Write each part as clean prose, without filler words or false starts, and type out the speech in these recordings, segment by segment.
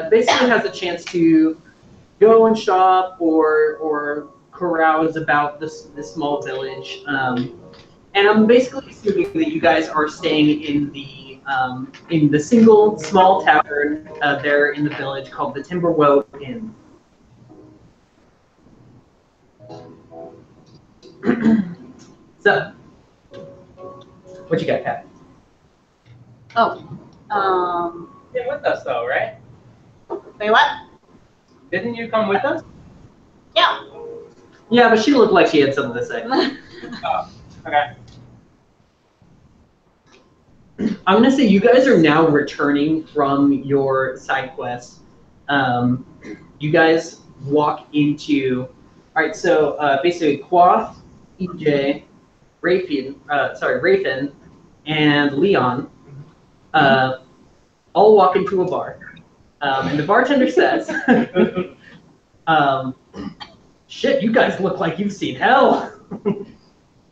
basically has a chance to go and shop or carouse about this small village. And I'm basically assuming that you guys are staying in the single small tavern there in the village called the Timberwoe Inn. So, what you got, Pat? You're with us though, right? Wait, what? Didn't you come with us? Yeah. Yeah, but she looked like she had something to say. Oh, okay. I'm gonna say you guys are now returning from your side quest. You guys walk into. All right, so basically, Quaff, EJ, Rafin, and Leon all walk into a bar, and the bartender says, "Shit, you guys look like you've seen hell."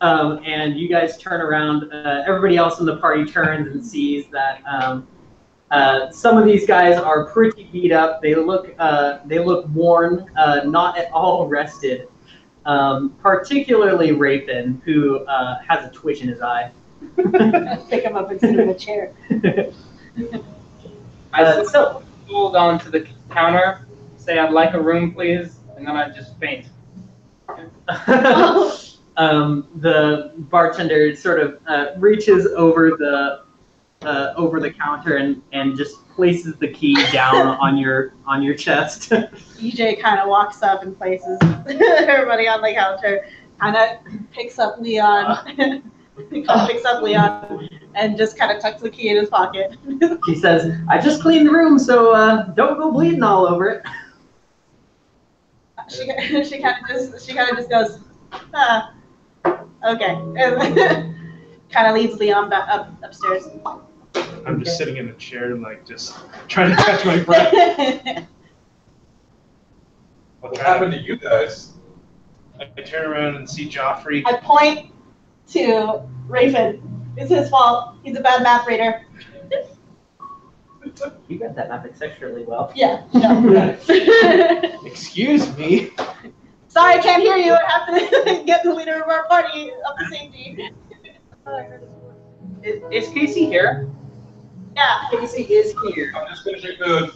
And you guys turn around. Everybody else in the party turns and sees that some of these guys are pretty beat up. They look worn, not at all rested. Particularly Rafin, who has a twitch in his eye. Pick him up and sit him in a chair. I still hold on to the counter, say I'd like a room, please, and then I just faint. The bartender sort of reaches over the counter and just places the key down on your chest. EJ kind of walks up and places everybody on the counter, kind of picks up Leon, and just kind of tucks the key in his pocket. He says, "I just cleaned the room, so don't go bleeding all over it." She kind of just goes, okay, and kind of leads Leon back upstairs. I'm just sitting in a chair and like just trying to catch my breath. What happened to you guys? I turn around and see Joffrey. I point to Raven. It's his fault. He's a bad map reader. You got that map exceptionally well. Yeah. No. Excuse me. Sorry, I can't hear you. I have to get the leader of our party up to safety. Is Casey here? Yeah. Casey is here. I'm just finishing food.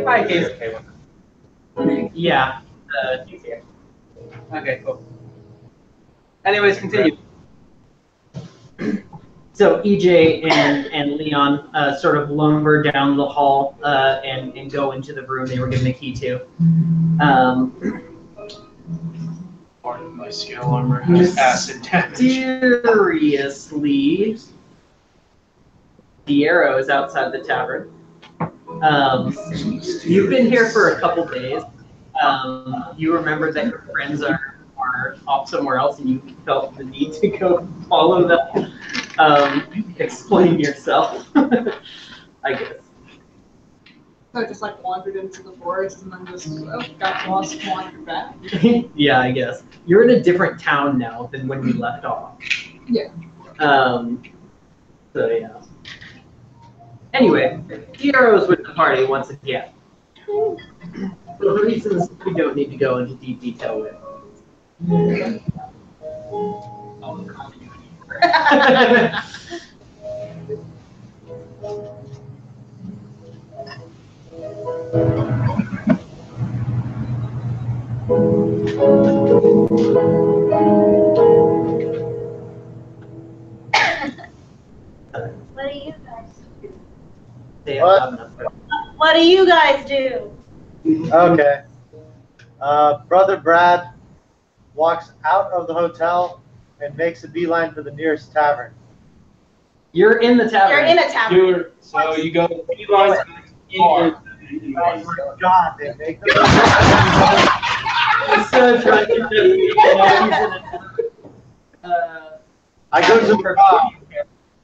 Hi, Casey. Yeah, he's here. Okay, cool. Anyways, continue. So EJ and Leon sort of lumber down the hall and go into the room they were given the key to. Part of my scale armor has acid damage. Mysteriously, Diero is outside the tavern. You've been here for a couple days. You remember that your friends are off somewhere else, and you felt the need to go follow them. Explain yourself, I guess. So I just like wandered into the forest and then just got lost and wandered back. Yeah, I guess. You're in a different town now than when we left off. Yeah. So yeah. Anyway, Diero's with the party once again. For reasons we don't need to go into deep detail with. What do you guys do? What do you guys do? Okay. Brother Brad walks out of the hotel and makes a beeline for the nearest tavern. You're in the tavern. You're in a tavern. So you go. Oh God, they make them. I go to the bar.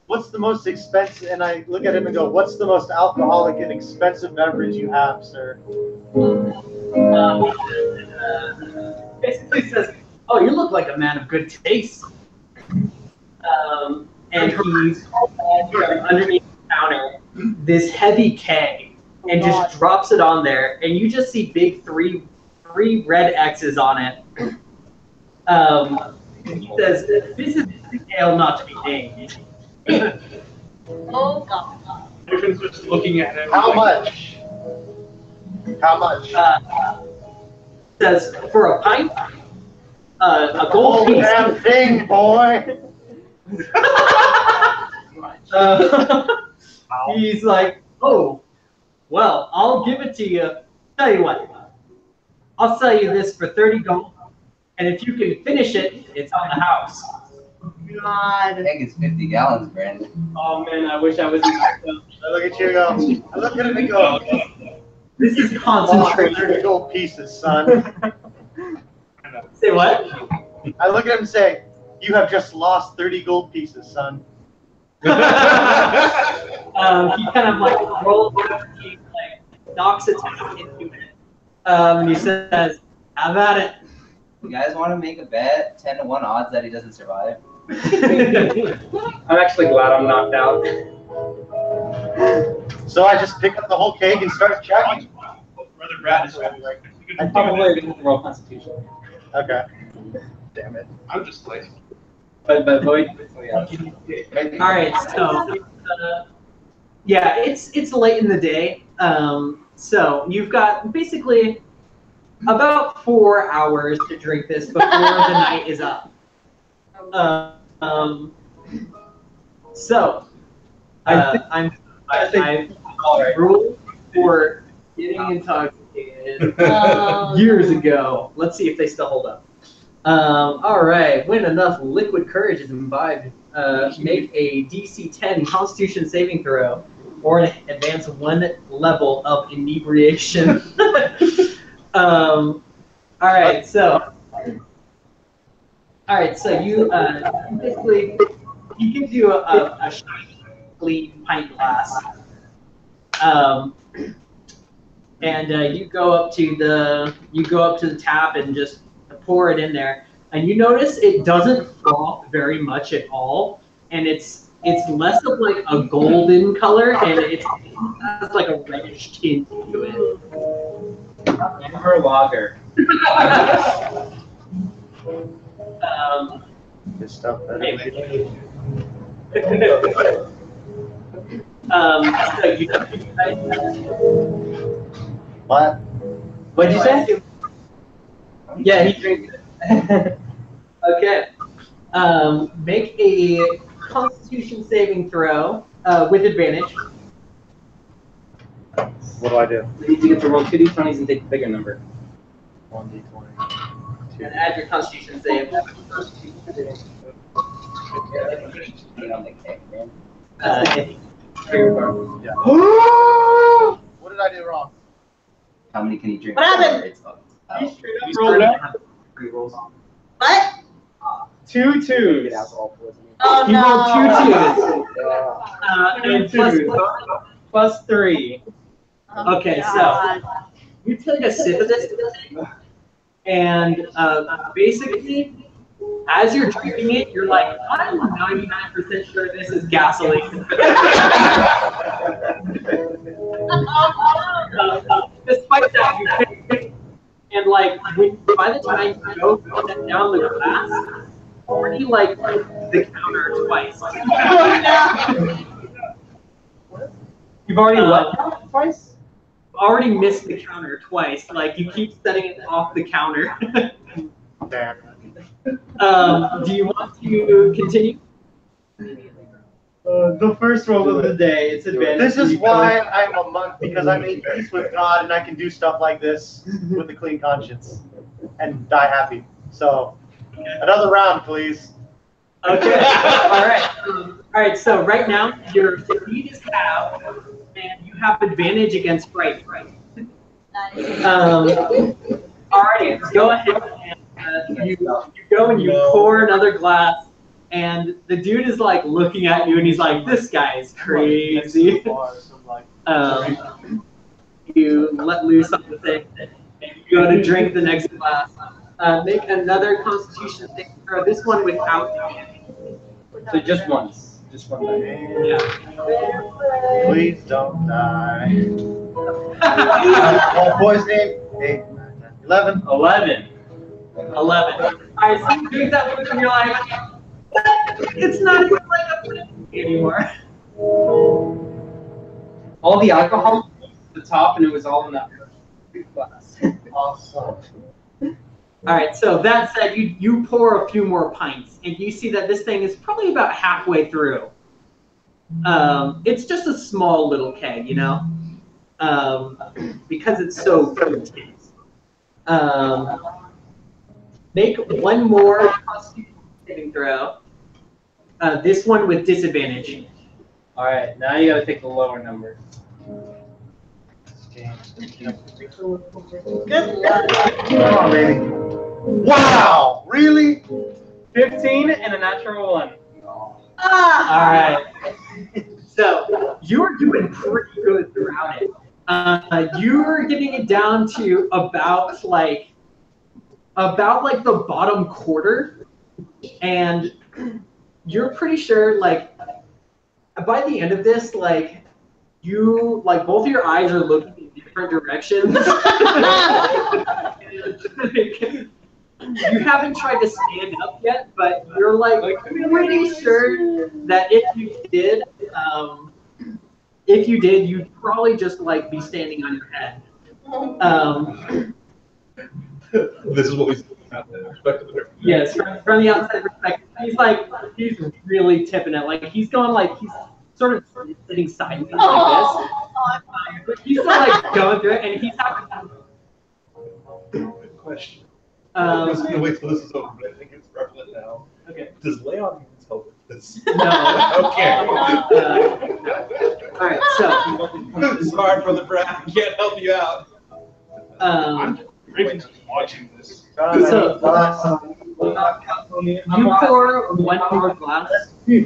What's the most expensive? And I look at him and go, "What's the most alcoholic and expensive beverage you have, sir?" Basically says, "Oh, you look like a man of good taste." And he's underneath the counter. this heavy keg and just drops it on there, and you just see big three red X's on it. He says, "This is ale not to be named." Oh god. Griffin's just looking at it. How much? How much? Says for a pint, a gold piece. Damn thing, boy. He's like, "Oh, well, I'll give it to you. Tell you what, I'll sell you this for 30 gold, and if you can finish it, it's on the house." God. Egg is 50 gallons, Brandon. Oh man, I wish I was. I look at you and go, I look at him and go, This is lost concentrated. 30 gold pieces, son. Say what? I look at him and say, you have just lost 30 gold pieces, son. He kind of like rolls over, he like knocks a tap into it, and he says, "Have at it." You guys want to make a bet? 10-1 odds that he doesn't survive? I'm actually glad I'm knocked out. So I just pick up the whole keg and start chugging. Brother Brad is like, I probably didn't roll Constitution. Okay. Damn it. I'm just like, But wait. All right, so yeah, it's late in the day. So you've got basically about 4 hours to drink this before the night is up. So I've ruled for getting intoxicated years ago. Let's see if they still hold up. All right. When enough liquid courage is imbibed, make a DC 10 Constitution saving throw, or advance 1 level of inebriation. All right. So you basically he gives you a clean pint glass, and you go up to the tap and just pour it in there, and you notice it doesn't froth very much at all, and it's less of like a golden color, and it has like a reddish tint to it. Her lager. Good stuff. So you guys, What? what'd you say? Yeah, he drinks it. Okay. Make a Constitution saving throw with advantage. What do I do? You get to roll 2 d20s and take the bigger number. 1d20. And add your Constitution save. Get on the kick, man. What did I do wrong? How many can you drink? What happened? It's up. You Oh. straight up He's rolled rolled up. 3 rolls. What? 2 2s. Oh He rolled 2 no. 2s. And plus 3. Oh, Okay, God. You take a sip of this, and basically, as you're drinking it, you're like, I'm 99% sure this is gasoline. Despite that, you take it, and like, by the time you go set down the glass, already like the counter twice. You've already what? Twice? Already missed the counter twice. Like you keep setting it off the counter. Damn. Do you want to continue? The first roll of the day. It's advantage. This is why I'm a monk, because I made peace with God and I can do stuff like this with a clean conscience and die happy. So, another round, please. Okay. All right. All right. So right now your speed is half, and you have advantage against fright. Nice. All right. Go ahead and you go and you pour another glass, and the dude is like looking at you, and he's like, "This guy is crazy." You let loose on the thing, and you go to drink the next glass. Make another Constitution saving throw. This one without advantage. So just once. Just one time. Yeah. Please don't die. Well, boy's name, 8, 9, 10, 11. 11. 11. All right, so you drink that liquid and you're like, it's not even like a thing anymore. All the alcohol was at the top, and it was all in that glass. Awesome. All right, so that said, you pour a few more pints, and you see that this thing is probably about halfway through. It's just a small little keg, you know, because it's so contained. Make one more Constitution saving throw. This one with disadvantage. All right, now you got to take the lower number. Good. Come on, baby. Wow, really? 15 and a natural 1. Ah! All right. So you're doing pretty good throughout it. You're getting it down to about like the bottom quarter, and you're pretty sure like by the end of this, like you like both of your eyes are looking in different directions. You haven't tried to stand up yet, but you're like pretty sure that if you did, you'd probably just like be standing on your head. This is what we see from the perspective. Yes, from the outside perspective, he's really tipping it. Like he's going like he's sort of sitting sideways like this. But he's still like going through it, and he's having. Good question. I'm just gonna wait till this is over, but I think it's prevalent now. Okay. Does Leon help with this? No. Okay. All right, so. Sorry, Brother Brad, I can't help you out. I'm even just watching this. So you pour one more glass. You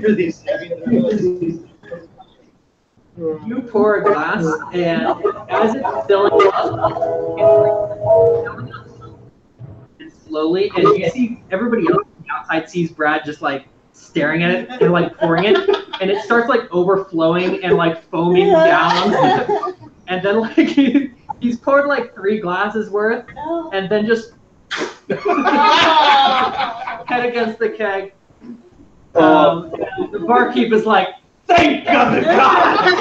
pour a glass, and as it's filling up, it's slowly, and you see everybody else on the outside sees Brad just like staring at it and like pouring it, and it starts like overflowing and like foaming down, and then like he's poured like 3 glasses worth, and then just head against the keg. The barkeep is like, "Thank God to God!"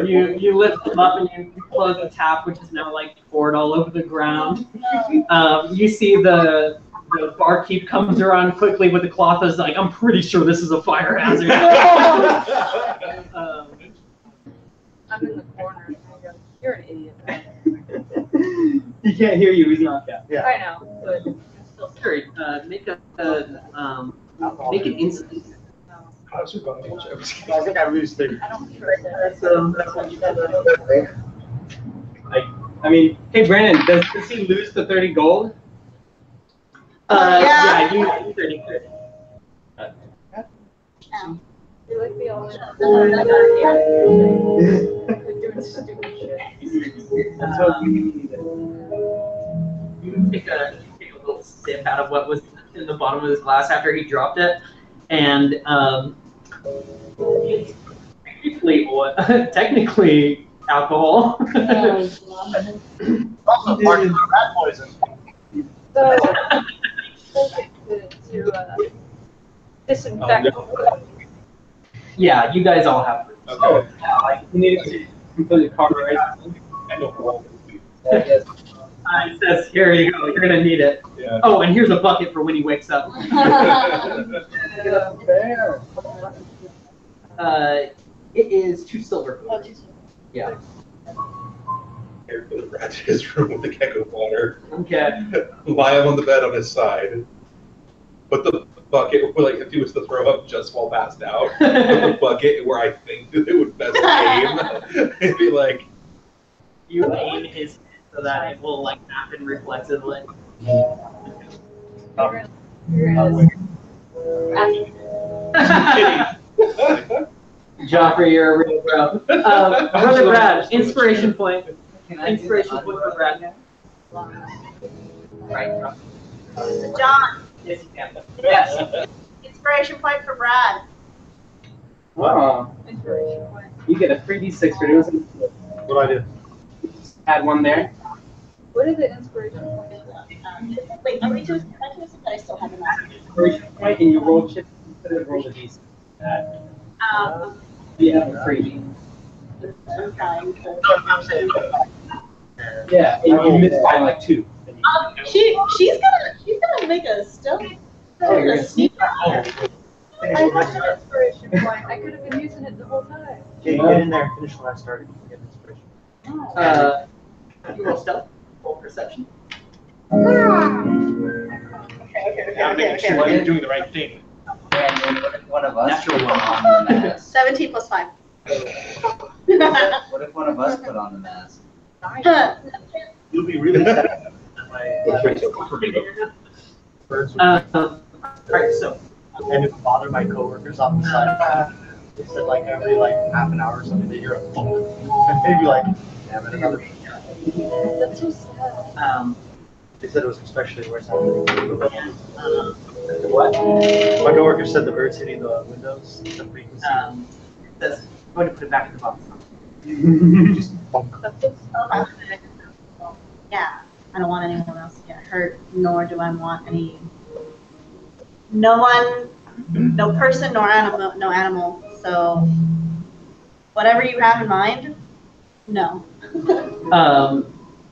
You lift them up and you close the tap, which is now like poured all over the ground. You see the barkeep comes around quickly with the cloth. Is like, "I'm pretty sure this is a fire hazard." I'm in the corner. I go, "You're an idiot." He can't hear you. He's not. Yeah. I know, but I'm still Sure. Make an instant. I think I lose 30. I don't trust it. I mean, hey Brandon, does he lose the 30 gold? Yeah, you 30. You like the old doing stupid shit. That's what we need. You take a little sip out of what was in the bottom of his glass after he dropped it, and it's technically alcohol. Also, part of the rat poison. So, to disinfect. Yeah, you guys all have. Okay. You need to completely cauterize. I know. It says, "Here you go. You're gonna need it." Yeah. Oh, and here's a bucket for when he wakes up. It is 2 silver. Yeah. Here for the rat in his room with the keg of water. Okay. Lie him on the bed on his side. Put the bucket, like if he was to throw up just while passed out, put the bucket where I think that it would best aim. It'd be like. You aim his head so that it will like happen reflexively. Joffrey, you're a real bro. Brother Brad, inspiration point. Inspiration point for Brad. Right. John, Yes, you can. Yes. inspiration point for Brad. Wow. Inspiration point. You get a 3d6 for doing something. What do I do? Add one there. What are the inspiration points? Wait, are we to I still have the message. Inspiration point, and you roll chip. Roll the d6. You have a 3d. I'm trying to. Yeah, and you missed by like 2. She's gonna make a stealth. Oh, you're a gonna sneak. I have an inspiration point. I could have been using it the whole time. Okay, get in there. Finish when I started. Get an inspiration. You roll stealth. Roll perception. I'm making sure you're doing the right thing. And what if one of us Natural put one. on the mask? 17 plus 5. What if one of us put on the mask? You'll be really sad. Birds would Alright, so and it would bother my coworkers on the side. They said like every like half an hour or something they hear a thump. And they'd be like, damn it, another. That's so sad. They said it was especially worse happening. what? My coworker said the birds hitting the windows, the frequency. That's going to put it back in the box. Just bunk. Yeah, I don't want anyone else to get hurt, nor do I want no person nor animal. So whatever you have in mind, no.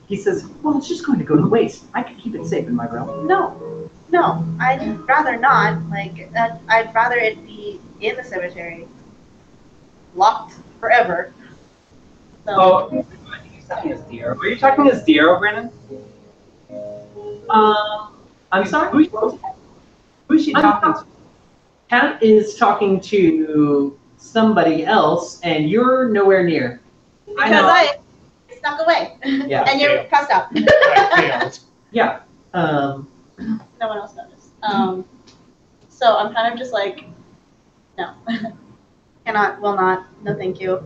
He says, well, it's just going to go to waste. I can keep it safe in my realm. No, I'd rather not. Like, I'd rather it be in the cemetery, locked forever. So, Oh, he's talking as Deero. Were you talking as Deero, Brandon? I'm sorry? Who's she talking to? Kat is talking to somebody else, and you're nowhere near. because I snuck away. Yeah. And you're passed out. Yeah. No one else noticed. So I'm kind of just like, no. Cannot, will not, no thank you.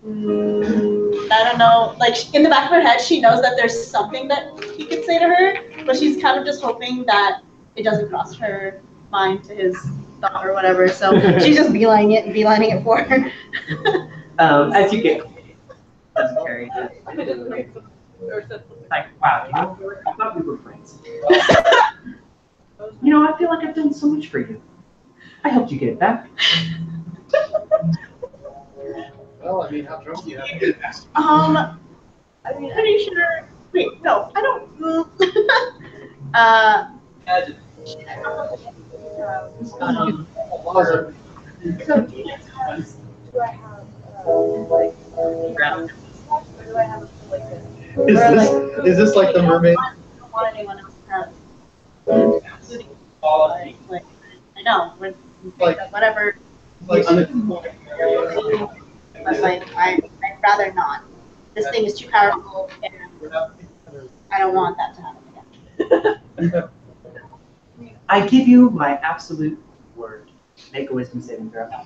I don't know, like in the back of her head, she knows that there's something that he could say to her, but she's kind of just hoping that it doesn't cross her mind to his thought or whatever. So she's just beelining it for her. As you get doesn't carry it. Like, wow, I thought we were friends. I feel like I've done so much for you. I helped you get it back. Well, I mean, how drunk do you have to get? I'm pretty sure. Wait, no, I don't. Do I have like Ground. or do I have like this? Is this like the mermaid? I don't want anyone else to have. Like, I know, we're Like- whatever. Like, But like, I'd rather not. This thing is too powerful, and I don't want that to happen again. I give you my absolute word. Make a wisdom saving throw. My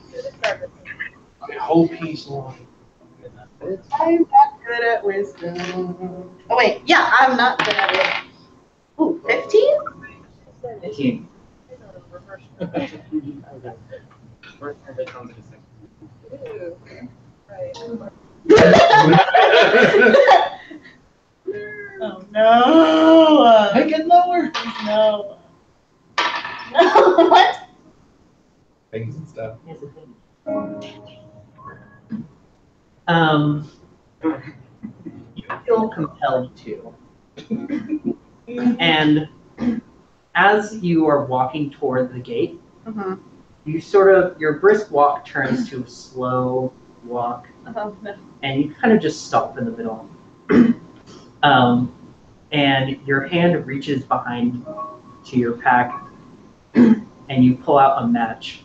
whole piece long. I'm not good at wisdom. Oh wait, yeah, I'm not good at it. Ooh, 15? 15. Ooh, right. Oh no! Make it lower. No. No, what? Things and stuff. You feel compelled to. And as you are walking toward the gate, Mhm. your brisk walk turns to a slow walk, Oh, no. and you kind of just stop in the middle. And your hand reaches behind to your pack, and you pull out a match.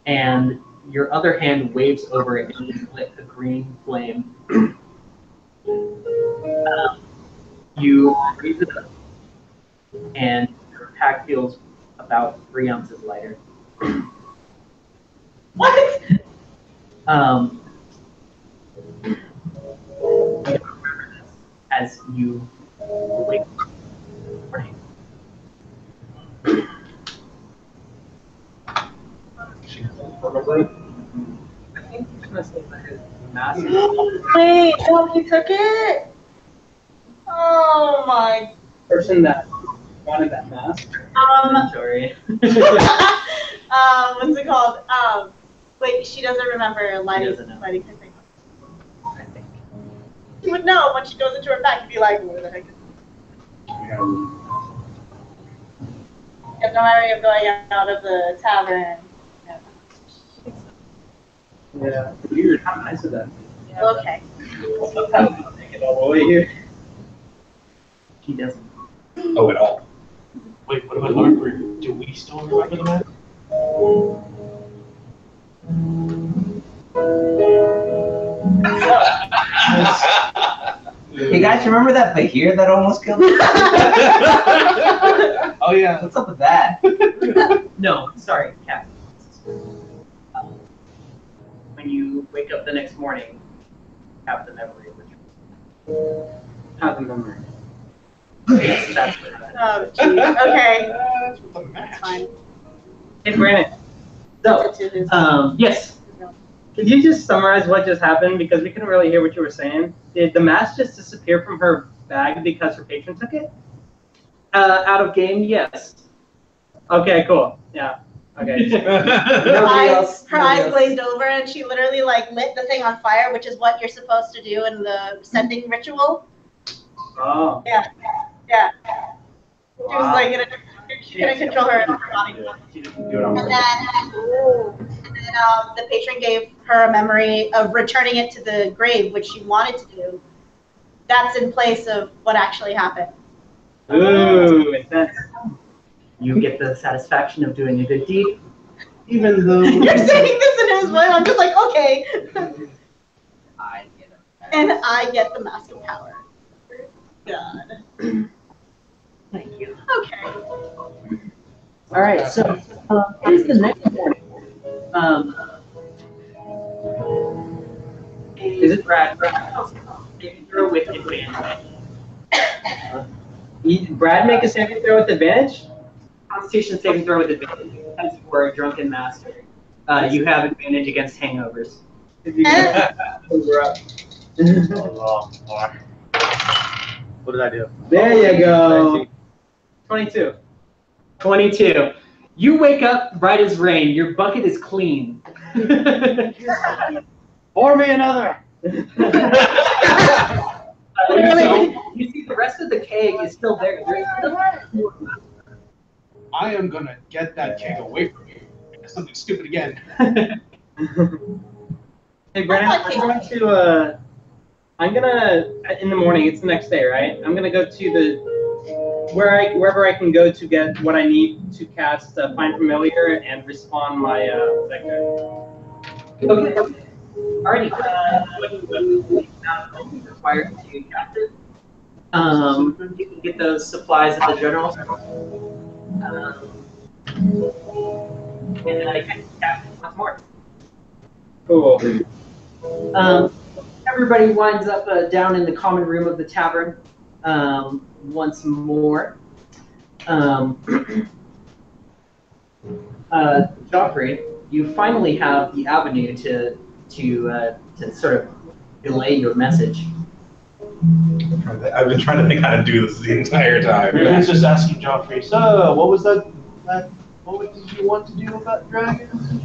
And your other hand waves over it, and you lit a green flame. You raise it up, and your pack feels about 3 ounces lighter. What? As you wake up, probably. I think he's gonna say that his mask. Wait, no, he took it? Oh my. Person that wanted that mask. Sorry. What's it called? Wait, she doesn't remember lighting doesn't know. her thing. I think. She would know when she goes into her bag and be like, where the heck is it? You have no memory of going out of the tavern. Yeah. Weird. How nice is that? Okay. Take it all the way here. He doesn't. Oh, at all. Wait, what about Harper? Do we still remember the map? Hey guys, remember that Bahir that almost killed me? Oh yeah. What's up with that? No, sorry, Cat. When you wake up the next morning, have the memory of the Have the memory. Yes, that's what it is. Oh, jeez. Okay. That's with the That's match. fine. Hey, Brandon, So, yes. could you just summarize what just happened? Because we couldn't really hear what you were saying. Did the mask just disappear from her bag because her patron took it? Out of game, yes. Okay, cool. Yeah. Okay. Her eyes glazed over, and she literally like lit the thing on fire, which is what you're supposed to do in the sending ritual. Oh. Yeah. She was like, she couldn't control her body. And then the patron gave her a memory of returning it to the grave, which she wanted to do. That's in place of what actually happened. Ooh, intense. You get the satisfaction of doing a good deed. Even though You're saying this in his way, I'm just like, okay. I get it. And I get the mask of power. God. Thank you. Okay. All right, so here's the next morning. Is it Brad? Saving throw with advantage. Brad make a saving throw with advantage? Constitution saving throw with advantage. As you were a drunken master, you have advantage against hangovers. We're up. Oh, Lord. What did I do? There you go. 22. 22. You wake up bright as rain. Your bucket is clean. Pour me another. You see the rest of the keg is still there. I am gonna get that keg away from you. Something stupid again. Hey, Brandon, I'm gonna, in the morning, it's the next day, right? I'm gonna go to wherever I can go to get what I need to cast Find Familiar and respawn my vector. Okay. Alrighty. Now required to cast it. You can get those supplies at the general store. And then I can cast it once more. Cool. Everybody winds up down in the common room of the tavern once more. Joffrey, you finally have the avenue to sort of relay your message. I've been trying to think how to do this the entire time. Everyone's just asking Joffrey, so what was that what did you want to do about dragons?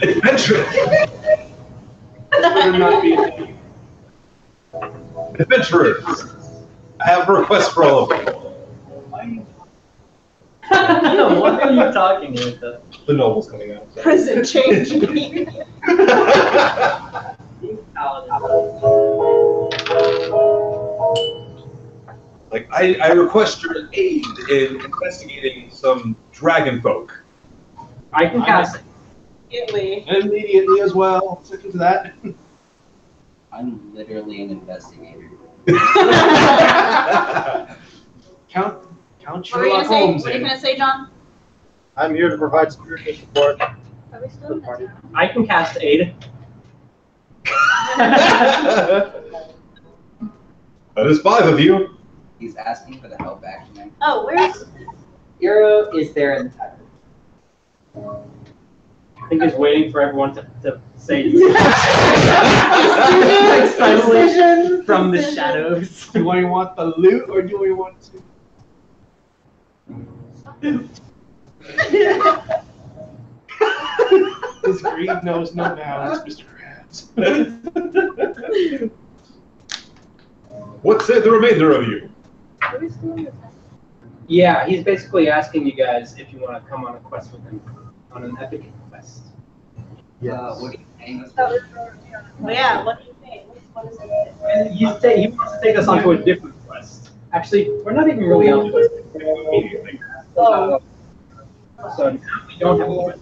Adventure! Better not be. Adventurers! I have a request for all of you. What are you talking about? The noble's coming out. Prison change me. Like, I request your aid in investigating some dragon folk. I can cast it. Immediately as well. Second to that. I'm literally an investigator. What Count were you Sherlock gonna say? Holmes What are you in. gonna say, John? I'm here to provide spiritual support. Are we still in the town? I can cast Aid. That is 5 of you. He's asking for the help action. Oh, where's Hero is there in the tavern. I think he's waiting for everyone to say. Like silently from the shadows. Do I want the loot or do we want to? His greed knows no bounds, Mr. Krabs. What say the remainder of you? Yeah, he's basically asking you guys if you want to come on a quest with him, on an epic quest. What do you think? Well, yeah, what do you think? What is it? And he wants to take us onto a different quest. Actually, we're not even really on a quest. Oh. So now we don't have a quest.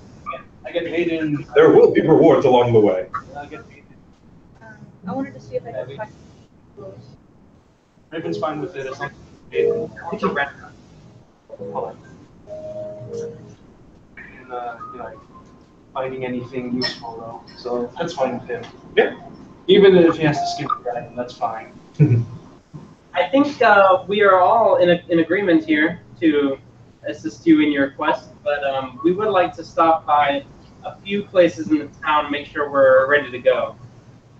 I get paid in. There will be rewards along the way. I get paid in. I wanted to see if I could find clothes. Raven's fine with it as long as paid in. It's a red. Hold on. And, finding anything useful though, so that's fine with him. Yeah. Even if he has to skip the dragon, that's fine. I think we are all in agreement here to assist you in your quest, but we would like to stop by a few places in the town, make sure we're ready to go.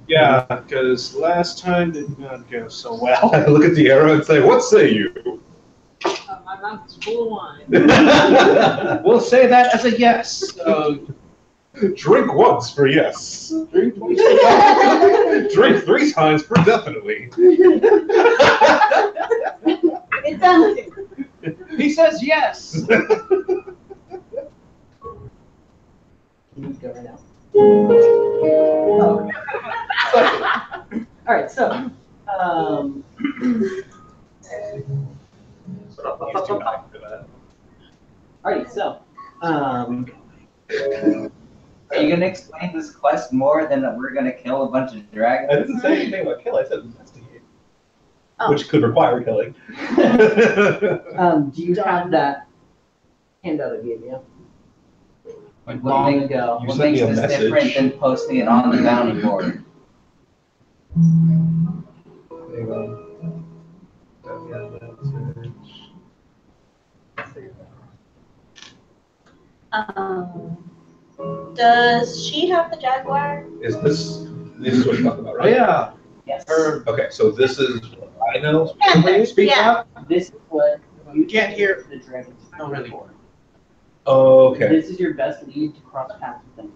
Yeah, because last time did not go so well. I look at the arrow and say, what say you? My mouth is full of wine. We'll say that as a yes. Drink once for yes. Drink twice for no. Drink 3 times for definitely. It's done. He says yes. Can you go right now? All right, so alright, so Are you gonna explain this quest more than that we're gonna kill a bunch of dragons? I didn't say anything about kill, I said investigate. Oh. Which could require killing. do you have that handout I gave you? Long ago. You What sent me makes a this message. different than posting it on the bounty board? Hang on. Does she have the jaguar? This is what you're talking about, Oh right? yeah. Yes. Okay, so this is what I know. Yeah. Speak Yeah. up. This is what You can't hear. the dragons Oh, really? for. Okay, This is your best lead to cross paths with them.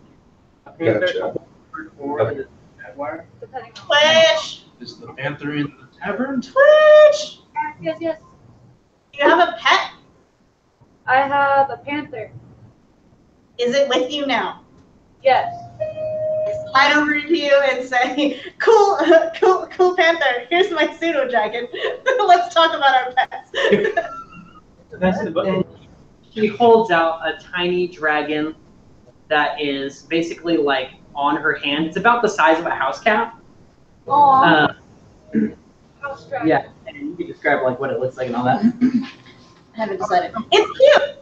gotcha. Depending on Twitch! Is the panther in the tavern? Twitch! Yes, yes. Do you have a pet? I have a panther. Is it with you now? Yes. Slide over to you and say, cool panther, here's my pseudo dragon. Let's talk about our pets. And she holds out a tiny dragon that is basically like on her hand. It's about the size of a house cat. Aww. House dragon. Yeah, and you can describe like what it looks like and all that. I haven't decided. It's cute.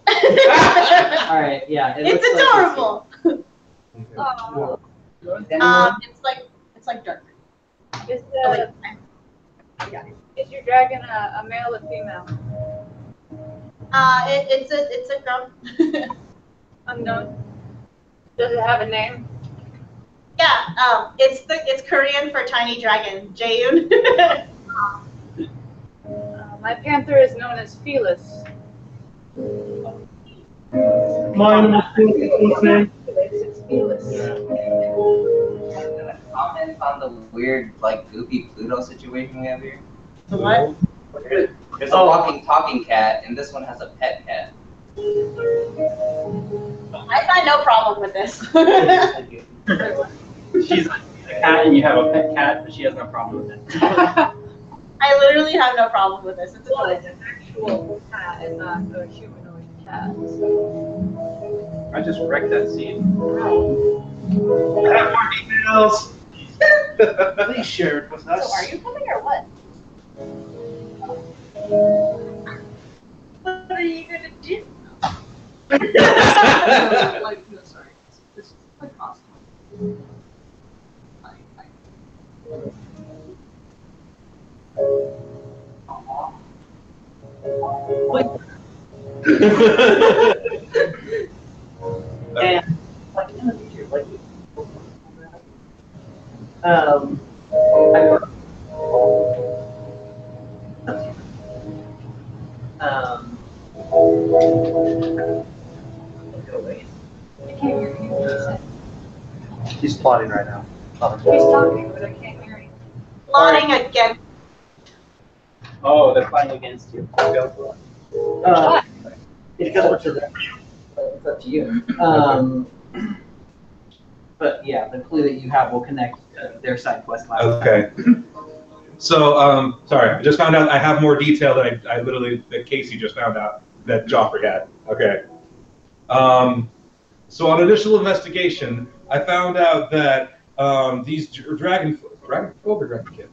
All right, yeah. It It's looks like adorable. Aw. It's like dark. Is Oh, wait. is your dragon a male or female? It's a girl. Unknown. Does it have a name? Yeah. It's Korean for tiny dragon. Jaeyoon. My panther is known as Felis. Mine was name. It's Felis. Comment on the weird, like, goofy Pluto situation we have here. The what? There's a walking, talking cat, and this one has a pet cat. I find no problem with this. She's a cat and you have a pet cat, but she has no problem with it. I literally have no problem with this. It's Well, adorable. it's an actual cat and not a humanoid cat. I just wrecked that scene. Have more details. Please share it with us. So are you coming or what? What are you gonna do? Like, no, sorry. It's like awesome. And like in the Um, um, He's plotting right now. He's talking, but I can't hear him. Plotting again. Oh, they're fighting against you. Because we're to them. It's up to you. But yeah, the clue that you have will connect their side quest line. Okay. So, sorry, I just found out I have more detail that Casey just found out that Joffrey had. Okay. So on initial investigation, I found out that these dragon or dragon kid?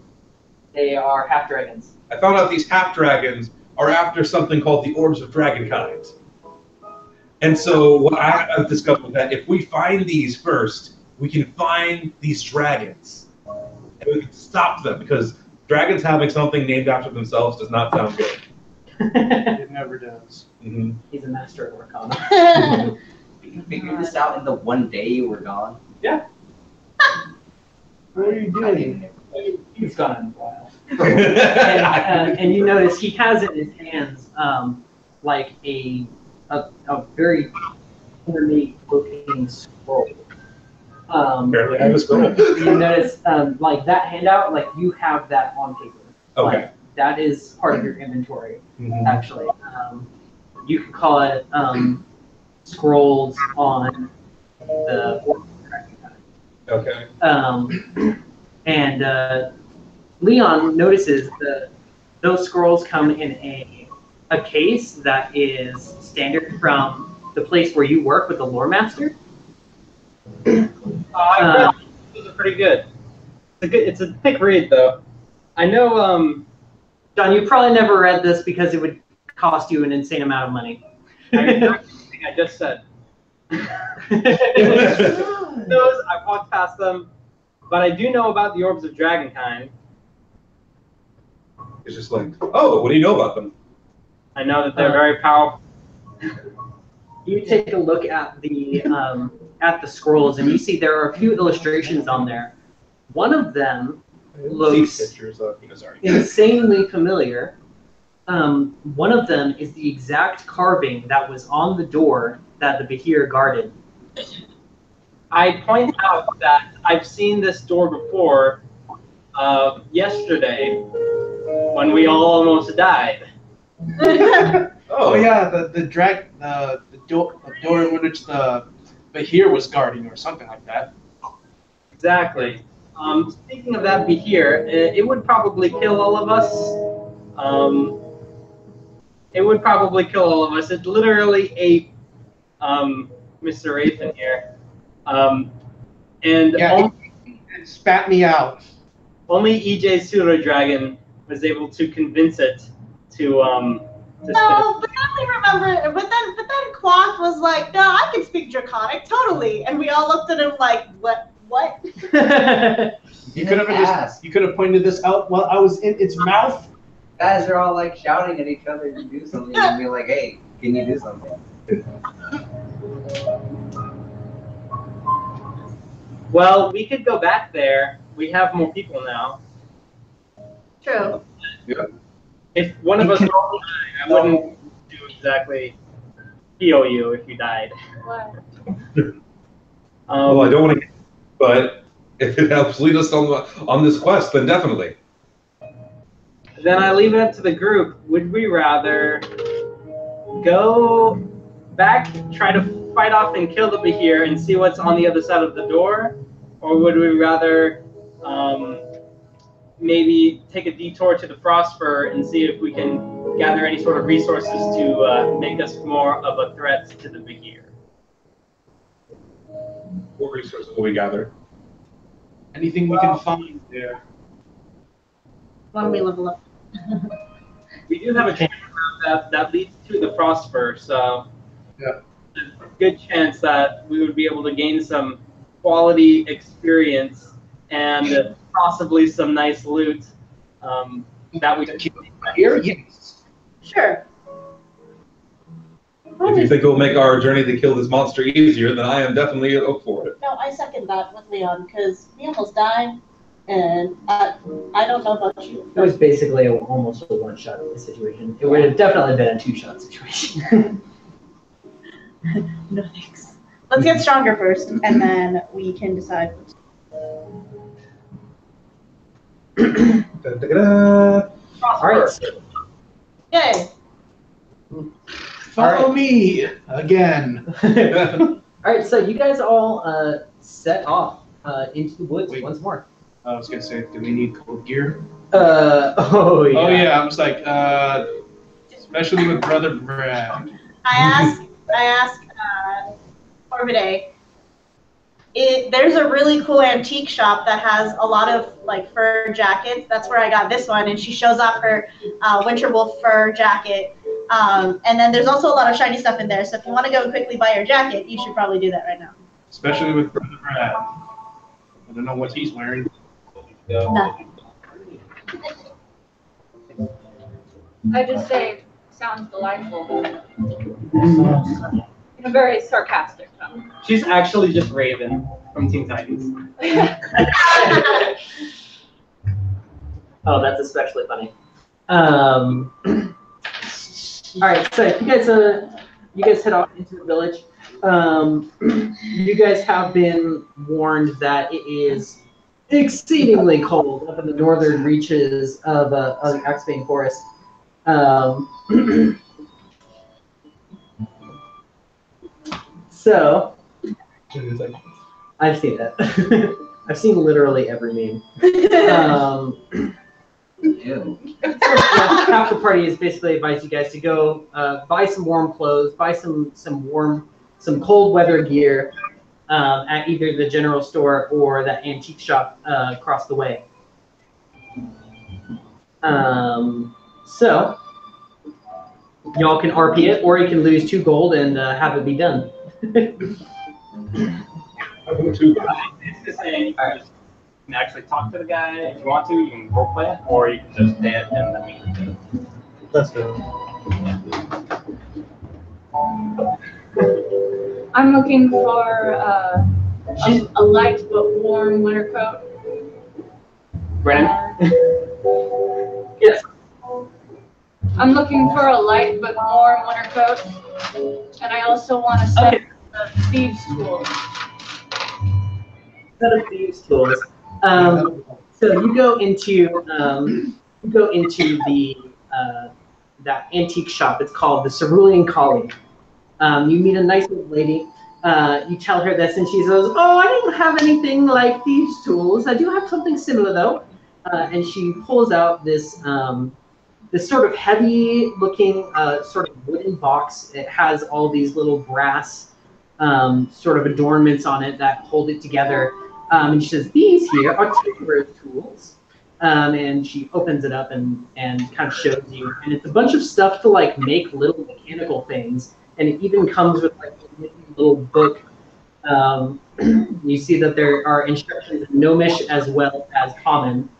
They are half dragons. I found out these half dragons are after something called the Orbs of Dragonkind. And so what I have discovered is that if we find these first, we can find these dragons. And we can stop them, because dragons having something named after themselves does not sound good. It never does. Mm-hmm. He's a master of Arcana. You figured this out in the one day you were gone? Yeah. What are you doing? He's gone in a while. And you notice he has in his hands like a very ornate looking scroll. Barely have a scroll. You notice like that handout, like you have that on paper. Okay. Like, that is part of your inventory, Mhm. actually. You could call it scrolls on the Okay. and Leon notices that those scrolls come in a case that is standard from the place where you work with the lore master. I read those are pretty good. It's a thick read, though. I know. John, you probably never read this because it would cost you an insane amount of money. I just said. Those I walked past them, but I do know about the Orbs of Dragonkind. It's just like, oh, what do you know about them? I know that they're very powerful. You take a look at the scrolls, and you see there are a few illustrations on there. One of them looks pictures of, insanely familiar. One of them is the exact carving that was on the door that the Behir guarded. I point out that I've seen this door before yesterday when we all almost died. Oh yeah, the door in which the Behir was guarding, or something like that. Exactly. Speaking of that Behir, it would probably kill all of us. It would probably kill all of us. It literally ate Mr. Rathan here. And Yeah, it spat me out. only EJ Pseudo Dragon was able to convince it to No, but then we remember, but then Quack was like, no, I can speak Draconic, totally. And we all looked at him like, what? You could have pointed this out while I was in its mouth. Guys are all like shouting at each other to do something and be like, hey, can you do something? Well, we could go back there. We have more people now. True. If one of us all died, I wouldn't do exactly heal you if you died. What? Well, I don't want to, but if it helps lead us on this quest, then definitely. Then I leave it up to the group. Would we rather go back, try to fight off and kill the Behir and see what's on the other side of the door? Or would we rather maybe take a detour to the Frostfur and see if we can gather any sort of resources to make us more of a threat to the Behir? What resources will we gather? Anything we can find there. When we level up. We do have a chance that leads to the Frostfur, so Yeah. there's a good chance that we would be able to gain some quality experience and possibly some nice loot that we could Here, yes. Sure. If you think it will make our journey to kill this monster easier, then I am definitely up for it. No, I second that with Leon, because we almost died. And I don't know about you. It was basically almost a one-shot situation. It would have definitely been a two-shot situation. No thanks. Let's get stronger first, and then we can decide. All right. Yay! Follow me again. All right. So you guys all set off into the woods once more. I was gonna say, do we need cold gear? Oh yeah. Oh yeah, I was like, especially with Brother Brad. I asked Corvidae. There's a really cool antique shop that has a lot of like fur jackets. That's where I got this one, and she shows off her winter wolf fur jacket. And then there's also a lot of shiny stuff in there. So if you want to go quickly buy your jacket, you should probably do that right now. Especially with Brother Brad. I don't know what he's wearing. Nothing. I just say, sounds delightful. In a very sarcastic tone. She's actually just Raven from Teen Titans. Oh, that's especially funny. All right, so you guys head off into the village. You guys have been warned that it is exceedingly cold up in the northern reaches of Axbane Forest. So, I've seen that. I've seen literally every meme. Ew. Half the party is basically advised you guys to go buy some warm clothes, buy some cold weather gear at either the general store or the antique shop across the way. So y'all can RP it, or you can lose 2 gold and have it be done. You can actually talk to the guy if you want to. You can roleplay it, or you can just pay it and then we can do it. Let's do it. I'm looking for a light but warm winter coat. Brennan? Yes. I'm looking for a light but warm winter coat, and I also want a set of thieves' tools. Set of thieves' tools. So you go into the that antique shop. It's called the Cerulean Collie. You meet a nice old lady. You tell her this, and she says, "Oh, I don't have anything like thieves' tools. I do have something similar, though." And she pulls out this this sort of heavy-looking sort of wooden box. It has all these little brass sort of adornments on it that hold it together. And she says, "These here are tinkerer's tools." And she opens it up and kind of shows you. And it's a bunch of stuff to like make little mechanical things. And it even comes with like a little book. You see that there are instructions in Gnomish as well as Common.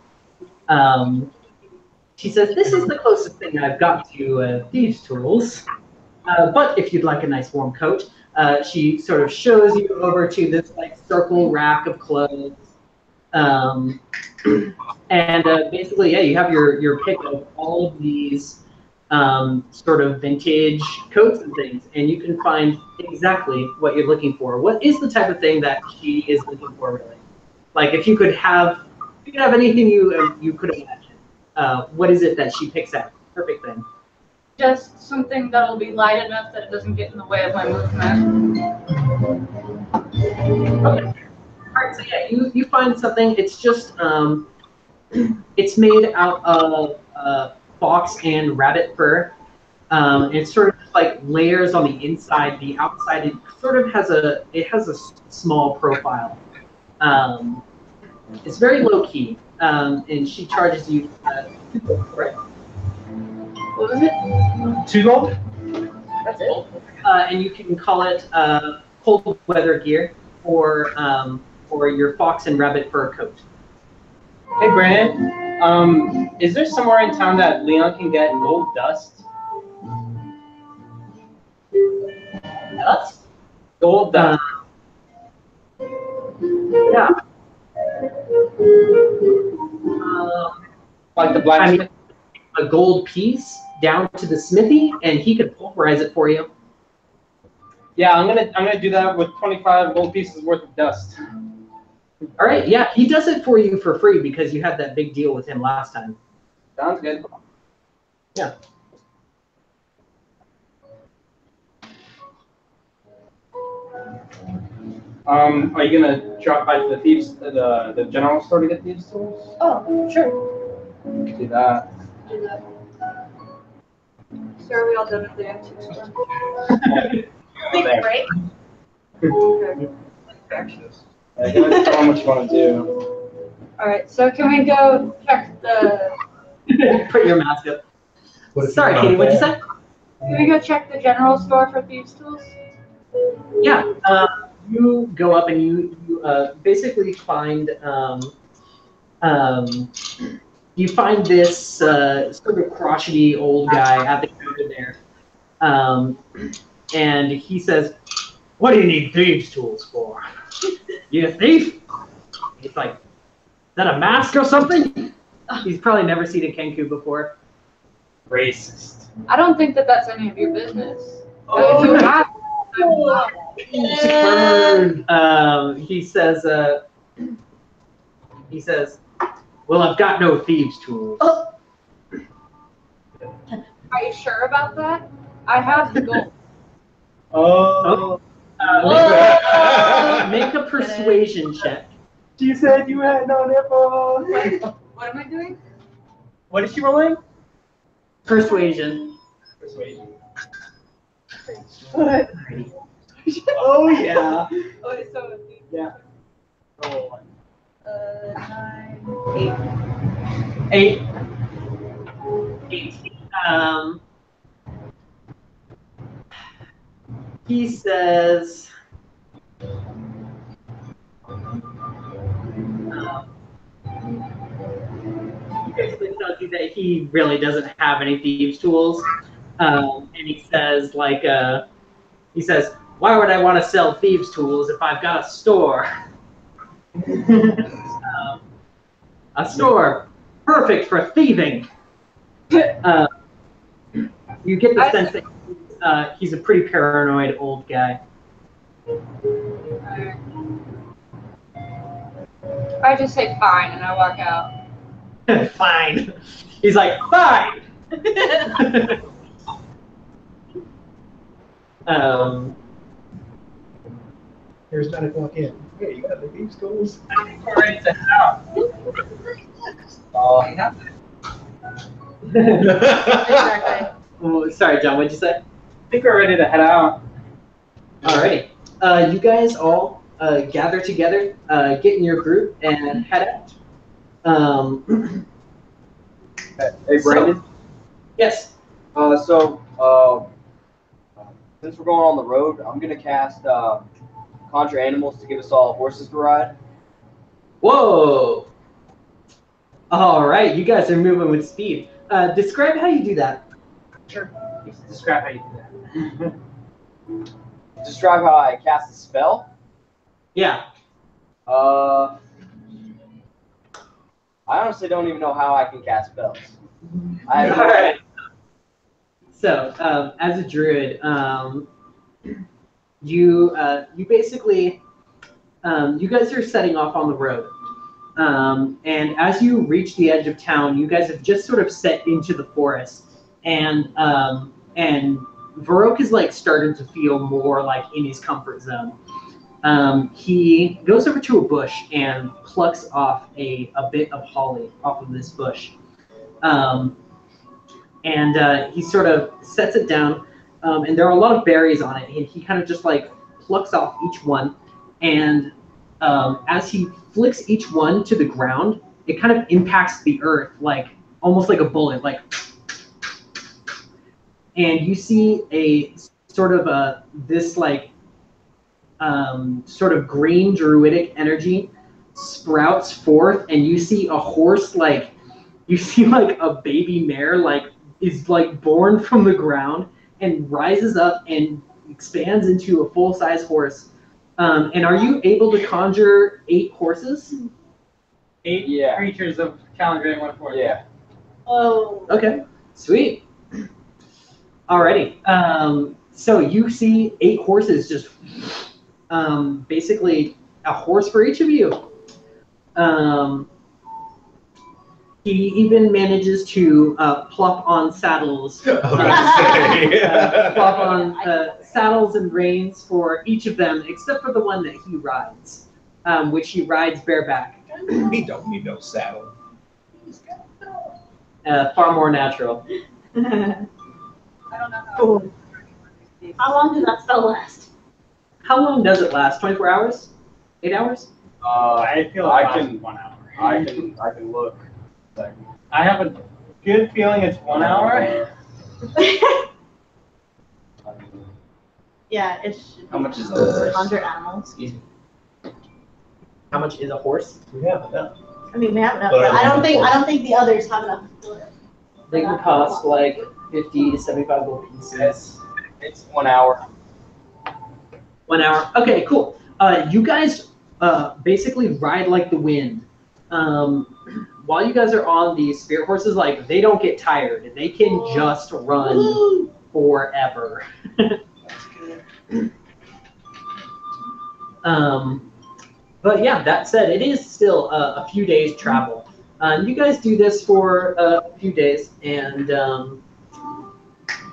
She says, "This is the closest thing I've got to thieves' tools. But if you'd like a nice warm coat," she sort of shows you over to this like circle rack of clothes. And basically, yeah, you have your pick of all of these sort of vintage coats and things, and you can find exactly what you're looking for. What is the type of thing that she is looking for, really? Like, if you could have anything you could imagine, what is it that she picks out? Perfect thing. Just something that'll be light enough that it doesn't get in the way of my movement. Okay. All right, so yeah, you find something. It's just it's made out of fox and rabbit fur. It's sort of like layers on the inside. The outside, it sort of has a small profile. It's very low key, and she charges you for it. What was it? 2 gold? That's it. And you can call it cold weather gear or your fox and rabbit fur coat. Hey, Brandon. Is there somewhere in town that Leon can get gold dust? Dust? Gold dust. Yeah. Like the I blacksmith? mean, a gold piece down to the smithy, and he could pulverize it for you. Yeah, I'm gonna do that with 25 gold pieces worth of dust. All right, yeah, he does it for you for free because you had that big deal with him last time. Sounds good. Yeah. Are you gonna drop by to the thieves, the general store to get thieves tools? Oh, sure. Do that. Do that. So are we all done with the antique store? Big break. Okay. Yeah, you guys tell them what you want to do. Alright, so can we go check the... Put your mask up. What if Sorry, you're Katie, not what'd you there? say? Can we go check the general store for thieves' tools? Yeah, you go up and you basically find you find this sort of crotchety old guy at the counter there, and he says, "What do you need thieves' tools for? You a thief?" He's like, "Is that a mask or something?" He's probably never seen a Kenku before. Racist. I don't think that that's any of your business. If you have... He says, "Well, I've got no thieves' tools." Are you sure about that? I have the gold. Oh. Make a persuasion check. She said you had no nipples. What am I doing? What is she rolling? Persuasion. Persuasion. What? Oh yeah. Okay, so... Yeah. Oh. 9, 8. 8. 8. He says, he basically tells you that he really doesn't have any thieves' tools. And he says, "Why would I want to sell thieves' tools if I've got a store?" A store perfect for thieving. You get the sense that he's a pretty paranoid old guy. I just say fine and I walk out. Fine. He's like, fine. Here's 9 o'clock in. Hey, you got the thieves' tools? We're ready to head out. Oh, yeah. Exactly. Oh, sorry, John, what'd you say? I think we're ready to head out. Alrighty. You guys all gather together, get in your group, and head out. Hey, Brandon. Yes. Since we're going on the road, I'm gonna cast Conjure Animals to give us all horses to ride. Whoa. All right, you guys are moving with speed. Describe how you do that. Sure. Describe how you do that. Describe how I cast a spell. Yeah. I honestly don't even know how I can cast spells. I have All right. So, as a druid, you basically, you guys are setting off on the road. And as you reach the edge of town, you guys have just sort of set into the forest, and Varrock is like starting to feel more like in his comfort zone. He goes over to a bush and plucks off a bit of holly off of this bush, and he sort of sets it down, and there are a lot of berries on it, and he kind of just like plucks off each one, and as he flicks each one to the ground, it kind of impacts the earth, like almost like a bullet, like, and you see a sort of this like sort of green druidic energy sprouts forth, and you see a horse, like you see like a baby mare, like is like born from the ground and rises up and expands into a full-size horse. And are you able to conjure 8 horses? 8 Yeah. creatures of Calendar 140. Yeah. Oh. Okay, sweet. Alrighty. So you see 8 horses just basically a horse for each of you. He even manages to plop on saddles. Plop on saddles and reins for each of them, except for the one that he rides, which he rides bareback. He don't need no saddle. Far more natural. I don't know how. How long does that spell last? How long does it last? 24 hours? 8 hours? I feel I like can- 1 hour. I can look. Second. I have a good feeling it's 1 hour. Yeah, it's. How much is the- 100 animals. Excuse me. How much is a horse? We have enough. I mean, we have enough, But but I don't think the others have enough. They can cost like 50 to 75 gold pieces. It's 1 hour. 1 hour. Okay, cool. You guys basically ride like the wind. While you guys are on these spirit horses, like they don't get tired. They can just run forever. But yeah, that said, it is still a few days travel. You guys do this for a few days, and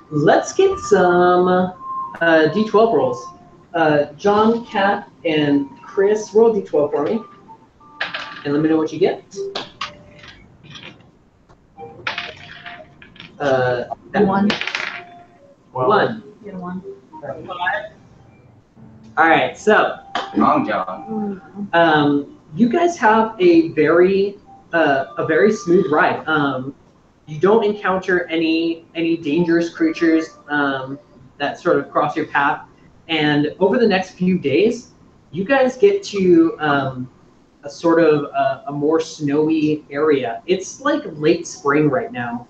let's get some D12 rolls. John, Kat, and Chris, roll D12 for me, and let me know what you get. One. One. Get a one. All right, so Wrong, John. you guys have a very smooth ride. You don't encounter any dangerous creatures that sort of cross your path. And over the next few days, you guys get to a sort of a more snowy area. It's like late spring right now.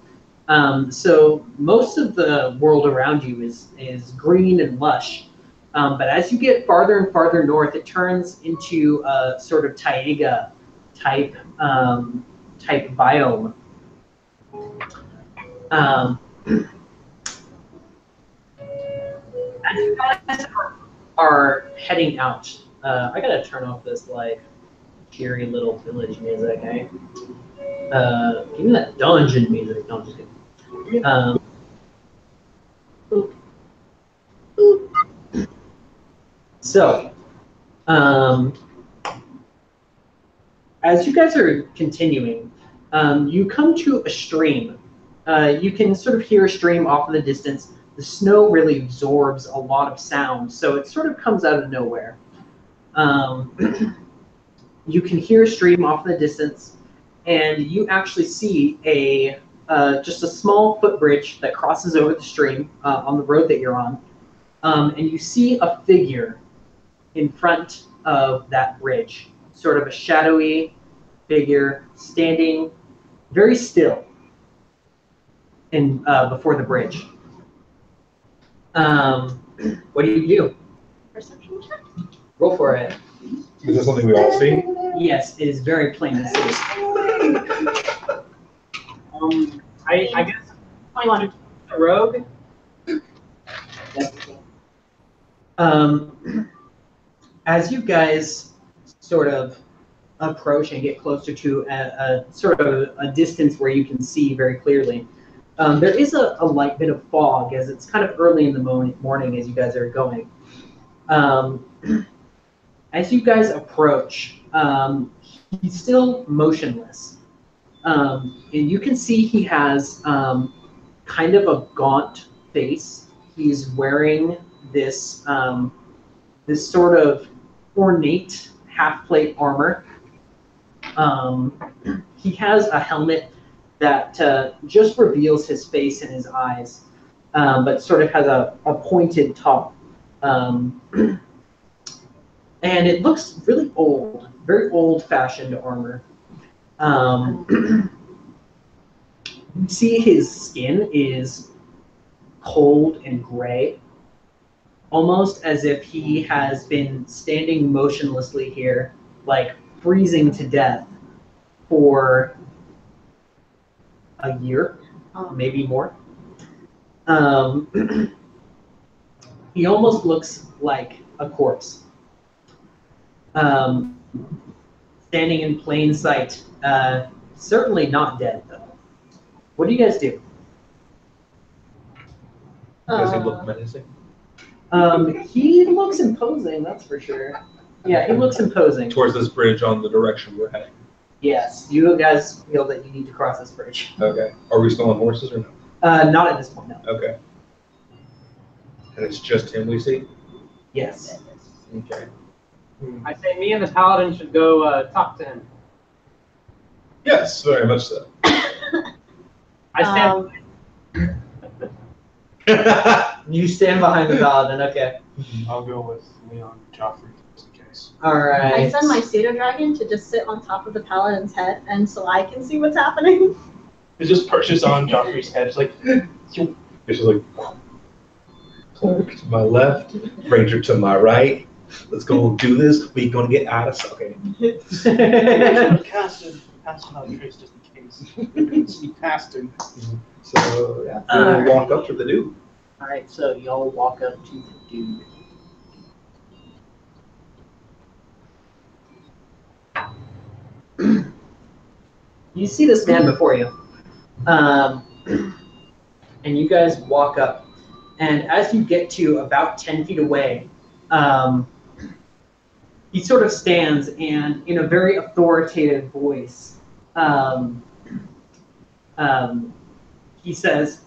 So most of the world around you is green and lush. But as you get farther and farther north, it turns into a sort of taiga type biome. As you guys are heading out, I gotta turn off this like cheery little village music, eh? Give me that dungeon music. No, I'm just kidding. So, as you guys are continuing, you come to a stream. You can sort of hear a stream off in the distance. The snow really absorbs a lot of sound, so it sort of comes out of nowhere. You can hear a stream off in the distance, and you actually see just a small footbridge that crosses over the stream on the road that you're on. And you see a figure in front of that bridge, sort of a shadowy figure standing very still before the bridge. What do you do? Perception check? Roll for it. Is this something we all see? Yes, it is very plain to see. I guess 21. the rogue. As you guys sort of approach and get closer to a sort of a distance where you can see very clearly, there is a light bit of fog as it's kind of early in the morning as you guys are going. As you guys approach, he's still motionless. And you can see he has kind of a gaunt face. He's wearing this sort of ornate half-plate armor. He has a helmet that just reveals his face and his eyes, but sort of has a pointed top. And it looks really old, very old-fashioned armor. You see his skin is cold and gray, almost as if he has been standing motionlessly here, like freezing to death. for a year, Oh. maybe more. He almost looks like a corpse. Standing in plain sight. Certainly not dead, though. What do you guys do? Does he look menacing? He looks imposing, that's for sure. Yeah, he looks imposing. Towards this bridge on the direction we're heading. Yes, you guys feel that you need to cross this bridge. Okay. Are we still on horses or no? Not at this point, no. Okay. And it's just him we see? Yes. Okay. I say me and the paladin should go talk to him. Yes, very much so. I stand. You stand behind the paladin, okay. I'll go with Leon Joffrey just in case. Alright. I send my pseudo dragon to just sit on top of the paladin's head, and so I can see what's happening. It just perches on Joffrey's head. It's like, It's just like, Clark to my left, Ranger to my right. Let's go do this. We're going to get out of okay. cast him out trace just in case. You can sneak past him. So, yeah, we'll walk up to the dude. Alright, so y'all walk up to the dude. You see this man before you. And you guys walk up. And as you get to about 10 feet away, he sort of stands and, in a very authoritative voice, he says,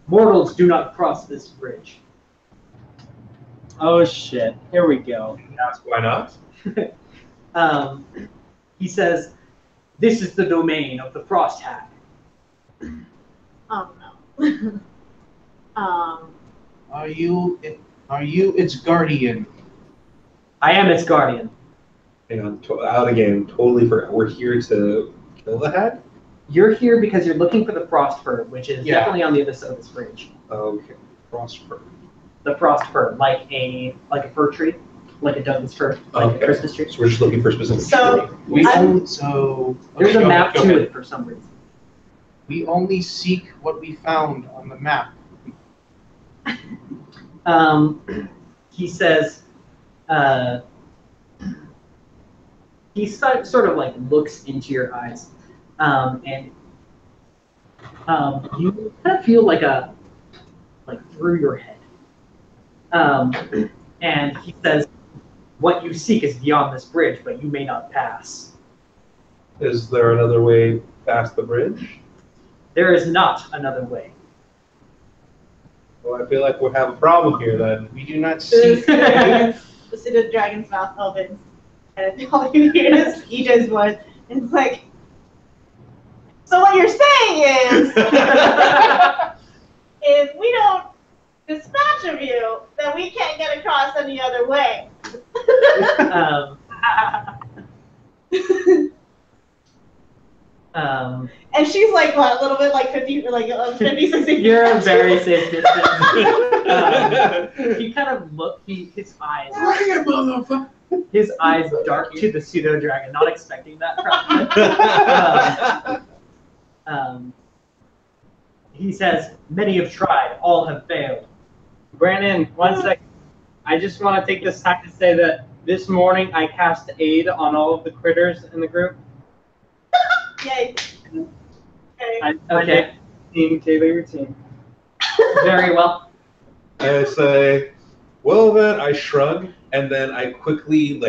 "Mortals do not cross this bridge." Oh shit! Here we go. Ask why not? He says, "This is the domain of the Frost Hag." Oh no. Are you its guardian? I am its guardian. Hang on, out again. Totally forgot. We're here to kill the hag? You're here because you're looking for the frost fir, which is Yeah. definitely on the other side of this bridge. Okay. Frost fir. The frost fir, like a fir tree, like a Douglas fir, like Okay. a Christmas tree. So we're just looking for specific So- tree. We I'm- only, so There's okay, a map go to ahead. it for some reason. We only seek what we found on the map. He says, he sort of like looks into your eyes, and you kind of feel like through your head. And he says, "What you seek is beyond this bridge, but you may not pass." Is there another way past the bridge? There is not another way. Well, I feel like we have a problem here then. We do not seek. The pseudo dragon's mouth opens, and all you hear is EJ's voice. It's like, so what you're saying is, if we don't dispatch of you, then we can't get across any other way. And she's like, what, a little bit like 50, 60 You're a very safe distance. He kind of his eyes dark to the pseudo dragon, not expecting that from him. He says, "Many have tried, all have failed." Brandon, 1 second. I just want to take this time to say that this morning I cast aid on all of the critters in the group. Yay. Okay. Okay, Team daily routine. very well. I say, well then, I shrug, and then I quickly,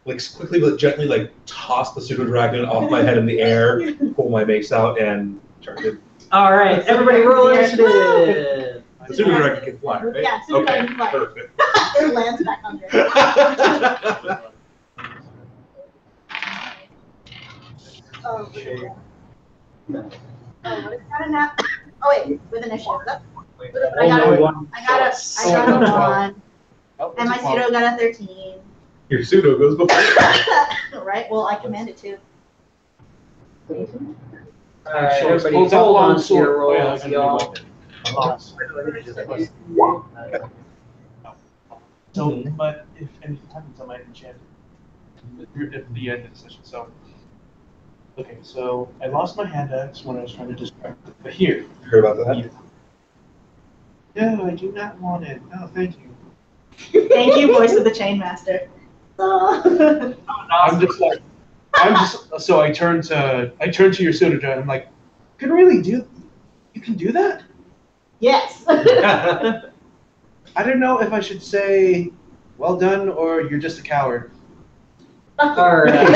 quickly but gently, toss the pseudo dragon off my head in the air, pull my mace out, and charge it. All right, everybody roll initiative. The pseudo dragon can fly, right? Yeah, pseudo Okay, dragon can fly. perfect. It lands back on there. Oh, okay. Oh, what is that in that? Oh wait, with initiative. I got a 1. Oh, And my it's a 12. pseudo got a 13. Your pseudo goes before. Right? Well, I commanded to. All right, So everybody pulls out hold long on to your sword. Oh, yeah, rolls, that's a good y'all. weapon. So, but if anything happens, I might enchant it at the end of the session. So, Okay, so I lost my hand axe when I was trying to distract it. But here. Heard about that? No, I do not want it. No, thank you. Thank you, voice of the Chainmaster. I'm just like, so I turn to your Sudaja and I'm like, you can do that? Yes. I don't know if I should say, well done, or you're just a coward. Alright.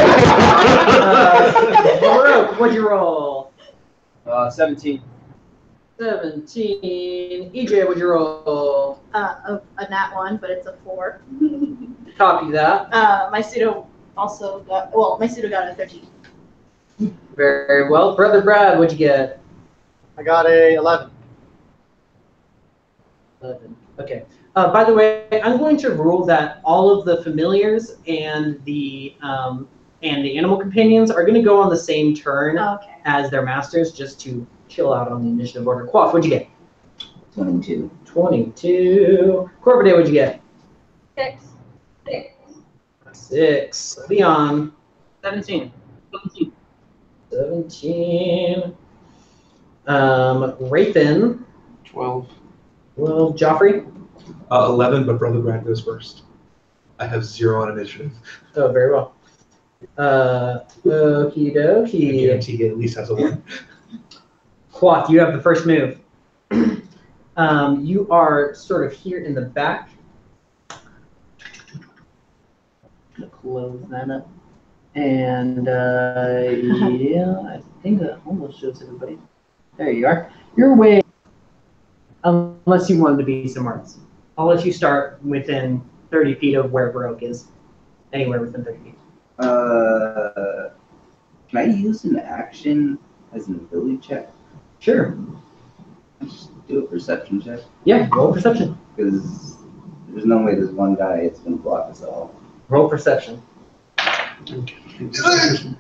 Baruch, what'd you roll? 17. 17. EJ, what'd you roll? A nat 1, but it's a 4. Copy that. My pseudo also got, my pseudo got a 13. Very well. Brother Brad, what'd you get? I got a 11. 11. Okay. By the way, I'm going to rule that all of the familiars and the animal companions are going to go on the same turn as their masters, just to chill out on the initiative order. Quaff, what'd you get? 22. 22. Corviday, what'd you get? 6. 6. Leon. 17. 17. Rathan. 12. Well, Joffrey. 11, but Brother Brad goes first. I have 0 on initiative. Oh, very well. Okie I dokie. guarantee he at least has a 1. Quath, you have the first move. You are sort of here in the back. I'm gonna close that up. And yeah, I think that almost shows everybody. There you are. You're way, unless you wanted to be somewhere else. I'll let you start within 30 feet of where Baroque is. Anywhere within 30 feet. Can I use an action as an ability check? Sure. Just do a perception check. Yeah, roll perception. Because there's no way there's one guy it's going to block us all. Roll perception. 12.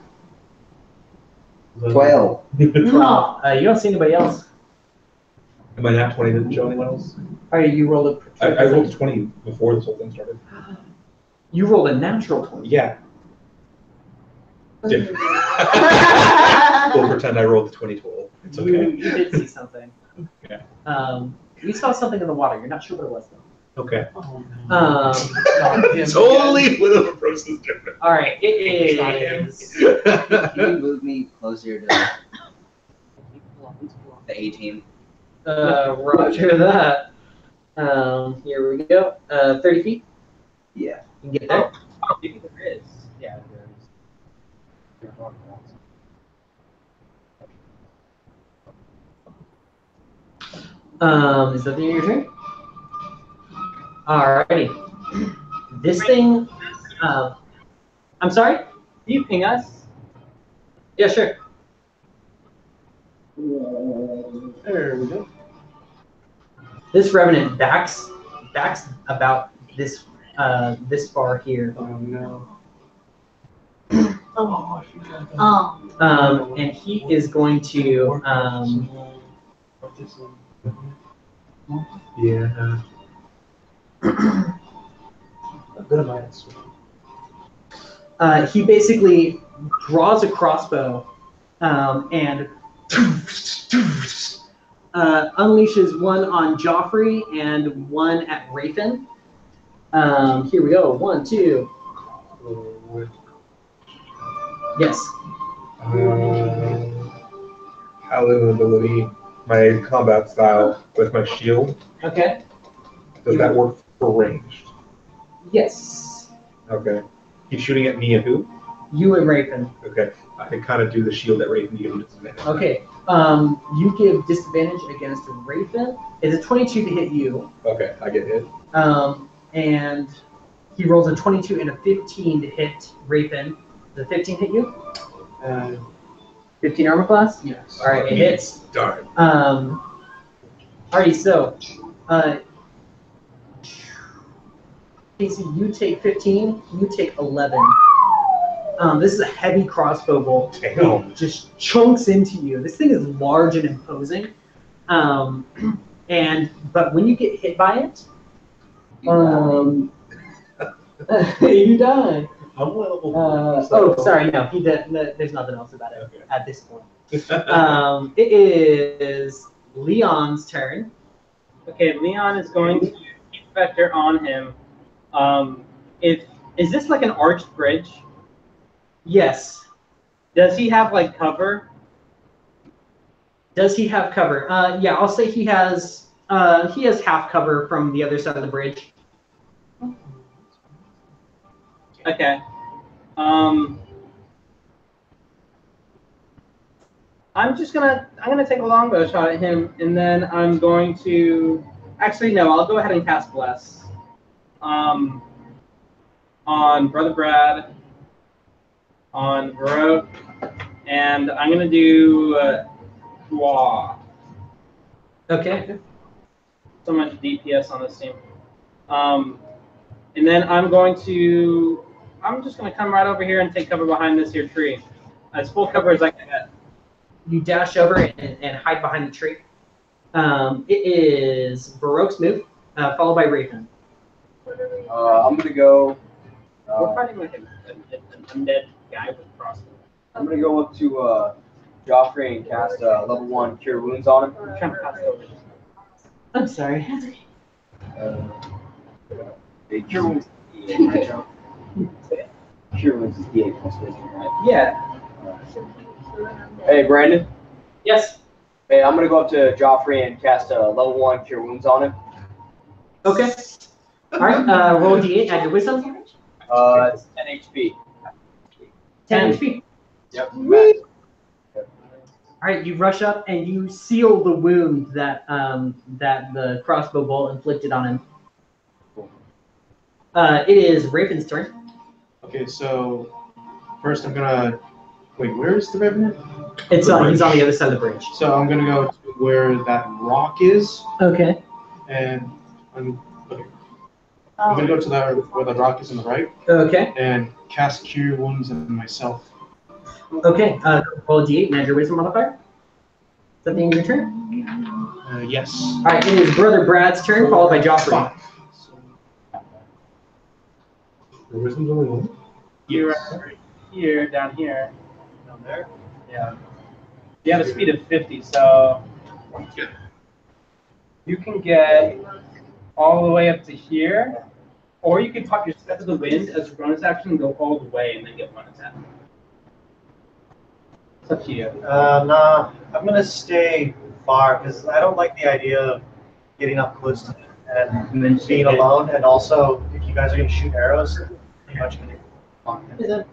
12. You don't see anybody else. Am I not 20? Didn't show anyone else? All right, you rolled a. I rolled 20 before this whole thing started. You rolled a natural 20. Yeah. We'll pretend I rolled the 2012. It's okay. You did see something. Okay. You saw something in the water. You're not sure what it was, though. Okay. Totally. Little approach is different. All right, it is. Can you move me closer to the 18? Roger that. Here we go. 30 feet. Yeah. You can get there. Maybe there is. Yeah, there is. Is that the end of your turn? Alrighty. This thing. I'm sorry? Do you ping us? Yeah, sure. There we go. This revenant backs about this far here. Oh no. And he is going to Yeah. he basically draws a crossbow and unleashes one on Joffrey and one at Rafen. Here we go. 1, 2. Yes. Paladin ability, my combat style with my shield. Okay. Does that work for ranged? Yes. Okay. He's shooting at me and who? You and Rafen. Okay. I can kind of do the shield at Raven to give him disadvantage. Okay. You give disadvantage against Rafen. It's a 22 to hit you. Okay, I get hit. And he rolls a 22 and a 15 to hit Rafen. Does a 15 hit you? 15 armor class? Yes. All right, it hits. Darn. Alrighty, so Casey, you take 15. You take 11. This is a heavy crossbow bolt. Damn. It just chunks into you. This thing is large and imposing. But when you get hit by it, you die. Sorry, no, he did. No, there's nothing else about it at this point. It is Leon's turn. Okay, Leon is going to keep vector on him. Is this like an arched bridge? Yes. Does he have like cover? Does he have cover? Yeah, I'll say he has half cover from the other side of the bridge. Okay. I'm gonna take a longbow shot at him, and then I'm going to actually no, I'll go ahead and cast Bless. On Brother Brad, on Baroque, and I'm gonna do Dwa. Okay. So much DPS on this team. And then I'm just gonna come right over here and take cover behind this here tree. As full cover as I can get. You dash over and hide behind the tree. It is Baroque's move, followed by Raven. I'm gonna go. We're fighting like an undead guy with a crossbow. I'm gonna go up to Joffrey and cast level 1 Cure Wounds on him. I'm trying to pass it over. I'm sorry. Cure Wounds is D8, right, Joe? Cure Wounds is D8 plus 15, right? Yeah. Hey, Brandon. Yes. Hey, I'm gonna go up to Joffrey and cast level 1 Cure Wounds on him. Okay. All right. Roll d8. Add your wisdom. It's 10 HP. 10 HP. Yep. All right. You rush up and you seal the wound that that the crossbow bolt inflicted on him. It is Raven's turn. Okay, so first I'm gonna wait. Where is the revenant? It's he's on the other side of the bridge. So I'm gonna go to where that rock is, Okay. and I'm gonna go to where the rock is on the right, Okay. and cast Cure Wounds on myself. Okay. Roll a d8 and add your wisdom modifier. Is that the end of your turn? Yes. All right. It is Brother Brad's turn, followed by Joffrey. Your wisdom's only 1? You're right here, down here. Down there? Yeah. You have a speed of 50, so you can get all the way up to here, or you can pop your Step of the Wind as a bonus action and go all the way and then get one attack. It's up to you. Nah, I'm gonna stay far because I don't like the idea of getting up close to him and then being alone. And also, if you guys are gonna shoot arrows, pretty much gonna on him. Is it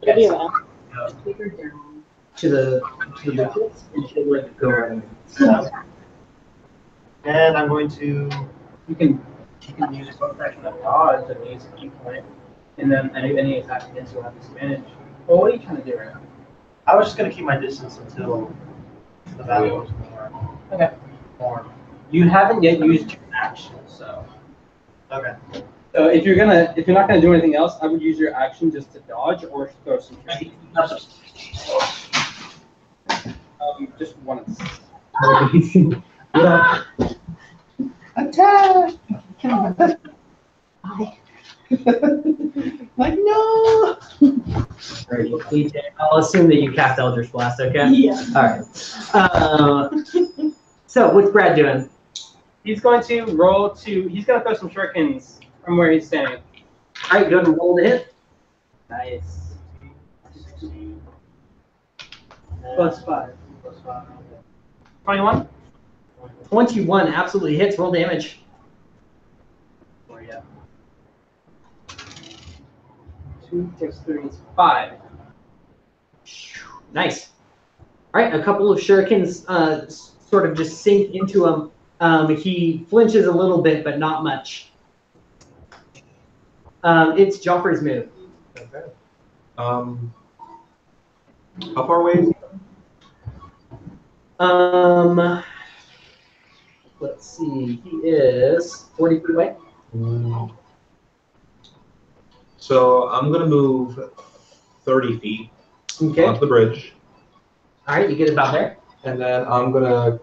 Yes. To the and she'll let it go right Yeah. And I'm going to. You can use your bonus action to dodge and use a key point, and then any attack against you will have disadvantage. Well, what are you trying to do right now? I was just gonna keep my distance until the battle goes more. Okay. You haven't yet used your action, so. Okay. So if you're not gonna do anything else, I would use your action just to dodge or throw some trade. Just one. Attack! Like no! I'll assume that you cast Eldritch Blast, okay? Yeah. All right. So what's Brad doing? He's going to he's gonna throw some shurikens from where he's standing. All right, go ahead and roll the hit. Nice. +5. +5. 21? 21 absolutely hits. Roll damage. Or yeah. 2 + 3 is 5. Nice. All right, a couple of shurikens sort of just sink into him. He flinches a little bit, but not much. It's Joffrey's move. Okay. How far away is he? Let's see. He is 40 feet away. So I'm gonna move 30 feet Okay. off the bridge, All right, you get about there. and then I'm gonna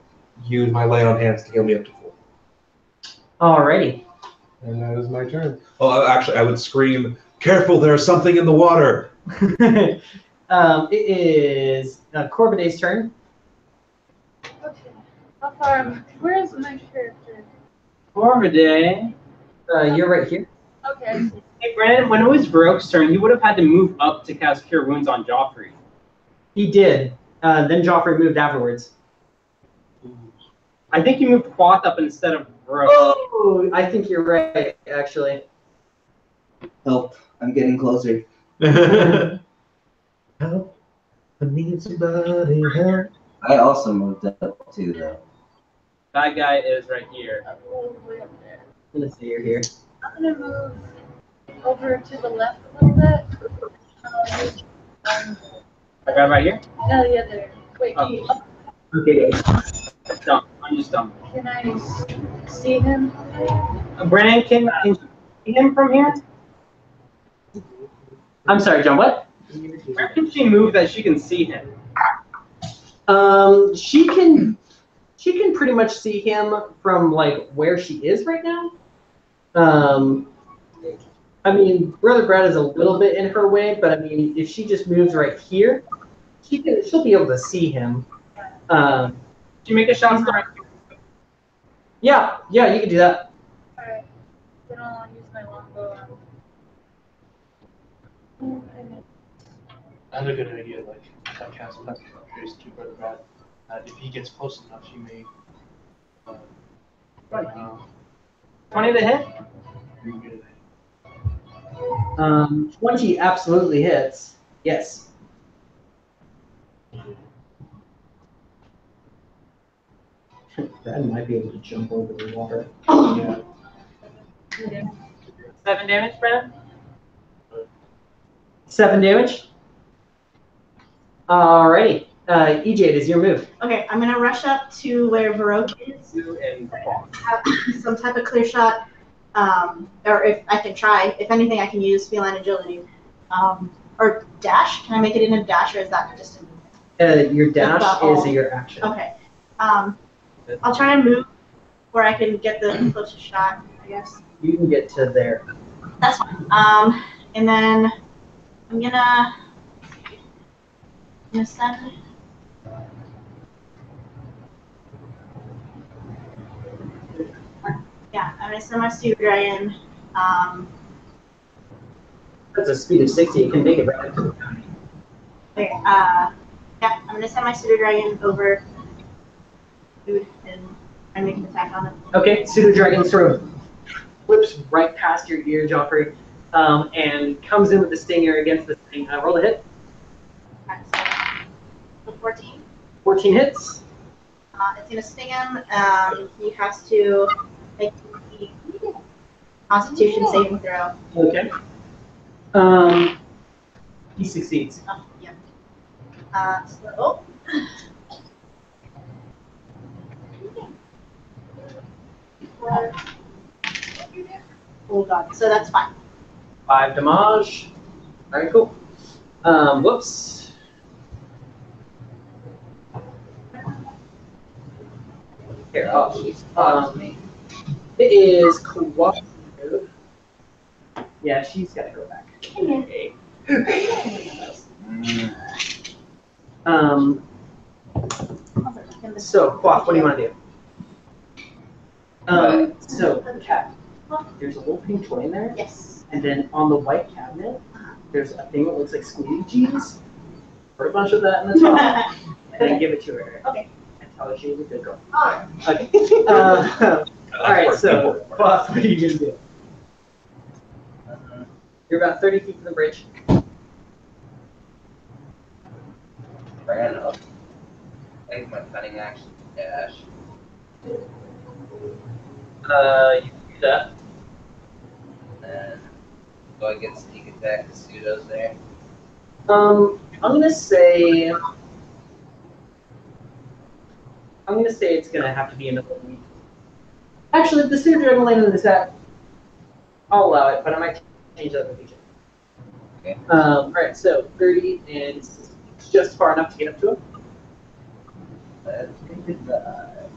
use my lay on hands to heal me up to full. Alrighty. And that is my turn. Well, actually, I would scream Careful, there's something in the water. It is Corbiday's turn. Okay. How far? Where is my character? Corviday. You're right here. Okay. Hey, Brandon, when it was Baroque's turn, he would have had to move up to cast Cure Wounds on Joffrey. He did. Then Joffrey moved afterwards. I think he moved Quoth up instead of Baroque. Oh, I think you're right, actually. Help. I'm getting closer. Help. I need somebody help. I also moved up too, though. That guy is right here. All the way up there. I'm gonna say you're here. I'm gonna move over to the left a little bit. That guy right here? Yeah, there. Wait, Oh. can you, Okay. Dumb. I'm just dumb. can I see him? Brandon, can you see him from here? I'm sorry, John. What? Where can she move that she can see him? She can pretty much see him from like where she is right now. I mean, Brother Brad is a little bit in her way, but I mean, if she just moves right here, she'll be able to see him. Can you make a shot start? Yeah, you can do that. Alright. Then I'll use my longbow Another good idea, like I cast Passive Trace to Brother Brad. If he gets close enough, she may. 20 to hit? Pretty good. 20 absolutely hits. Yes. Brad might be able to jump over the water. Yeah. 7 damage, Brandon? 7 damage. Alrighty. EJ, it is your move. Okay, I'm gonna rush up to where Baroque is. You and Quoth. Have some type of clear shot, or if I can try. If anything, I can use feline agility, or dash. Can I make it in a dash, or is that just a Your dash is your action. Okay. I'll try and move where I can get the closest shot, I guess. You can get to there. That's fine. And then I'm gonna send. Yeah, I'm gonna send my Steel Dragon. That's a speed of 60. You can make it right up to the county. Okay, yeah, I'm gonna send my Pseudo Dragon over food and make an attack on it. Okay, Pseudo Dragon sort of flips right past your ear, Joffrey, and comes in with the stinger against the thing. Roll a hit. Alright, so 14. 14 hits. It's gonna sting him. He has to make the Constitution saving throw. Okay. He succeeds. Oh, yeah. So. Oh god, so that's fine. 5 damage. All right, cool. Whoops. Here, it is cooperative. Yeah, she's got to go back. Okay. So, Quaff, what do you want to do? So, Cat, there's a little pink toy in there. Yes. And then on the white cabinet, there's a thing that looks like squeegees. Put a bunch of that in the top, and then give it to her. Okay. And tell her she's a good girl. Alright. Okay. All right, so, Quaff, what are you going to do? You're about 30 feet from the bridge. Ran up. Take my cunning action dash. You can do that. And do I get sneak attack? The pseudo's there. I'm gonna say it's gonna have to be another week. Actually, the pseudo dragon land in this hat, I'll allow it, but I might change that in the future. Okay. All right, so 30 and it's just far enough to get up to him. Let's take it back.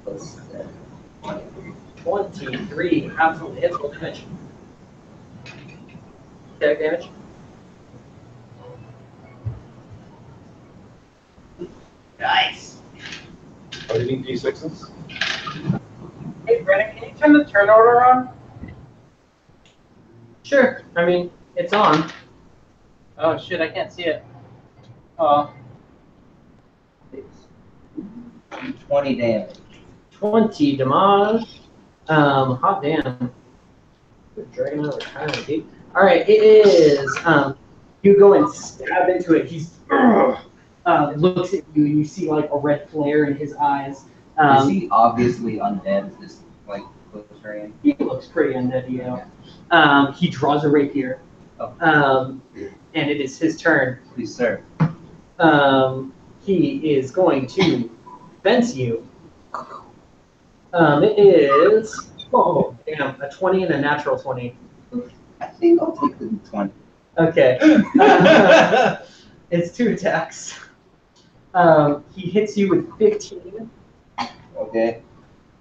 Plus 23. 23. Absolutely hits. Roll damage. Take damage. Nice. Oh, you need D6s? Hey, Brennan, can you turn the turn order on? Sure. I mean, it's on. Oh shit, I can't see it. Oh. 20 damage. 20 damage. Hot damn. Good dragon out of retirement, dude. All right, it is. You go and stab into it. He's looks at you, and you see like a red flare in his eyes. Is he obviously undead? Is this like dragon? He looks pretty undead to you. He draws a rapier, and it is his turn. Please, sir. He is going to fence you. It is, oh, damn, a 20 and a natural 20. I think I'll take the 20. Okay. It's 2 attacks. He hits you with 15. Okay.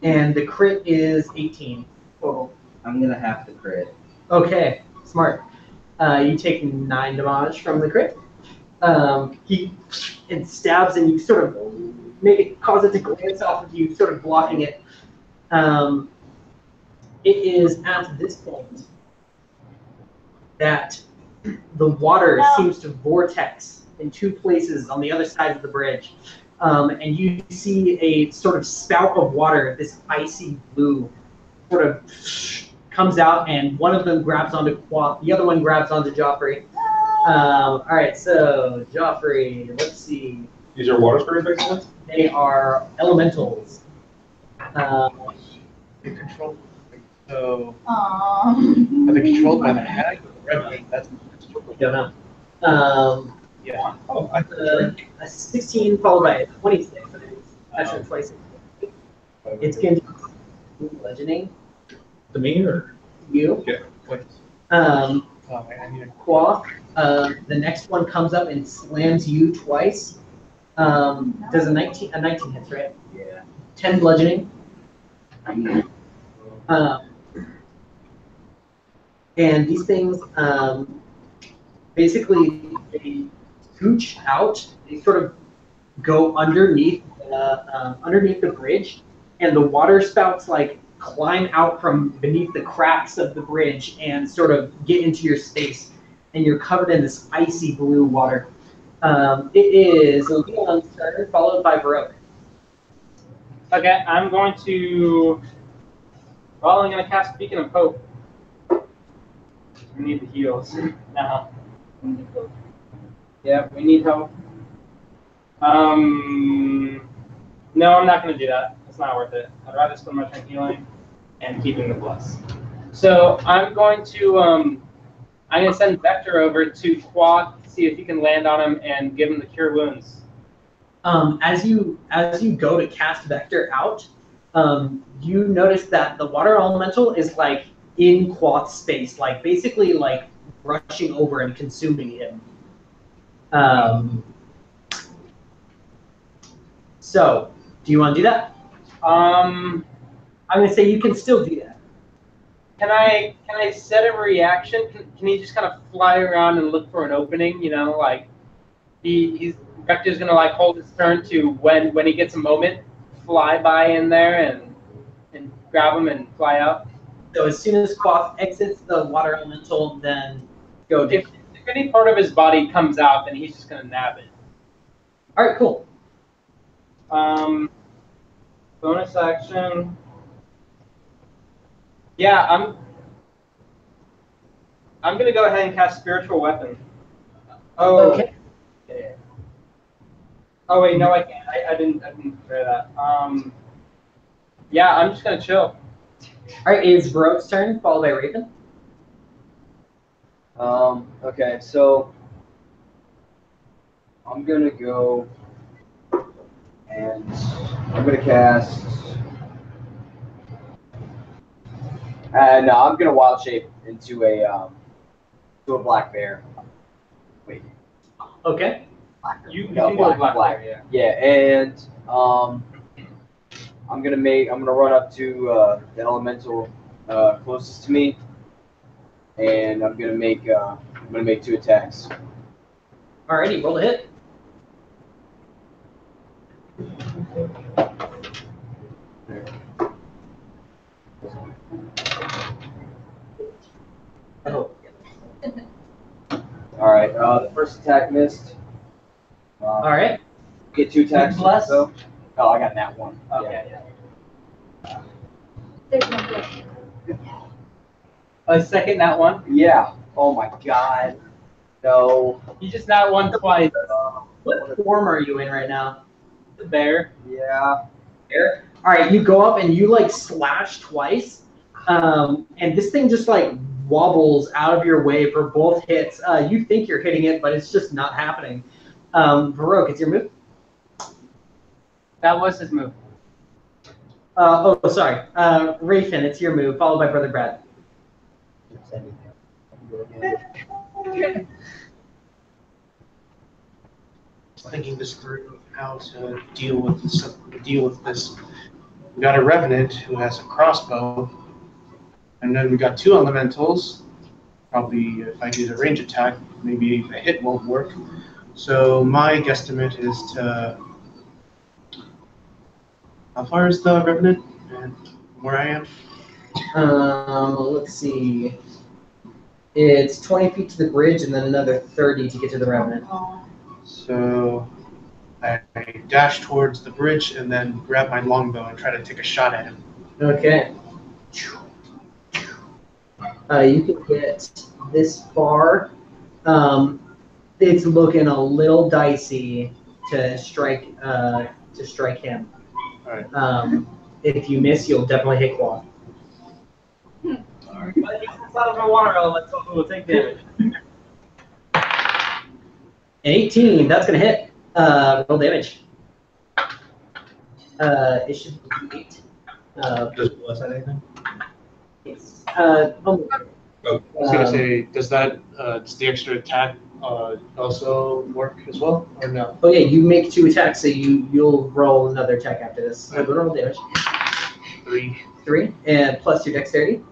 And the crit is 18 total. I'm going to have to crit. Okay, smart. You take 9 damage from the crit. It stabs and you sort of cause it to glance off of you, sort of blocking it. It is at this point that the water seems to vortex in 2 places on the other side of the bridge. And you see a sort of spout of water, this icy blue, sort of comes out, and one of them grabs onto Quaff, the other one grabs onto Joffrey. All right, so Joffrey, let's see. These are water spirit basically? They are elementals. They're controlled. So, Aww. are they controlled by the hag or the red wing? That's Don't know. yeah. Oh, A 16 followed by a 26. Actually, 26. It's going to be bludgeoning. To me or? You. Okay. Wait. Oh, man, I need a Quaff. The next one comes up and slams you twice. Does a 19 hits, right? Yeah. 10 bludgeoning. And these things basically they scooch out. They sort of go underneath the bridge, and the water spouts like climb out from beneath the cracks of the bridge and sort of get into your space, and you're covered in this icy blue water. It is Leon's turn, followed by Baroque. Okay, I'm going to. Well, I'm going to cast Beacon of Hope. We need the heals now. Yeah, we need hope. No, I'm not going to do that. It's not worth it. I'd rather spend my turn healing and keeping the plus. So I'm going to send Vector over to Quaff, see if he can land on him and give him the cure wounds. As you go to cast Vector out, you notice that the water elemental is like in Quaff's space, like basically like rushing over and consuming him. So, do you want to do that? I'm gonna say you can still do that. Can I set a reaction? Can he just kind of fly around and look for an opening? You know, like Vector's gonna like hold his turn to when he gets a moment, fly by in there and grab him and fly out. So as soon as Quaff exits the water elemental, then go do. If any part of his body comes out, then he's just gonna nab it. All right, cool. Bonus action. Yeah, I'm gonna go ahead and cast Spiritual Weapon. Oh. Okay. Oh wait, no, I can't. I didn't prepare that. Yeah, I'm just gonna chill. All right, it's Baroque's turn, followed by Raven. Okay, so I'm gonna go and I'm gonna cast. No, I'm gonna wild shape into a black bear. Wait. Okay. You No, can do a black bear, yeah. Yeah, and I'm gonna run up to the elemental closest to me, and I'm gonna make 2 attacks. Alrighty, roll a hit. Oh. All right. The first attack missed. All right. Get 2 attacks. Bless. So. Oh, I got that one. Okay. Yeah. There's no bless. A second, that one. Yeah. Oh my God. No. You just not one twice. What form are you in right now? The bear. Yeah. Here. All right, you go up and you like slash twice, and this thing just like wobbles out of your way for both hits. You think you're hitting it, but it's just not happening. Baroque, it's your move. That was his move. Sorry. Rayfin, it's your move, followed by Brother Brad. Thinking this through, how to deal with this. We got a revenant who has a crossbow, and then we got 2 elementals. Probably, if I do the range attack, maybe a hit won't work. So my guesstimate is to. How far is the revenant? And from where I am? Let's see. It's 20 feet to the bridge, and then another 30 to get to the revenant. So I dash towards the bridge and then grab my longbow and try to take a shot at him. Okay. You can get this far. It's looking a little dicey to strike him. All right. If you miss, you'll definitely hit Claw. Alright. But it's out of my water element, so we'll take damage. 18, that's gonna hit. Roll damage. It should be 8. Does bless anything? Yes. I was gonna say, does the extra attack also work as well, or no? Oh yeah, you make 2 attacks, so you'll roll another attack after this. So go roll damage. 3. 3, and plus your dexterity.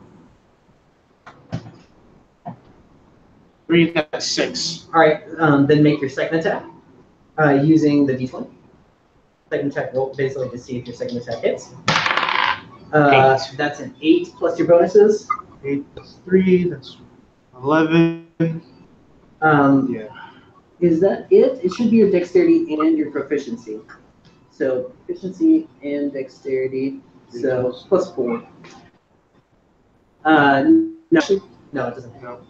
3, that's 6. All right, then make your second attack using the d20. Second attack roll basically to see if your second attack hits. 8. That's an 8 plus your bonuses. 8 plus 3, that's 11. Yeah. Is that it? It should be your dexterity and your proficiency. So proficiency and dexterity. So plus 4. No, it doesn't. No.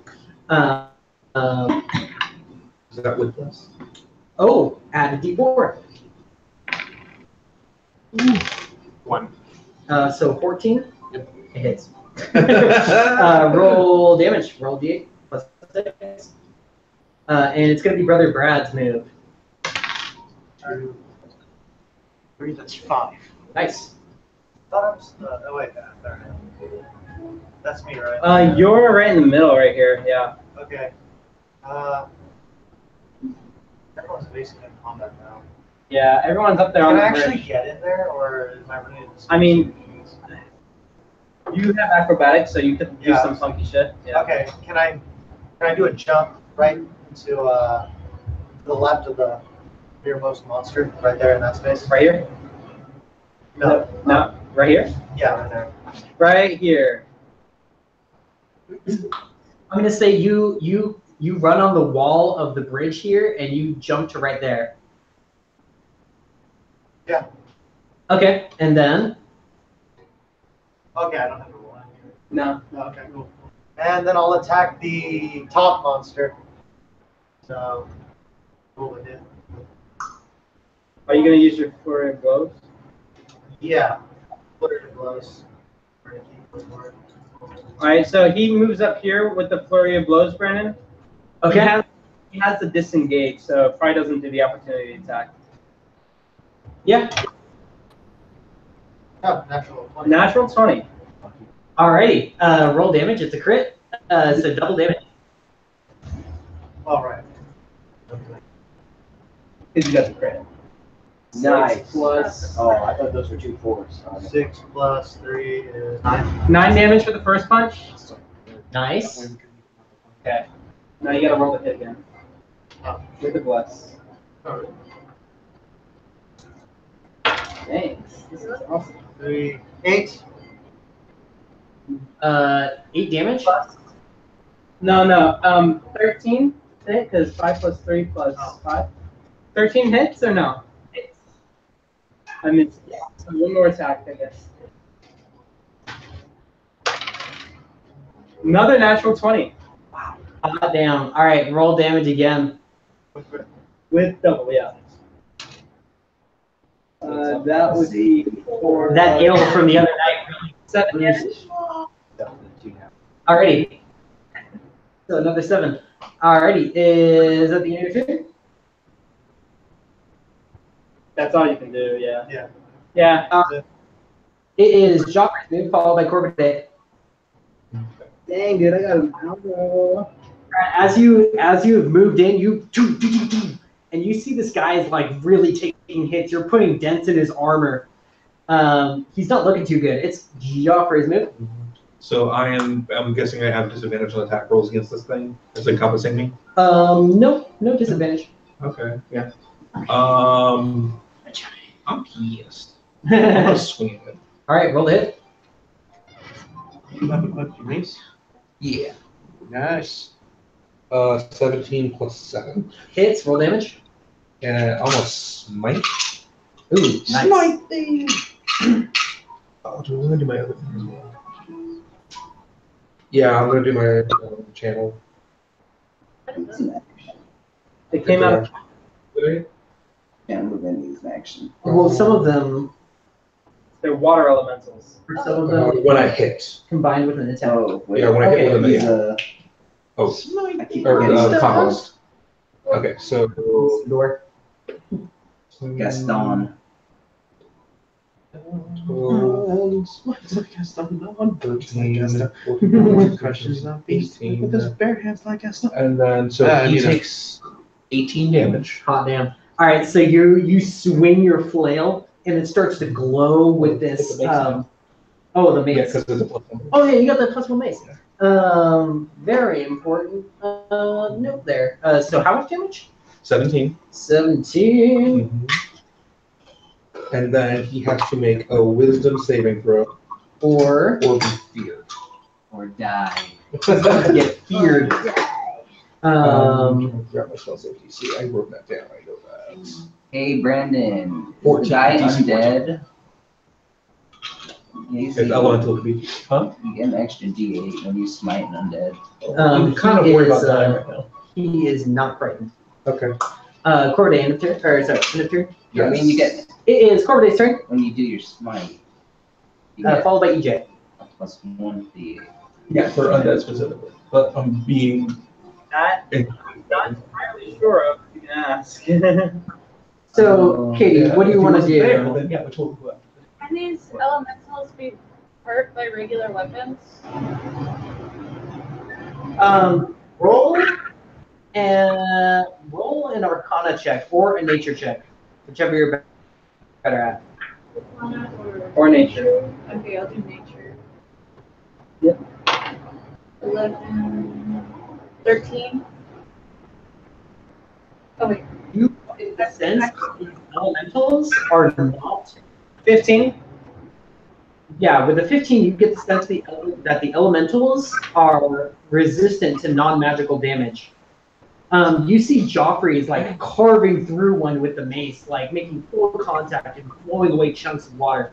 Is that with bless? Oh, add a d4. 1. So 14. Yep. It hits. Roll damage. Roll d8 plus 6. And it's going to be Brother Brad's move. 2, 3, that's 5. Nice. Oh wait, that's me, right? You're right in the middle right here, yeah. Okay. Everyone's basically in combat now. Yeah, everyone's up there Can on I the actually bridge. get in there, or am I running? I mean, you have acrobatics, so you could do Yeah. some funky shit. Yeah. Okay. Can I do a jump right into the left of the rearmost monster, right there in that space? Right here? No. No. Right here? Yeah, right there. Right here. I'm going to say you run on the wall of the bridge here, and you jump to right there. Yeah. Okay, and then? Okay, I don't have to roll out here. No. Okay, cool. And then I'll attack the top monster. So, roll it in. Are you going to use your flurry of blows? Yeah. Flurry of blows. Alright, so he moves up here with the flurry of blows, Brandon. Okay. He has to disengage, so probably doesn't do the opportunity attack. Yeah. Oh, natural 20. Natural 20. Alrighty. Roll damage. It's a crit. So double damage. All right. Because you got the crit. Nice. Plus Oh, I thought those were 2 4s. 6 plus 3 is 9. 9 damage for the first punch. Nice. Okay. Now you gotta roll the hit again. With the bless. Thanks. This is awesome. 3, 8. 8 damage. No. 13 to hit because 5 plus 3 plus 5. 13 hits or no? I mean, yeah. So one more attack, I guess. Another natural 20. Wow. Hot damn. All right, roll damage again. With double, yeah. That would be for That ale from the other night really 7 damage. Alrighty. So another 7. Alrighty. Is that the end of your turn? That's all you can do, yeah. Yeah. Yeah. It is Joffrey's move, followed by Corbett. Dang, dude, I got an elbow. As you have moved in, and you see this guy is like really taking hits. You're putting dents in his armor. He's not looking too good. It's Joffrey's move. So I'm guessing I have disadvantage on attack rolls against this thing. It's encompassing me. No disadvantage. Okay, yeah. I'm pissed. I'm gonna swing it. All right, roll the hit. Nice. Yeah. Nice. 17 plus 7. Hits, roll damage. And almost smite. Ooh, nice. Smite thing. Oh, do I want to do my other thing as well? Yeah, I'm gonna do my channel. It came out. Can't move any of these in action. Well, some of them, They're water elementals. some of them When I hit. combined with an attack. Oh, wait. Yeah, when I hit one of them. He's Yeah. Oh, I keep or forgetting compost. Okay, so Door. Gaston. And then he takes 18 damage. Hot damn. All right, so you swing your flail and it starts to glow with this. The mace. Yeah, because it's a plus 1. Oh yeah, you got the +1 mace. Very important note there. So how much damage? 17. 17. Mm-hmm. And then he has to make a wisdom saving throw Or be feared. Or die. get feared. Grab my spell save DC. I wrote that down. I know that. Hey, Brandon. 14, Die DC undead. It's elemental to be. Huh? You get an extra D8 when you smite an undead. I'm kind of he worried is, about dying right now. He is not frightened. Okay. Corday, end of turn. Or sorry, end of turn. I mean, you get It is Corbet's turn, when you do your smite. You get followed by EJ. a +1 D8. Yeah, for undead specifically. But I'm being. That I'm not entirely sure of. You can ask. So, Katie, what do you want to do? Then, yeah, we totally will. Can these elementals be hurt by regular weapons? Roll an Arcana check or a Nature check, whichever you're better at. Arcana Or nature. Okay, I'll do nature. Yep. 11, 13. Oh wait. You get the sense that these elementals are not. 15. Yeah, with a 15, you get the sense that the elementals are resistant to non-magical damage. You see Joffrey is like carving through one with the mace, like making full contact and blowing away chunks of water.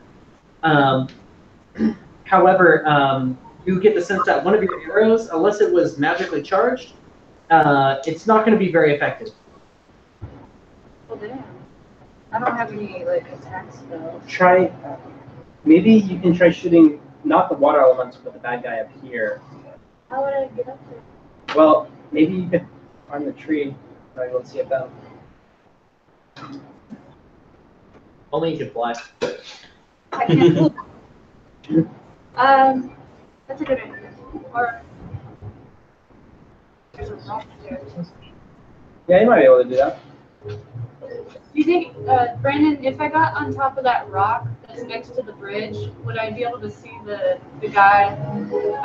However, you get the sense that one of your arrows, unless it was magically charged, it's not going to be very effective. Oh damn. I don't have any like attack spells. Try. Maybe you can try shooting not the water elements, but the bad guy up here. How would I get up there? Well, maybe you could climb the tree. All right, let's see if that. Only you can fly. I can't. That's a good idea. Or there's a rock there. Yeah, you might be able to do that. Do you think, Brandon, if I got on top of that rock that's next to the bridge, would I be able to see the guy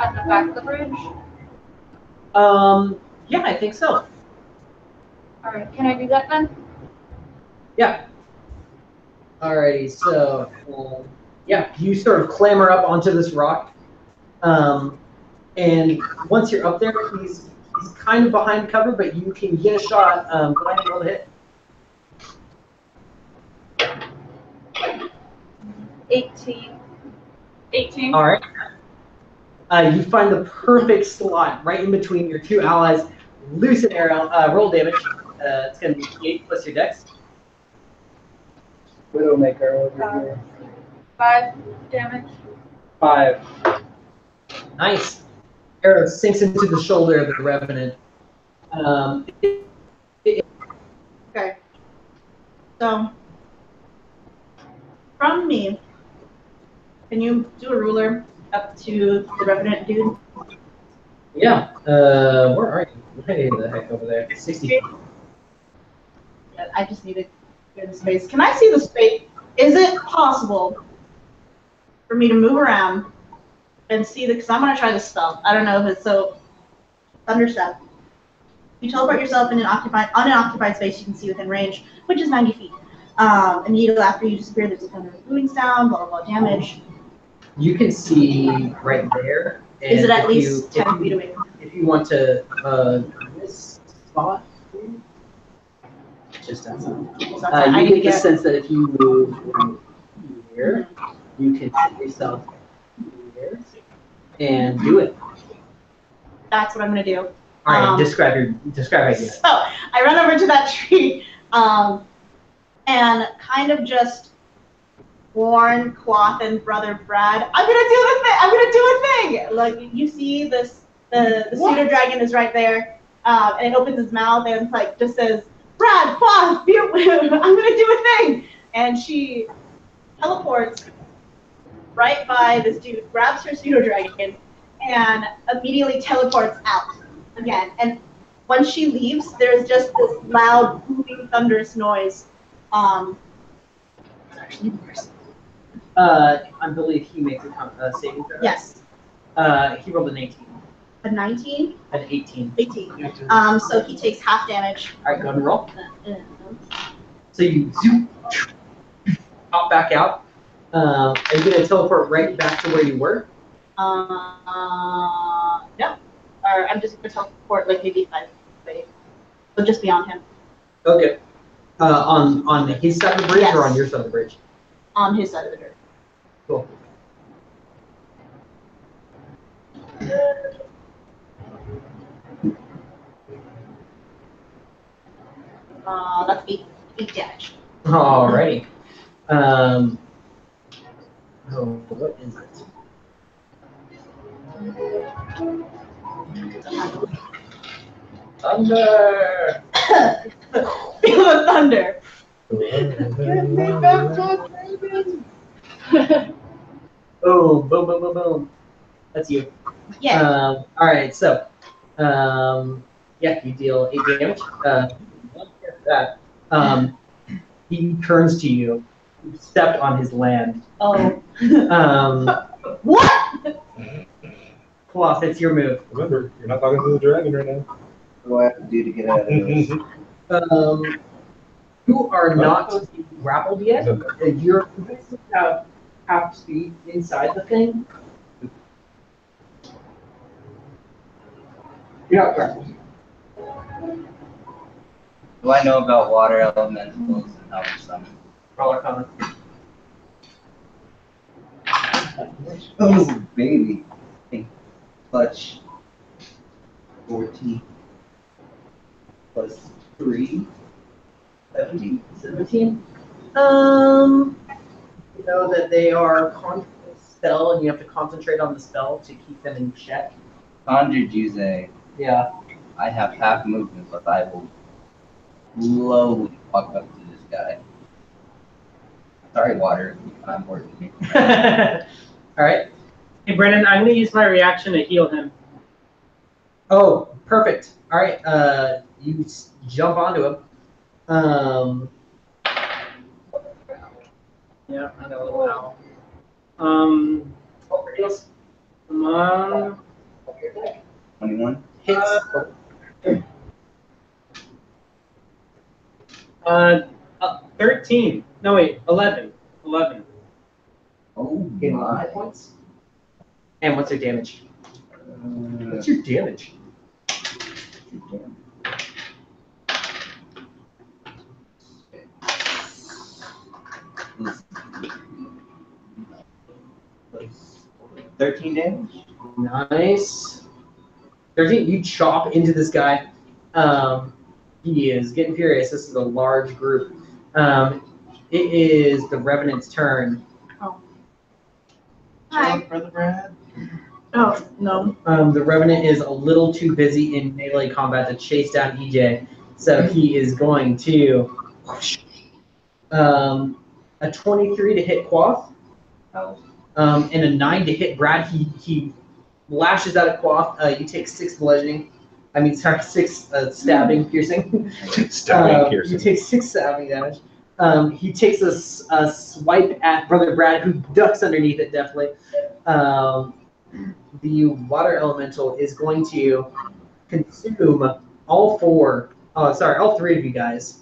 at the back of the bridge? Yeah, I think so. All right, can I do that then? Yeah. Alrighty, so yeah, you sort of clamber up onto this rock, and once you're up there, he's kind of behind cover, but you can get a shot. Go ahead and roll the hit. 18. All right. You find the perfect slot right in between your two allies. Loose an arrow. Roll damage. It's going to be 8 plus your dex. Widowmaker over here. 5 damage. 5. Nice. Arrow sinks into the shoulder of the revenant. Okay. So, from me, can you do a ruler up to the revenant dude? Yeah. Where are you? Way the heck over there. 60. Yeah, I just need to get in space. Can I see the space? Is it possible for me to move around and see the? Because I'm gonna try this spell. I don't know if it's so. Thunderstep. You teleport yourself in an unoccupied space you can see within range, which is 90 feet. Immediately after you disappear, there's a thunder booming sound, blah blah blah damage. You can see right there. And Is it at if least you, 10 feet away? If you want to, this spot, just outside. I You need to get the get. sense that if you move from here, you can put yourself here and do it. That's what I'm gonna do. All right, describe idea. So I run over to that tree, and kind of just warn Cloth and Brother Brad, I'm gonna do the thing. I'm gonna do a thing. Like you see this, the pseudo dragon is right there, and it opens its mouth and it's like just says, Brad, Cloth, I'm gonna do a thing, and she teleports right by this dude, grabs her pseudo dragon, and immediately teleports out again. And once she leaves, there's just this loud, booming, thunderous noise. It's actually worse. I believe he makes a saving throw. Yes. He rolled an 18. A 19? An 18. 18. So he takes half damage. All right, go ahead and roll. So you zoom, pop back out. Are you going to teleport right back to where you were? No. Or I'm just going to teleport like maybe 5 feet. So just beyond him. Okay. On his side of the bridge or on your side of the bridge? On his side of the bridge. Cool. That's 8 damage. Alrighty. What is it? Thunder! Feel the thunder. Boom, boom, boom, boom, boom. That's you. Yeah. Alright, so, yeah, you deal 8 damage. That. He turns to you. You stepped on his land. Oh. What? Cloth, it's your move. Remember, you're not talking to the dragon right now. What do I have to do to get out of this? You are not grappled yet. You're about half speed inside the thing. You're not grappled. Do I know about water elementals and how to summon? Roll Arcana. Oh, baby. Clutch. 14. Plus 3. 17. 17. You know that they are a spell, and you have to concentrate on the spell to keep them in check. Conjure Juze. Yeah. I have half movement, but I will slowly walk up to this guy. Sorry, water. I'm working. All right. Hey, Brennan, I'm going to use my reaction to heal him. Oh, perfect. All right. You jump onto him. Yeah, I got a little owl. Come on. 21. Hits. 13. No, wait, 11. 11. Oh Gain 11 my. hit points. And what's your damage? What's your damage? Damn. 13 damage. Nice. 13, you chop into this guy. He is getting furious. This is a large group. It is the Revenant's turn. Hi. Brother Brad. Oh, no. The Revenant is a little too busy in melee combat to chase down EJ, so he is going to a 23 to hit Quoth, and a 9 to hit Brad. He lashes out at Quoth. You take 6 bludgeoning. I mean, sorry, 6 stabbing, piercing. Stabbing, You take 6 stabbing damage. He takes a swipe at Brother Brad, who ducks underneath it definitely. The water elemental is going to consume all 3 of you guys.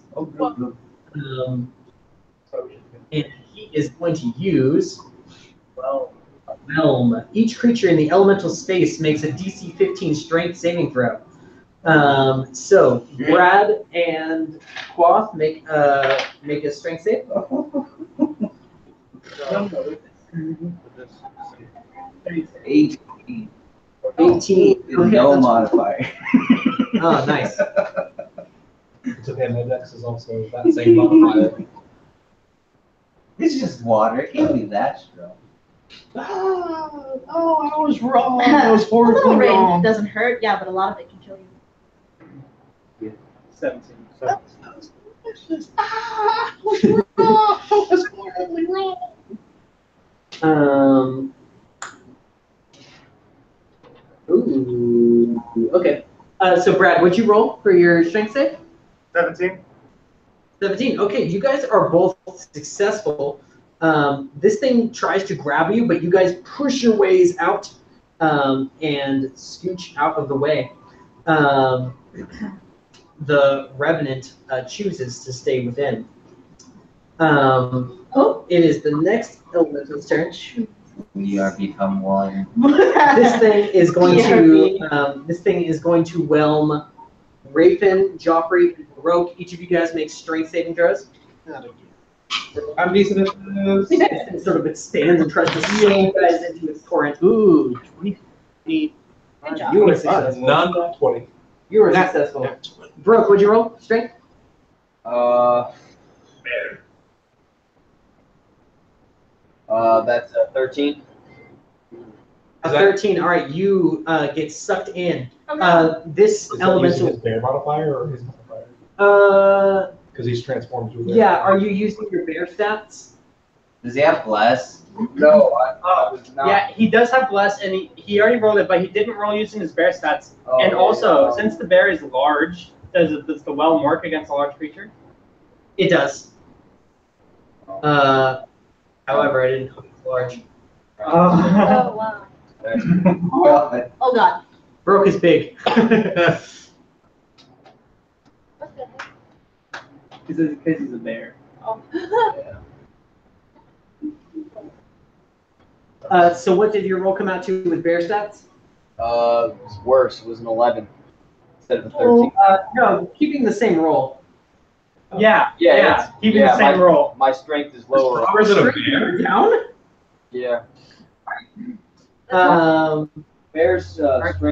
And he is going to use Whelm. Each creature in the elemental space makes a DC 15 strength saving throw. So Brad and Quoth make a strength save. 18. 18. No modifier. Oh, nice. It's okay, my dex is also that same modifier. It's just water. It can't be that strong. Oh, I was wrong. I was A little horribly rain wrong. doesn't hurt, yeah, but a lot of it can kill you. 17. I was wrong. I was horribly wrong. Ooh. Okay. So Brad, what'd you roll for your strength save? 17. 17. Okay, you guys are both successful. This thing tries to grab you, but you guys push your ways out and scooch out of the way. The Revenant chooses to stay within. It is the next elemental's turn. We are become one. This thing is going to whelm Rapin, Joffrey, and Baroque. Each of you guys make strength saving throws. I'm decent at this. This thing sort of expands and tries to suck you guys into its torrent. Ooh, 20. Good job. You were successful. None 20. You were successful. Baroque, what'd you roll? Strength? That's 13. A 13. All right, you get sucked in. This Is that using elemental. his bear modifier or his modifier? Because he's transformed to a bear. Yeah. Are you using your bear stats? Does he have bless? No, I was not. Yeah, he does have bless, and he already rolled it, but he didn't roll using his bear stats. Oh, And yeah, also, yeah. since the bear is large, does the whelm work against a large creature? It does. However, I didn't hook it large. Oh, wow. God. Oh, God. Baroque is big. What the heck? Because he's a bear. Oh. So what did your roll come out to with bear stats? It was worse. It was an 11 instead of a 13. No, keeping the same roll. Yeah, it's- keeping the same roll. My strength is lower. Stronger than a bear? Down? Yeah. Bear's strength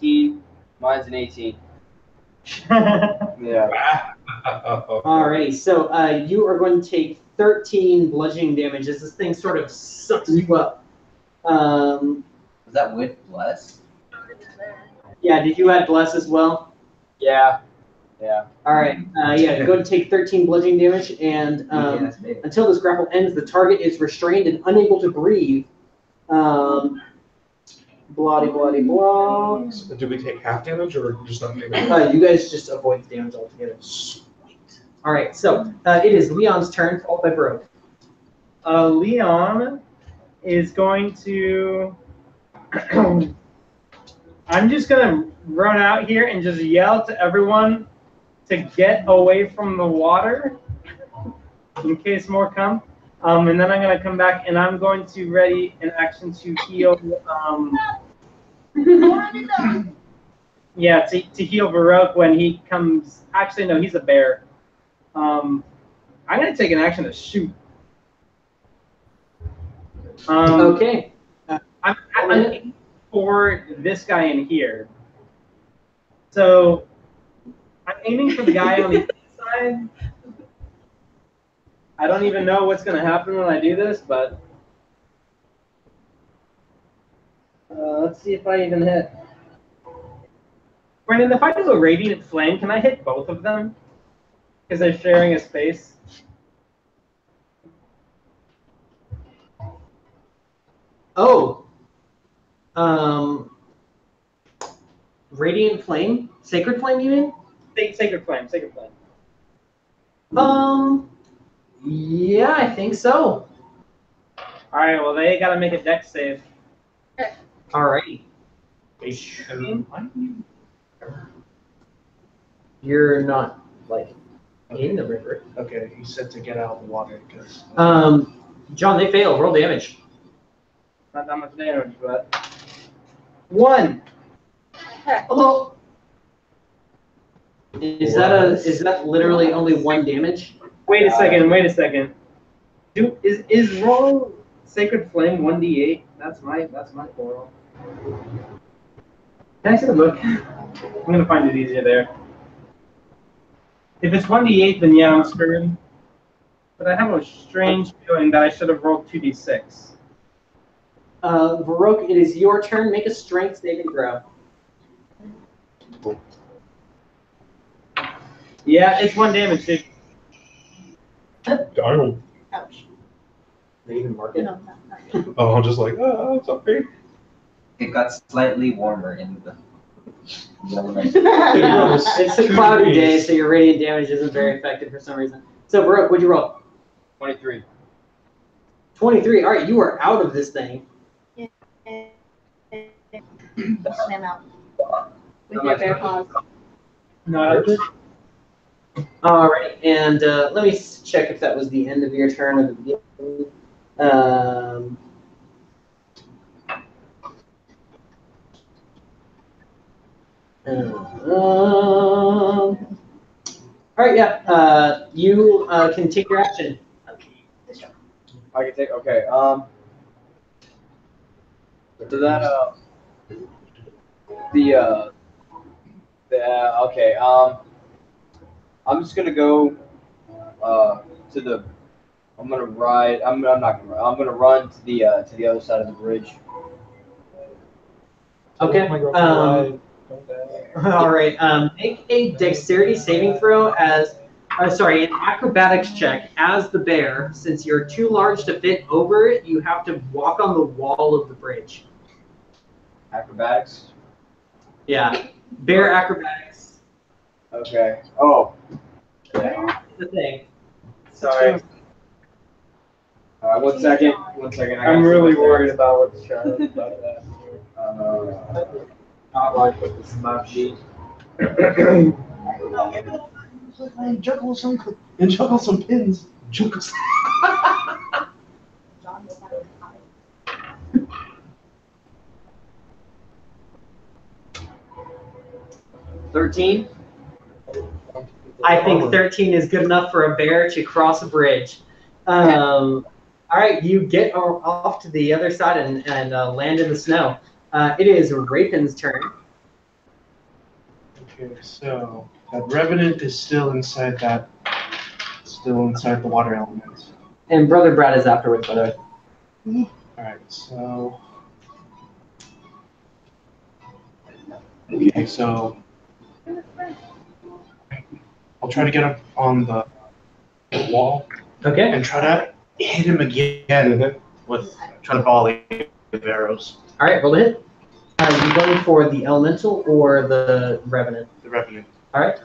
18. Mine's an 18. Yeah. Alrighty, so you are going to take 13 bludgeoning damage as this thing sort of sucks you up. Was that with bless? Yeah, did you add bless as well? Yeah. Yeah. Alright, yeah, go to take 13 bludgeoning damage, and Yes, maybe. until this grapple ends, the target is restrained and unable to breathe. Blah, blah, blah. So do we take half damage or just not damage? You guys just avoid the damage altogether. Alright, so it is Leon's turn, followed by Baroque. Leon is going to. I'm just gonna run out here and just yell to everyone to get away from the water in case more come. And then I'm gonna come back and I'm going to ready an action to heal. Yeah, to heal Baroque when he comes. Actually, no, he's a bear. I'm gonna take an action to shoot. Okay. I'm aiming for this guy in here. So I'm aiming for the guy on the inside. I don't even know what's gonna happen when I do this, but let's see if I even hit. Brendan, if I do a radiant flame, can I hit both of them? Because they're sharing a space. Oh. Radiant flame? Sacred flame, you mean? Sacred flame, sacred flame. Yeah, I think so. All right, well, they gotta make a dex save. Alrighty. You're not, like, in the river. Okay, he said to get out of the water because. John, they fail. Roll damage. Not that much damage, but 1. Oh. Is that literally only 1 damage? Wait a second. Is roll sacred flame 1d8? That's my roll. Can I see the book? I'm gonna find it easier there. If it's 1d8, then yeah, I'm screwed. But I have a strange feeling that I should have rolled 2d6. Baroque, it is your turn. Make a strength saving throw. Yeah, it's 1 damage, dude. Darn. Ouch. They even mark it? No, not Oh, I'm just like, oh, sorry. It got slightly warmer in the. It's a cloudy day, so your radiant damage isn't very effective for some reason. So, Baroque, what'd you roll? 23. 23. All right, you are out of this thing. Swim out. With your bare paws. No, All right, and let me check if that was the end of your turn or the beginning. All right, yeah. You can take your action. I can take. Okay. So that okay. I'm just gonna go to the. I'm gonna ride. I'm not gonna ride. I'm gonna run to the other side of the bridge. Okay. All right. Make a dexterity saving throw as, an acrobatics check as the bear. Since you're too large to fit over it, you have to walk on the wall of the bridge. Acrobatics. Yeah. Bear acrobatics. Okay. Oh. That's the thing. Sorry. 1 second. 1 second. I'm really worried about what's trying about that. Not like with the smart sheet. Juggle some pins. Juggle some. 13. I think 13 is good enough for a bear to cross a bridge. All right, you get off to the other side and land in the snow. It is Rapin's turn. Okay, so that revenant is still inside the water element. And Brother Brad is afterwards, by the way. All right, so. Okay, so. I'll try to get up on the wall. Okay. And try to hit him again with try to volley with arrows. All right, roll a hit. You going for the elemental or the revenant? The revenant. All right.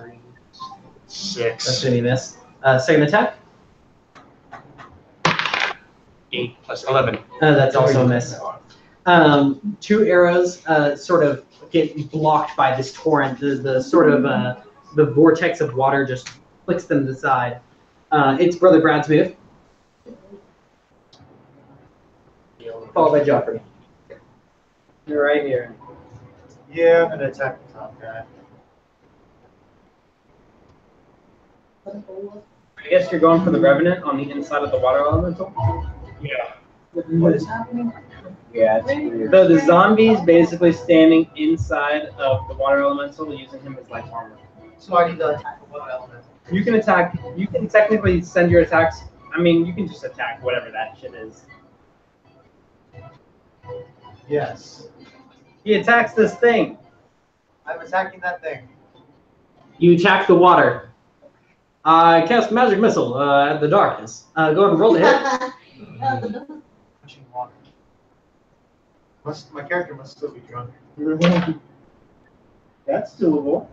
6. That's gonna be a miss. Second attack. 8 plus 11. That's also a miss. 2 arrows sort of get blocked by this torrent. The sort of the vortex of water just flicks them to the side. It's Brother Brad's move, followed by Joffrey. You're right here. Yeah, I'm gonna attack the top guy. I guess you're going for the Revenant on the inside of the water elemental? Yeah. What is happening? Yeah, it's weird. So the zombie's basically standing inside of the water elemental, using him as like armor. So I need to attack the water element. You can attack. You can technically send your attacks. I mean, you can just attack whatever that shit is. Yes. He attacks this thing. I'm attacking that thing. You attack the water. I cast magic missile at the darkness. Go ahead and roll the hit. Touching water. My character must still be drunk. That's doable.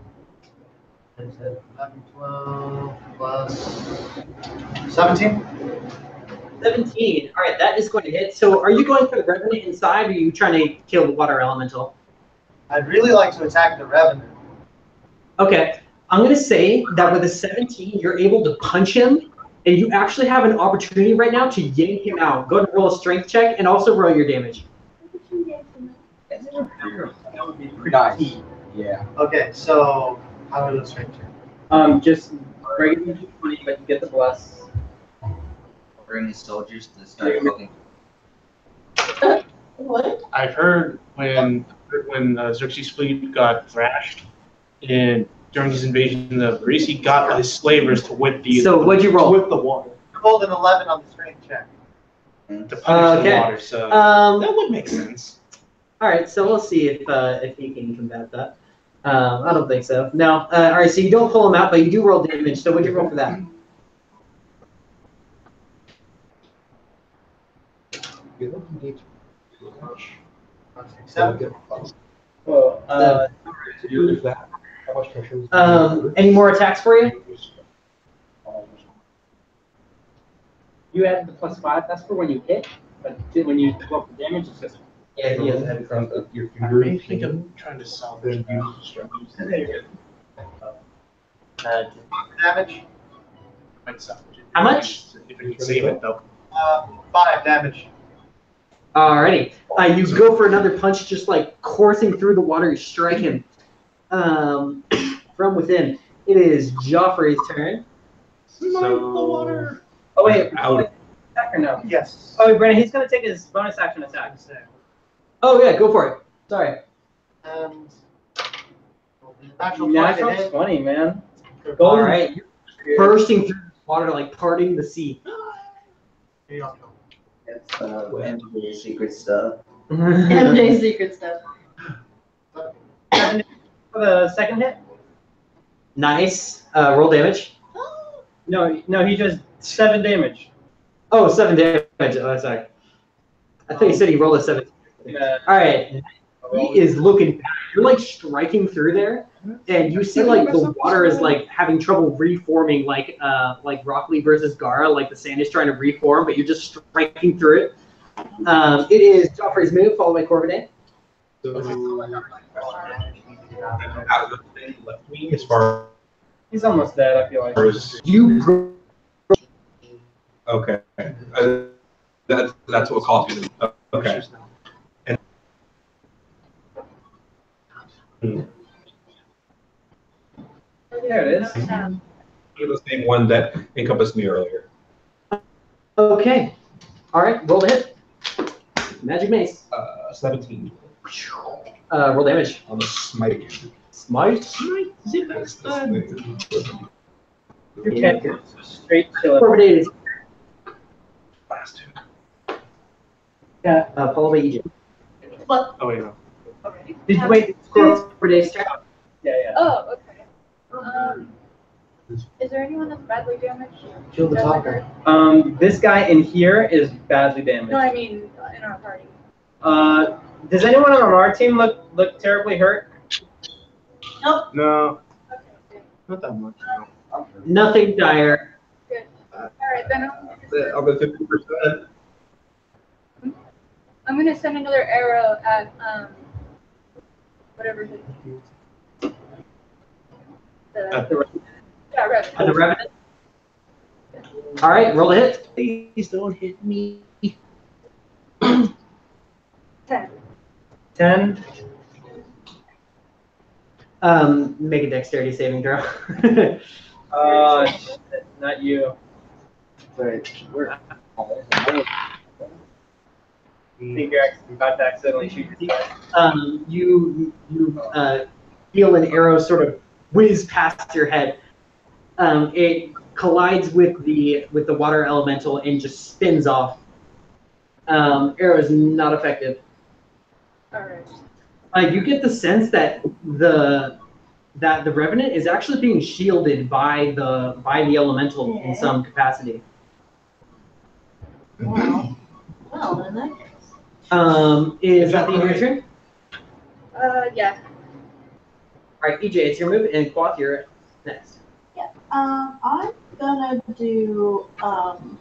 11, 12 plus 17. 17. All right, that is going to hit. So are you going for the Revenant inside, or are you trying to kill the water elemental? I'd really like to attack the Revenant. Okay. I'm going to say that with a 17, you're able to punch him, and you actually have an opportunity right now to yank him out. Go ahead and roll a strength check, and also roll your damage. That would be pretty Nice. key. Yeah. Okay, so how do I do a strength check? Just regular 20, but you get the bless. Bring the soldiers to start cooking. What? I've heard when Xerxes' fleet got thrashed, and during his invasion of Greece, he got his slavers to whip the So what'd you roll? whip the water I rolled an 11 on the strength check. to punish Okay. the water. So that would make sense. All right, so we'll see if he can combat that. I don't think so. No. All right, so you don't pull him out, but you do roll damage. So what'd you roll for that? Seven. Well, How much pressure is Any more attacks for you? you added the +5. That's for when you hit, but when you roll for damage, it's just. Yeah, he has a heavy from crossbow. your I finger? really think I'm trying to solve this. Then use the strength. Damage. Might salvage it. How much? If I can save it though. 5 damage. Alrighty. You go for another punch, just like coursing through the water. You strike him from within. It is Joffrey's turn. So Oh wait, Out. attack or no? Yes. Oh, wait, Brandon, he's gonna take his bonus action attack. Oh yeah, go for it. Sorry. And natural 20 to Natural hit. 20, man. All right, you're bursting through the water, like parting the sea. Here you go. It's MJ secret stuff. MJ secret stuff. For the second hit? Nice. Roll damage. No, he does 7 damage. Oh, 7 damage. Oh, sorry. I thought you said he rolled a 7. All right. He is looking bad. You're like striking through there, and you see like the water is like having trouble reforming, like Rock Lee versus Gara, like the sand is trying to reform, but you're just striking through it. It is Joffrey's move, followed by Corvinet. Out of the left wing as far He's almost dead, I feel like. as You okay. That's what we'll call it. Okay. There it is. You're the same one that encompassed me earlier. okay? All right, roll the hit. Magic mace. 17 Roll damage. on the smite. Smite. You can't straight kill it. Corvinet is Last two. followed by Egypt. What? Oh wait, no. Did you wait? Corvinet's turn. Yeah. Oh, okay. Is there anyone that's badly damaged? Kill the top Badly guy. hurt? This guy in here is badly No, damaged. I mean in our party. Does anyone on our team look terribly hurt? Nope. No, Okay, not that much. No. Nothing dire. good. All right, then. I'll go 50%. I'm gonna send another arrow at whatever. The yeah, Rev. The Revenant. All right, roll a hit. Please don't hit me. 10. 10. Make a dexterity saving throw. Shit, not you. Wait, where? I think you're about to accidentally shoot yourself. You feel an arrow sort of whiz past your head. It collides with the water elemental and just spins off. Arrow is not effective. Alright. You get the sense that the Revenant is actually being shielded by the elemental in some capacity. Wow. Well, in that case. Is that the end of your turn? Yeah. All right, EJ, it's your move, and Quath, you're next. Yeah. I'm gonna do. I'm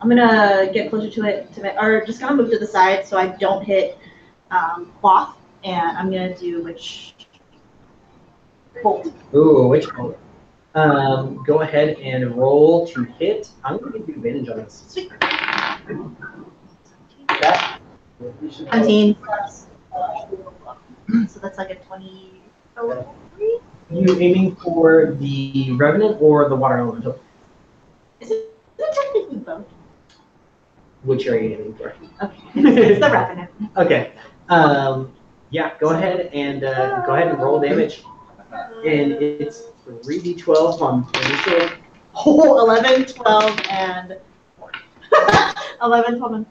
gonna get closer to it, or just kind of move to the side so I don't hit Cloth, and I'm gonna do which bolt. Ooh, which bolt? Go ahead and roll to hit. I'm gonna give you advantage on this. Sweet. That 17 plus. So that's like a 23. you aiming for the Revenant or the water elemental? Is it technically both? Which are you aiming for? Okay, it's the Revenant. Okay. Yeah, go ahead and roll damage. And it's 3d12 on initial. Oh, 11, 12, and 11, 12, and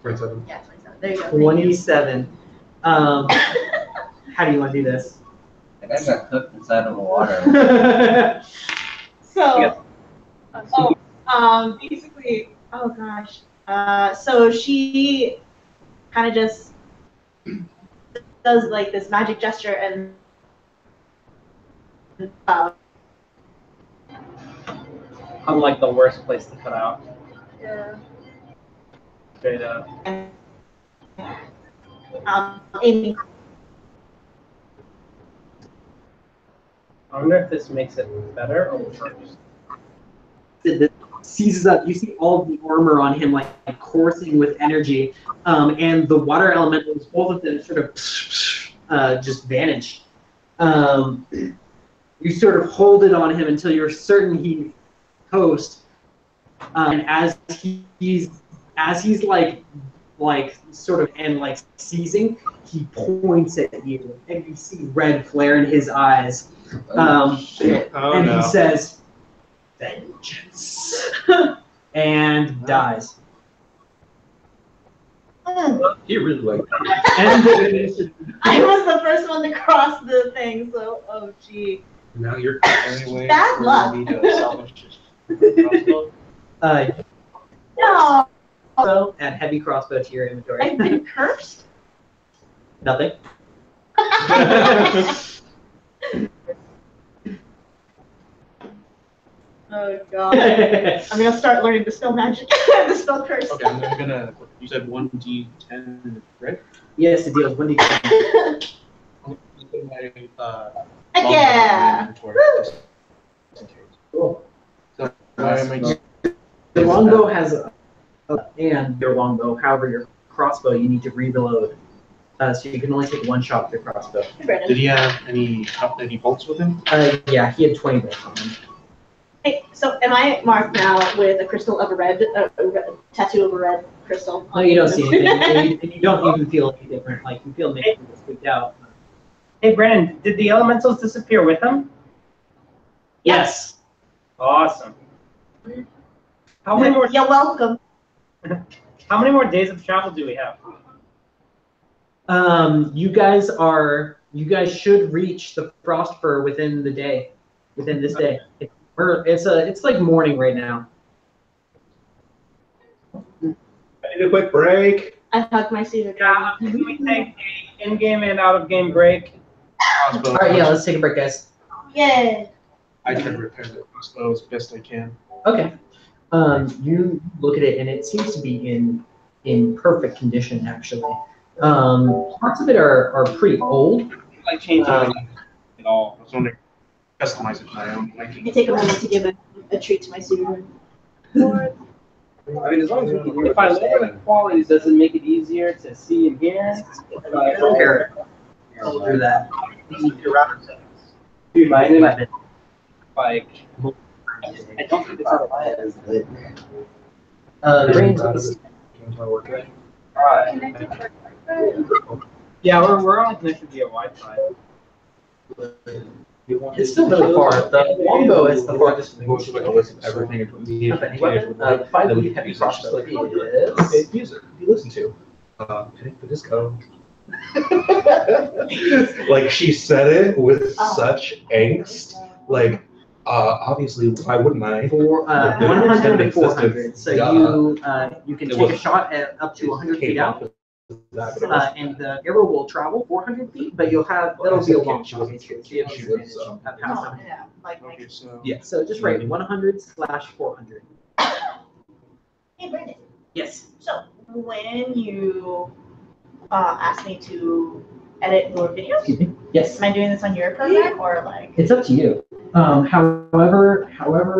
27. yeah, 27. There you go. 27. How do you want to do this? That guy got cooked inside of the water. So, basically, oh gosh. So she kind of just does like this magic gesture and I'm like the worst place to cut out. Yeah. Straight up. aiming. I wonder if this makes it better or worse. It seizes up. You see all the armor on him like coursing with energy, and the water elementals, both of them, sort of just vanish. You sort of hold it on him until you're certain he's toast, and as he's like sort of and like seizing, he points at you, and you see red flare in his eyes, and he says, "Vengeance," and dies. He really liked And I was the first one to cross the thing, so oh gee. Now you're Anyway, Bad luck. we need to salvage this crossbow. No. Also add heavy crossbow to your inventory. I've been cursed. Nothing. Oh god. I'm gonna start learning the spell magic, the spell curse. Okay, I'm gonna. You said 1d10, right? Yes, it deals 1d10. My, Yeah. inventory, just in case. Cool. So, why am I? Your longbow has and your longbow. However, your crossbow you need to reload. So you can only take one shot with your crossbow. Did he have any bolts with him? Yeah, he had 20 bolts on him. Hey, so am I marked now with a crystal of a red, tattoo of a red crystal? No, you don't see anything, and you don't even feel any different. Like you feel maybe freaked out. Hey, Brandon, did the elementals disappear with them? Yes. Awesome. How many more? You're welcome. How many more days of travel do we have? You guys should reach the frost fur within the day, within this day. It's like morning right now. I need a quick break. I hug my Caesar. Yeah, can we take a in-game and out-of-game break? All right, yeah, let's take a break, guys. Yay. I try to repair the crossbow as best I can. Okay. You look at it and it seems to be in perfect condition actually. Parts of it are pretty old. Like changing Um, at all. I was wondering, customize it to my own I liking. take a moment to give a treat to my student. I mean, as long as we can hear If what I they're lower the saying. quality, does it make it easier to see and hear? Here, I'll do that. Your router settings. Do you mind if, Weapon. like, I don't think it's out of The range is Yeah, we're all connected via Wi-Fi. it's still really far. The longbow is the farthest Go through like a list of everything and put me of any weapon. The 5 heavy crossbow is. Okay, music you listen to. Panic the Disco. Like she said it with such angst. Like, obviously, why wouldn't I? For 100 to 400. So you can It take a was- shot at up to 100 feet Came out. off of that. And the arrow will travel 400 feet, but that'll be a long She shot. wasn't Basically. scared. So you have She advantage was, at passing. Yeah, like, Okay, so. Yeah. So just write 100/400. hey, Brandon. Yes. So when you asked me to edit your videos, Yes. am I doing this on your program or like? It's up to you. However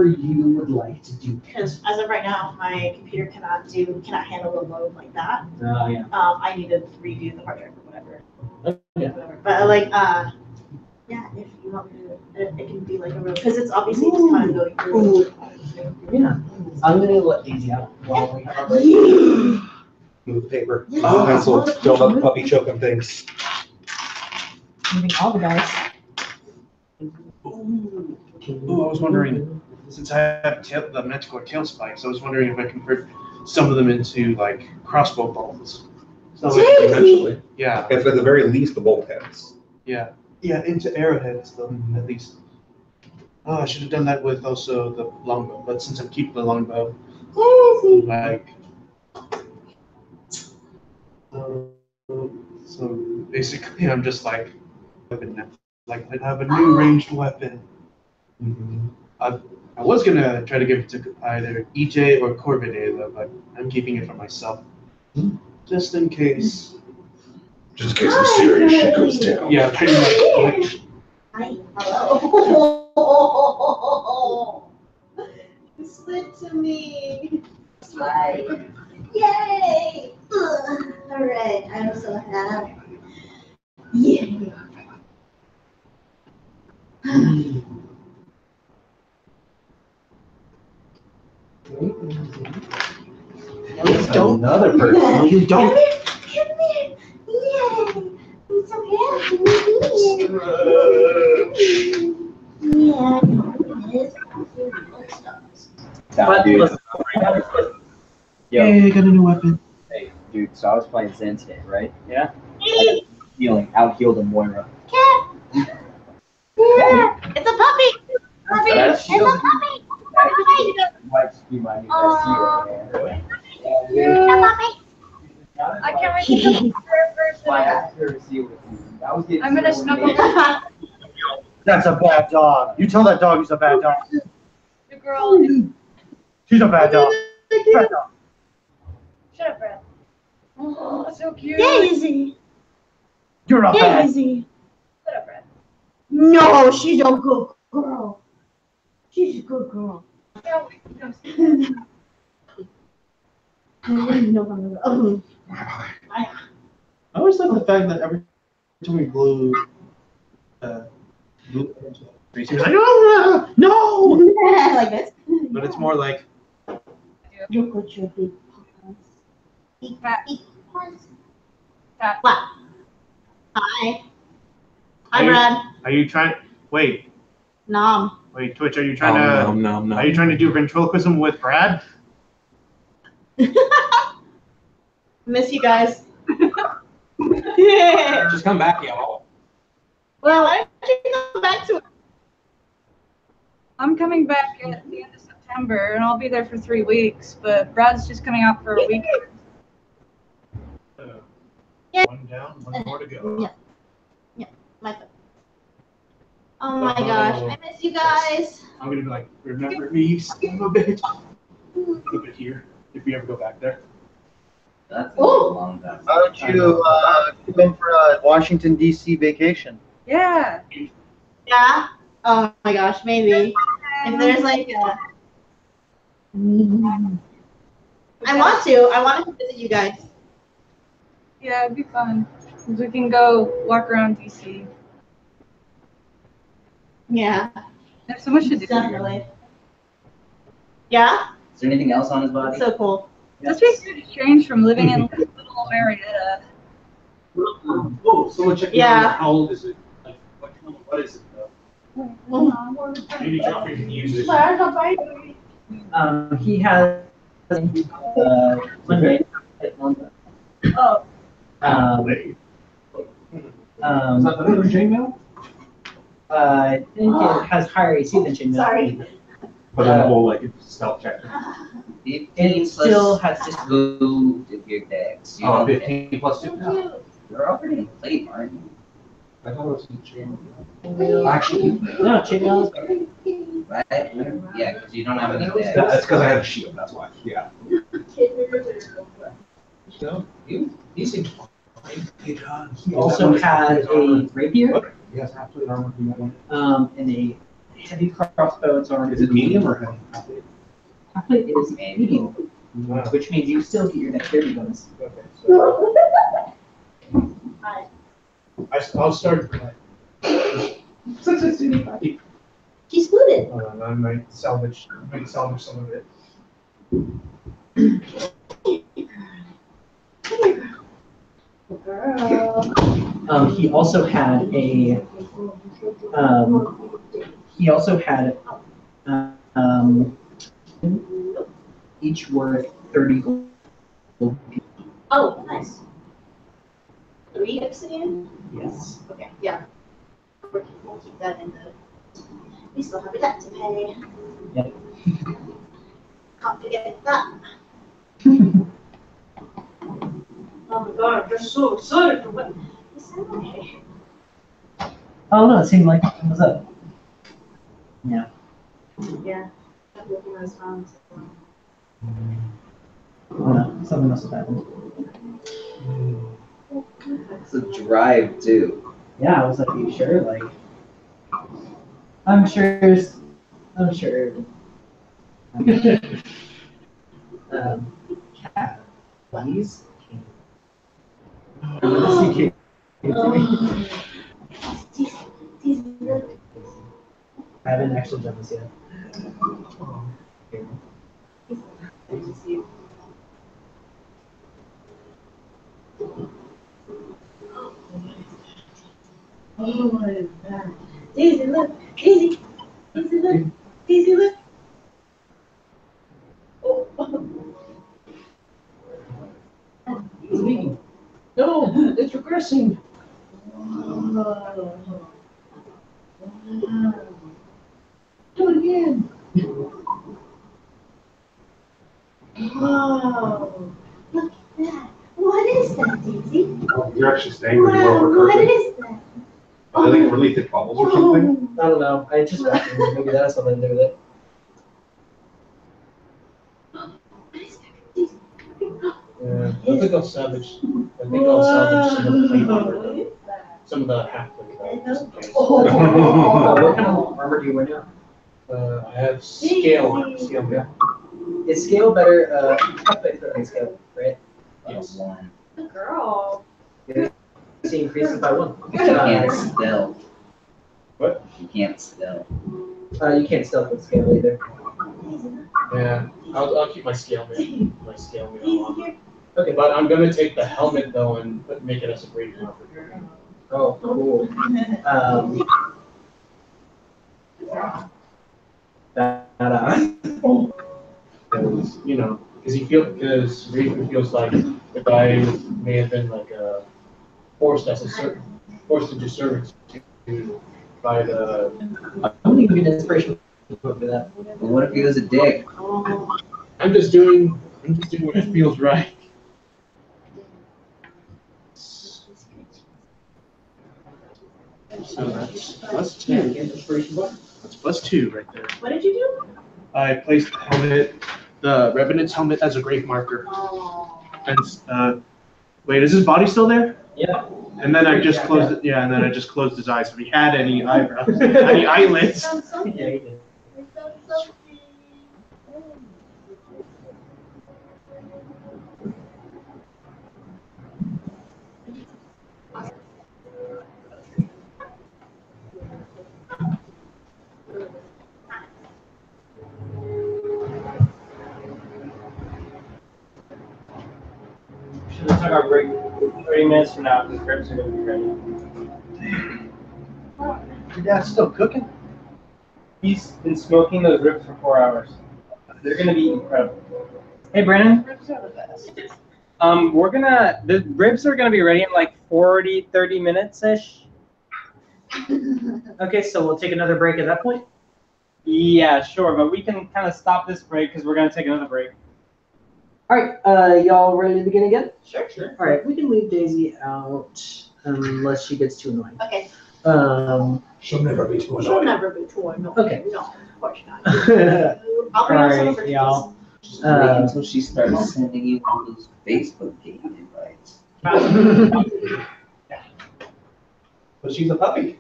you would like to do. Because as of right now, my computer cannot handle a load like that. Oh yeah. I need to redo the hard drive or whatever. Yeah. Whatever. But like, yeah, if you want me to, it can be like a real, because it's obviously just kind of going through. Yeah. I'm gonna let Daisy out while we have our break. Move the paper. Oh, Pencil. Don't let the puppy choke on things. Moving all the dice. Ooh, I was wondering, since I have the Manticore tail spikes, I was wondering if I convert some of them into like crossbow bolts. So Eventually. yeah, If at the very least the bolt heads. yeah, into arrowheads though, at least. Oh, I should have done that with also the longbow, but since I'm keeping the longbow, like, so basically I'm just like, weapon now. Like I have a new ranged weapon. I was gonna try to give it to either EJ or Corvidae though, but I'm keeping it for myself, just in case. Just in case the serious shit goes down. Yeah, pretty much. Hi. Hello. You slid to me. Slide. Yay! All right, I'm so happy. Yeah. Don't. Another person. No, you don't. Come here. Yay! I'm so happy. Yeah. But Dude, listen, yo, Hey, I got a new weapon. hey, dude, so I was playing Zen today, right? Yeah. I got feeling out-healed a Moira. Cat. It's a puppy. Puppy. That's- It's a puppy. Puppy. Might just be my new best hero, man. It's a puppy. I can't wait to come to her My person. accuracy with you. I was getting I'm gonna so snuggle mad. That's a bad dog. You tell that dog he's a bad dog. the girl. She's a bad dog. Bad dog. Shut up, Brad. Oh, so cute. Daisy. You're a bad. Daisy. Shut up, Brad. No, she's a good girl. She's a good girl. No, no. No. I always like the fact that every time we blew, he was like, oh, no! Like this. But it's more like, Look at your big paws. Big paws. Cat. What? Hi. Hi, Brad. are you trying? Wait, Nom. Twitch, are you trying to? Are you trying to do ventriloquism with Brad? Miss you guys. Yeah. Just come back, y'all. Well, why don't you come back to it? I'm coming back at the end of September, and I'll be there for 3 weeks. But Brad's just coming out for a week. One down, one more to go. Yeah. My fault. Oh my gosh, I miss you guys. I'm gonna be like, remember me, son of a bitch. keep it here if you ever go back there. That's a long time. Why don't you come in for a Washington D.C. vacation? Yeah. Yeah. Oh my gosh, maybe. If there's like a. I want to visit you guys. Yeah, it'd be fun. 'Cause we can go walk around DC. Yeah. There's so much to do. Definitely. Yeah? Is there anything else on his body? That's so cool. This makes me strange from living in little Marietta. Oh, someone check Yeah. How old is it? Like, what is it though? Maybe Joffrey can use it. He has Monday. Oh. Is that better than chainmail? I think it has higher AC than chainmail. Sorry. But then the whole like it's stealth check. 15 It still has just moved if your decks. Oh, 15 plus 2. You're already in plate, aren't you? I thought it was chainmail. Actually, No, chainmail is better. Right? Yeah, because you don't have any decks. that's because I have a shield. That's why. Yeah. So you seem fine. Hey John. He also had a rapier, He has half plate armor. and a heavy crossbow. It's armed. Is it medium or heavy? Half-plate is medium, which means you still get your dexterity bonus. Okay. So I'll start. He's booted. I might salvage some of it. He also had a. Each worth 30 gold. Oh, nice. 3 obsidian? Yes. Okay, yeah. We'll keep that in the. We still have a debt to pay. Yep. Can't forget that. Oh my god, I'm just so excited for what. Okay. Oh no, it seemed like it was up. Yeah. Yeah. I'm looking at his phone. Oh no, something must have happened. It's a drive too. Yeah, I was like, are you sure? Like, I'm sure. Cat, please. I haven't actually done this yet. Oh, what is that? Daisy, look! Daisy! Daisy, look! Daisy, look! Oh. It's leaking. No, it's regressing. Do it again. Whoa! Look at that! What is that, Daisy? Oh, you're actually staying with Wow, your what person. is that? I think really thick bubbles or something. I don't know. I just reckoned maybe that has something to do with it. Yeah, I think I'll salvage. I think I'll salvage some of the plate armor. Some of the half plate armor, just in case. What kind of armor do you wear now? I have scale armor. Scale armor. Is scale better? Half plate is better than scale, right? Yes. One. Good girl. AC increases by 1. You can't stealth. What? You can't stealth. You can't stealth with scale either. Yeah, I'll keep my scale mail on. Okay. But I'm gonna take the helmet though and make it as a great armor. Oh, cool. Because because Reaper feels like the guy may have been like forced into service by the. I'm gonna give you an inspiration for that. But what if he was a dick? I'm just doing what it feels right. So that's +2. That's +2 right there. What did you do? I placed the helmet the Revenant's helmet as a grave marker. Oh. And wait, is his body still there? Yeah. And then I just closed it. Yeah, and then I just closed his eyes. If he had any eyebrows, any eyelids. Sounds so cute. Yeah, he did. It sounds so cute. Should have took our break 30 minutes from now because ribs are going to be ready. Your dad's still cooking? He's been smoking those ribs for 4 hours. They're going to be incredible. Hey, Brandon. Ribs are the best. The ribs are going to be ready in like 30 minutes-ish. Okay, so we'll take another break at that point. Yeah, sure, but we can kind of stop this break because we're going to take another break. All right, y'all ready to begin again? Sure. All right, we can leave Daisy out unless she gets too annoying. Okay. She'll never be too She'll never be too annoying. Okay. No, of course not. All I'll bring up some of right, her y'all. Just wait until she starts sending you all those Facebook game invites. But she's a puppy.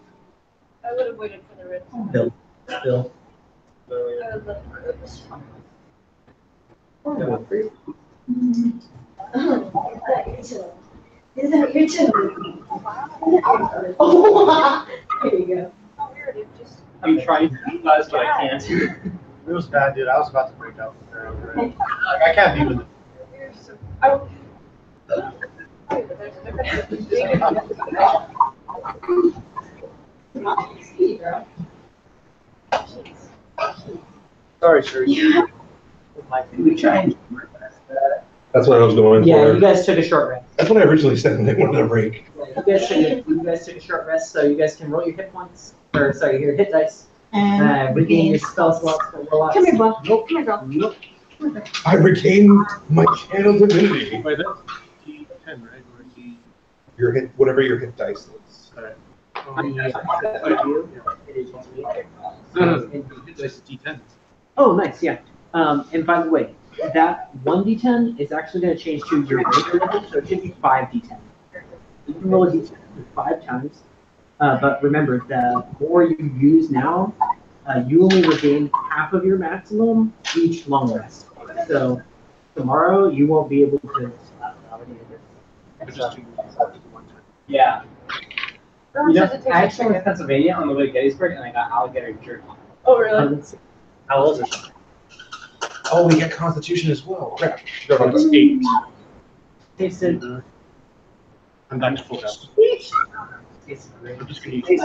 I would have waited for the ribs. Bill. I would have left the ribs. Is that your too? Oh, there you go. How weird, it just. I'm trying to buzz, but I can't. It was bad, dude. I was about to break out with her over it. Like, I can't be with it. You're so. I don't. Sorry, Sherry. We try and work past that. That's what I was going Yeah, for. you guys took a short rest. That's what I originally said when they wanted a break. Yeah, you guys took a short rest, so you guys can roll your hit points, or sorry, your hit dice. And Regain your spell slots for relax. come here, bud. Nope. Come here, girl. Nope. I regained my channel divinity. Wait, that's D10, right? Or D. Your hit, whatever your hit dice is. Alright. Hit dice is D10. Oh, nice, yeah. And by the way, that 1d10 is actually going to change to your regular level, so it should be 5d10. You can roll a d10 5 times, but remember, the more you use now, you only regain half of your maximum each long rest. So tomorrow, you won't be able to. Just do one time. Yeah. Everyone You know, says it takes I a actually went to second. Pennsylvania on the way to Gettysburg, and I got alligator jerky. Oh, really? How was it? Oh, we got Constitution as well. Crap. Forgot about That's that. 8. Tasted. I'm back to full health. Tasted great. I'm just gonna use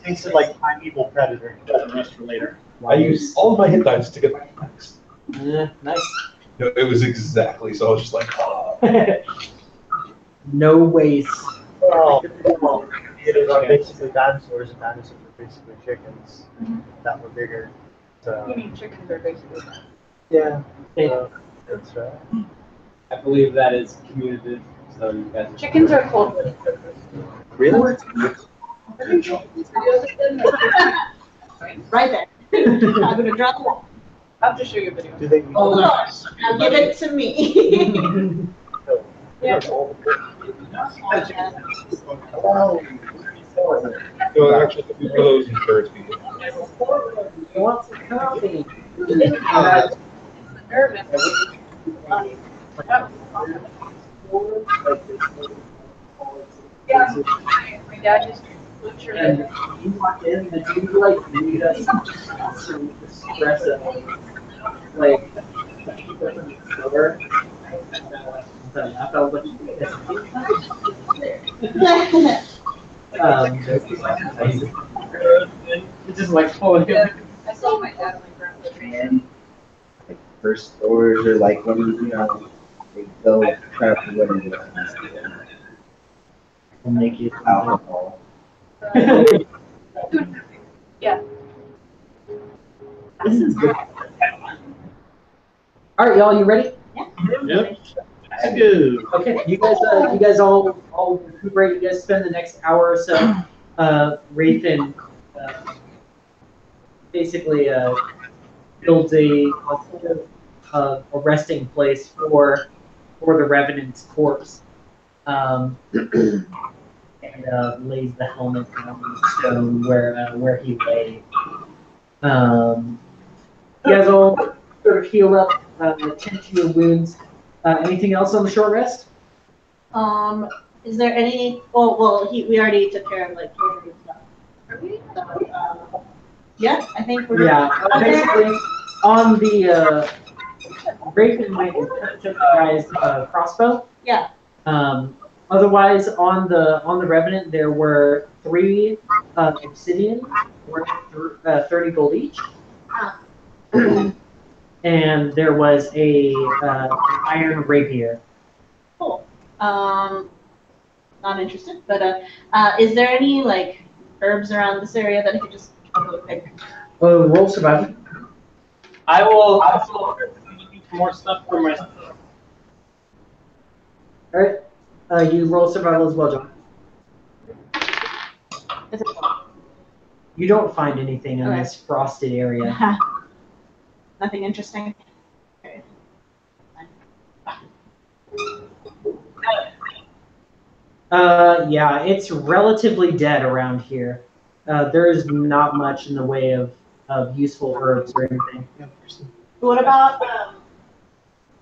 Tasted like primeval predator. the rest for later. I used all of my hit dice to get my attacks. Nice. No, it was exactly so. I was just like, oh. No waste. Well, it is basically dinosaurs, and dinosaurs are basically chickens that were bigger. So, You mean chickens are basically. Yeah. that's right. I believe that is commutative, so you guys. Chickens are cold-blooded. Really? Right there. I'm gonna drop it. I'll have to show you a video. Do they? Hold on. Now give it to me. Yeah. Oh, So actually, one of those insurance people. You want some coffee? Nervous. Yeah, my dad just butchered And it. you walk in, the dude like made us some espresso, like silver. I felt like It's just like pulling him. I saw my dad and my grandpa. Man, like first stores are like when you know they go crap and whatever it will make you alcohol. Yeah. This is good. All right, y'all, you ready? Yep. Good. Okay, you guys all recuperate. You guys spend the next hour or so. Rathan basically builds a a resting place for the Revenant's corpse, and lays the helmet on the stone where he lay. You guys all sort of heal up, tend to your wounds. Anything else on the short rest? Is there any? Well, we already took care of like catering and stuff. Are we? Yeah, I think we're. Yeah, basically on the Raven went and took the guy's crossbow. Yeah. Otherwise, on the Revenant, there were 3 obsidian worth 30 gold each. Ah. And there was a iron rapier. Cool. Not interested, but is there any like herbs around this area that I could just go pick? Roll survival. I will looking for more stuff for myself. All right. You roll survival as well, John. You don't find anything in this frosted area. Nothing interesting. Okay. Yeah, it's relatively dead around here. There is not much in the way of useful herbs or anything. What about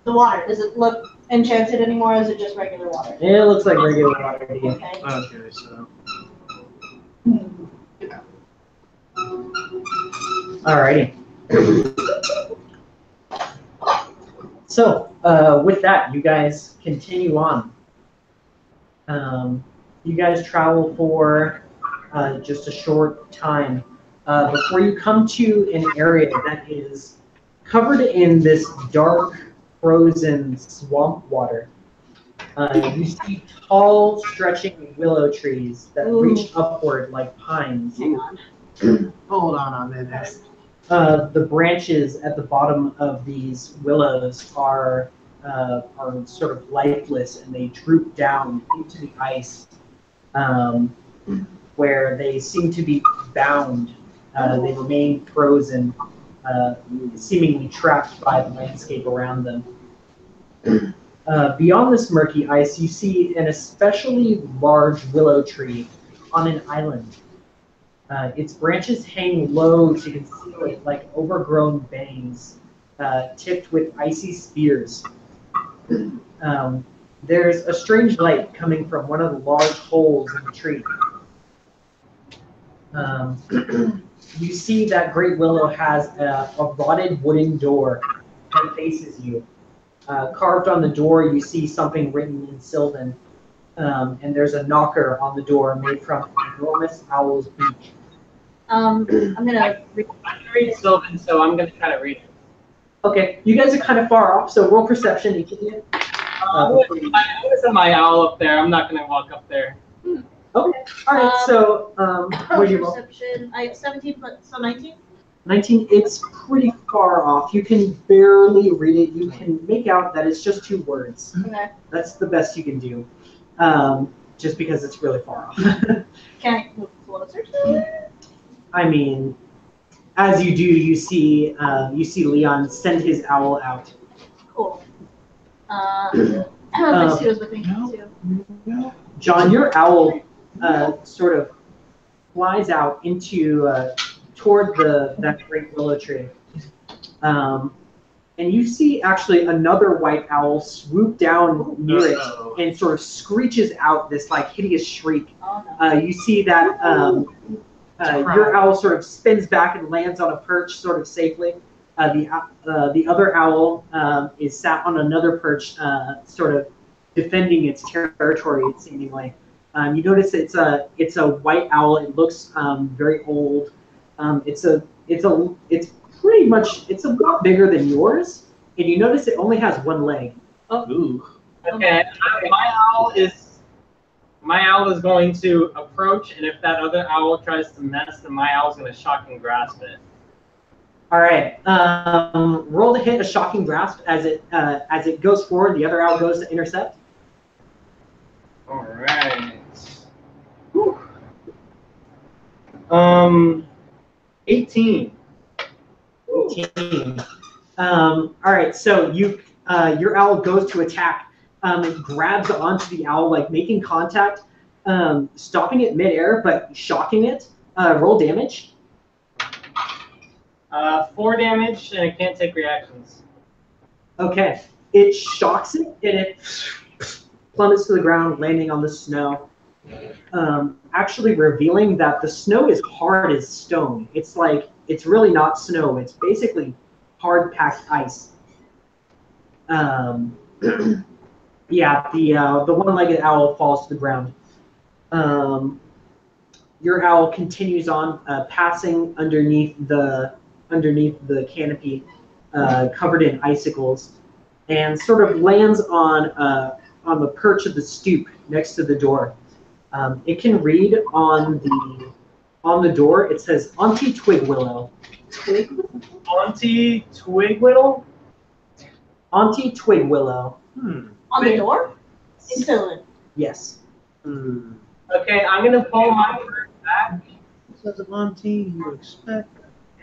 the water? Does it look enchanted anymore, or is it just regular water? It looks like regular water to you. Okay. Okay, so. Alrighty. So, with that, you guys continue on. You guys travel for just a short time before you come to an area that is covered in this dark, frozen swamp water. You see tall, stretching willow trees that reach upward like pines. Hang on. Hold on a minute. The branches at the bottom of these willows are sort of lifeless, and they droop down into the ice, where they seem to be bound. They remain frozen, seemingly trapped by the landscape around them. Beyond this murky ice, you see an especially large willow tree on an island. Its branches hang low to conceal it like overgrown bangs, tipped with icy spears. There's a strange light coming from one of the large holes in the tree. You see that great willow has a rotted wooden door that faces you. Carved on the door, you see something written in Sylvan, and there's a knocker on the door made from an enormous owl's beak. I'm gonna read Sylvan, so I'm gonna try to read it. Okay, you guys are kind of far off, so roll perception, each of you. I'm gonna send my owl up there. I'm not gonna walk up there. Okay, all right. So, what do you roll? Perception. I have 17, so 19. 19. It's pretty far off. You can barely read it. You can make out that it's just 2 words. Okay. That's the best you can do, just because it's really far off. Can I move closer to it? I mean, as you do, you see Leon send his owl out. Cool. Let's see who's with me too. John, your owl sort of flies out into toward that great willow tree, and you see actually another white owl swoop down near it and sort of screeches out this like hideous shriek. You see that your owl sort of spins back and lands on a perch sort of safely. The other owl is sat on another perch, sort of defending its territory, seemingly. You notice it's a white owl. It looks very old. It's pretty much a lot bigger than yours, and you notice it only has 1 leg. Oh. Ooh. Okay, my owl is going to approach, and if that other owl tries to mess, then my owl's going to shock and grasp it. All right. Roll to hit a shocking grasp as it goes forward. The other owl goes to intercept. All right. 18. 18. All right, so your owl goes to attack. It grabs onto the owl, like making contact, stopping it midair, but shocking it. Roll damage. 4 damage, and it can't take reactions. Okay. It shocks it, and it plummets to the ground, landing on the snow. Actually revealing that the snow is hard as stone. It's really not snow. It's basically hard packed ice. Yeah, the one-legged owl falls to the ground. Your owl continues on, passing underneath the canopy, covered in icicles, and sort of lands on the perch of the stoop next to the door. It can read on the door. It says Auntie Twigwillow. Auntie Twigwittle? Auntie Twigwillow. On the door? Excellent. Yes. Okay, I'm gonna pull my bird back. Says a Monty, you expect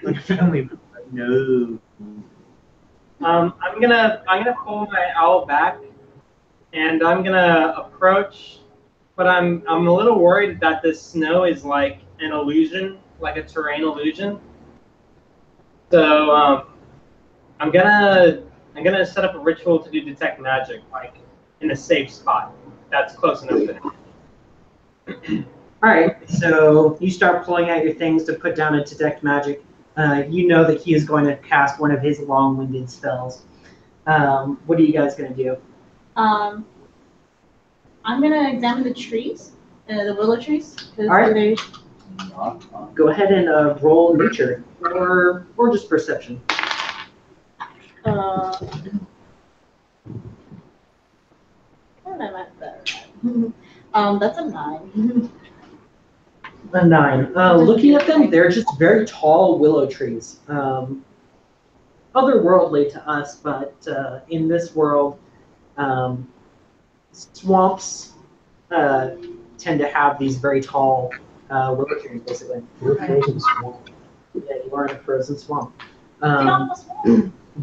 like a family member. No. I'm gonna pull my owl back, and I'm gonna approach, but I'm a little worried that this snow is like an illusion, like a terrain illusion. So I'm gonna set up a ritual to do detect magic, like in a safe spot. That's close enough there. All right. So you start pulling out your things to put down a detect magic. You know that he is going to cast one of his long-winded spells. What are you guys going to do? I'm gonna examine the trees, the willow trees. All right. Go ahead and roll nature or just perception. What am I at that? That's a 9. A 9. Looking at them, they're just very tall willow trees. Otherworldly to us, but in this world, swamps tend to have these very tall willow trees, basically. We're a frozen swamp. Yeah, you are in a frozen swamp.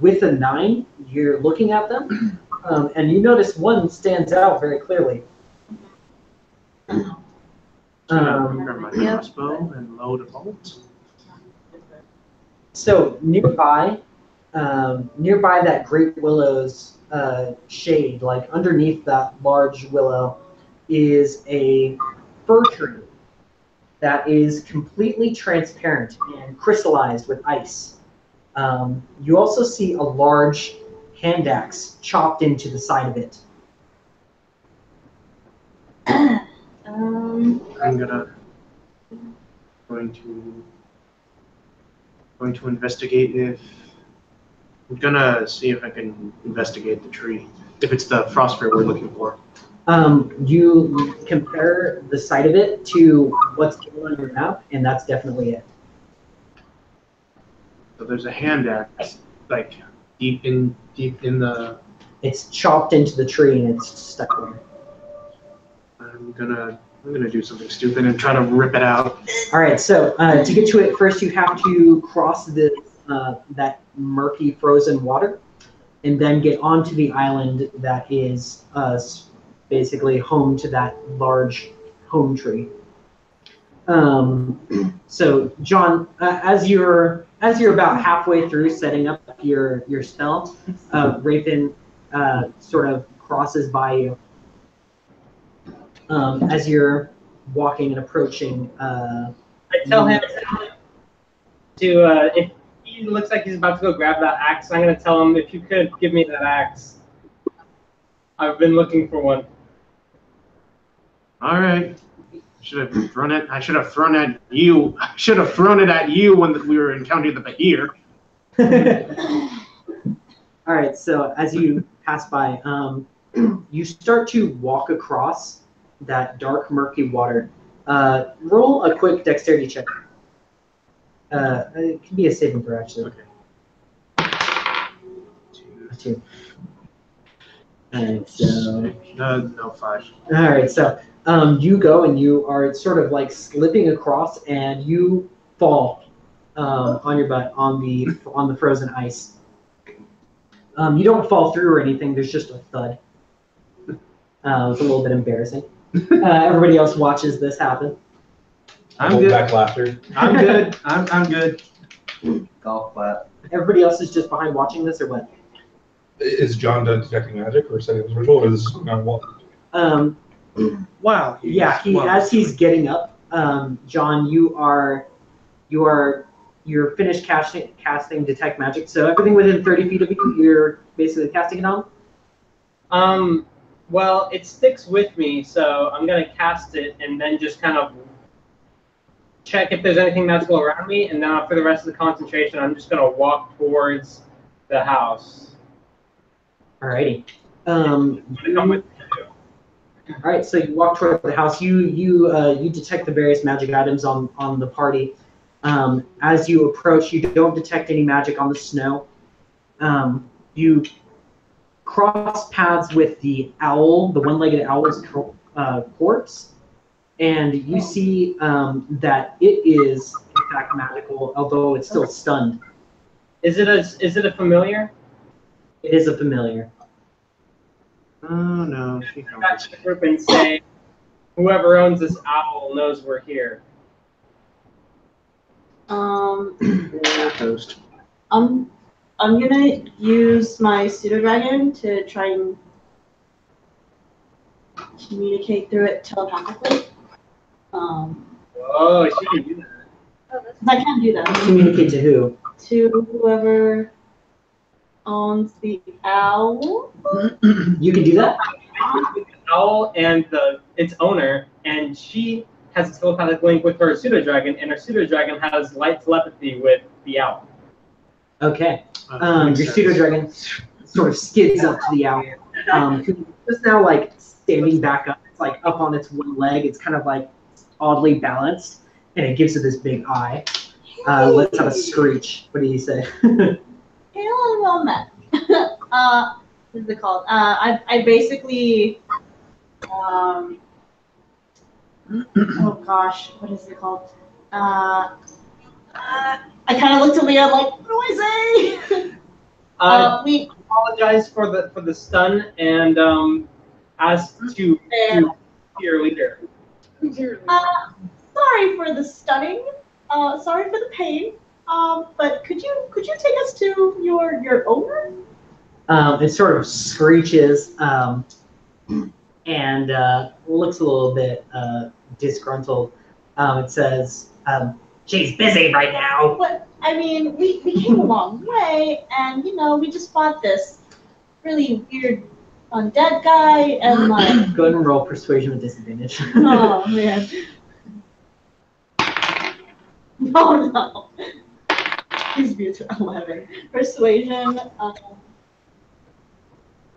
With a 9, you're looking at them, and you notice one stands out very clearly. Grab my crossbow and load a bolt. So nearby that great willow's shade, like underneath that large willow, is a fir tree that is completely transparent and crystallized with ice. You also see a large hand axe chopped into the side of it. I'm going to investigate if I'm gonna see if I can investigate the tree. If it's the frost fir we're looking for. You compare the side of it to what's on your map, and that's definitely it. So there's a hand axe, like deep in the. It's chopped into the tree and it's stuck there. I'm gonna do something stupid and try to rip it out. All right. So to get to it, first you have to cross that murky frozen water, and then get onto the island that is basically home to that large home tree. So John, as you're about halfway through setting up your spell, Rapin sort of crosses by you. As you're walking and approaching. I tell him to if he looks like he's about to go grab that axe, I'm gonna tell him, if you could give me that axe. I've been looking for one. All right. Should have thrown it. I should have thrown at you. I should have thrown it at you when we were in County of the Bahir. All right. So as you pass by, you start to walk across that dark, murky water. Roll a quick dexterity check. It can be a saving throw, actually. Okay. 2. All right. So. No, 5. All right. So. You go and you are sort of like slipping across, and you fall on your butt on the frozen ice. You don't fall through or anything. There's just a thud. It's a little bit embarrassing. Everybody else watches this happen. I'm Hold good. back laughter. I'm good. I'm good. Golf clap. Everybody else is just behind watching this, or what? Is John done detecting magic or setting his ritual, or is this on what? Wow. Yeah, as he's getting up, John, you're finished casting detect magic. So everything within 30 feet of you, you're basically casting it on. Well, it sticks with me, so I'm gonna cast it and then just kind of check if there's anything magical around me, and then for the rest of the concentration, I'm just gonna walk towards the house. Alrighty. All right, so you walk toward the house. You detect the various magic items on the party. As you approach, you don't detect any magic on the snow. You cross paths with the owl, the one-legged owl's corpse, and you see that it is in fact magical, although it's still stunned. Is it a familiar? It is a familiar. Oh no. Go back to the group and say, whoever owns this owl knows we're here. Toast. I'm gonna use my pseudo dragon to try and communicate through it telepathically. Oh, she can do that. I can't do that. Communicate to who? To whoever owns the owl. You can do that? The owl and its owner, and she has a telepathic link with her pseudo dragon, and her pseudo dragon has light telepathy with the owl. Okay. Your pseudo dragon sort of skids up to the owl, who is now like standing back up. It's like up on its one leg. It's kind of like oddly balanced, and it gives it this big eye. Let's have a screech. What do you say? Hail and well met. What is it called? I basically, oh gosh, what is it called? I kind of looked at Leah like, what do I say? We apologize for the stun and ask to your leader. Sorry for the stunning. Sorry for the pain. But could you take us to your owner? It sort of screeches and looks a little bit disgruntled. It says, she's busy right now. But I mean, we came a long way, and we just fought this really weird undead guy, and like. Go ahead and roll persuasion with disadvantage. Oh man. Oh no. Please be 11. Persuasion.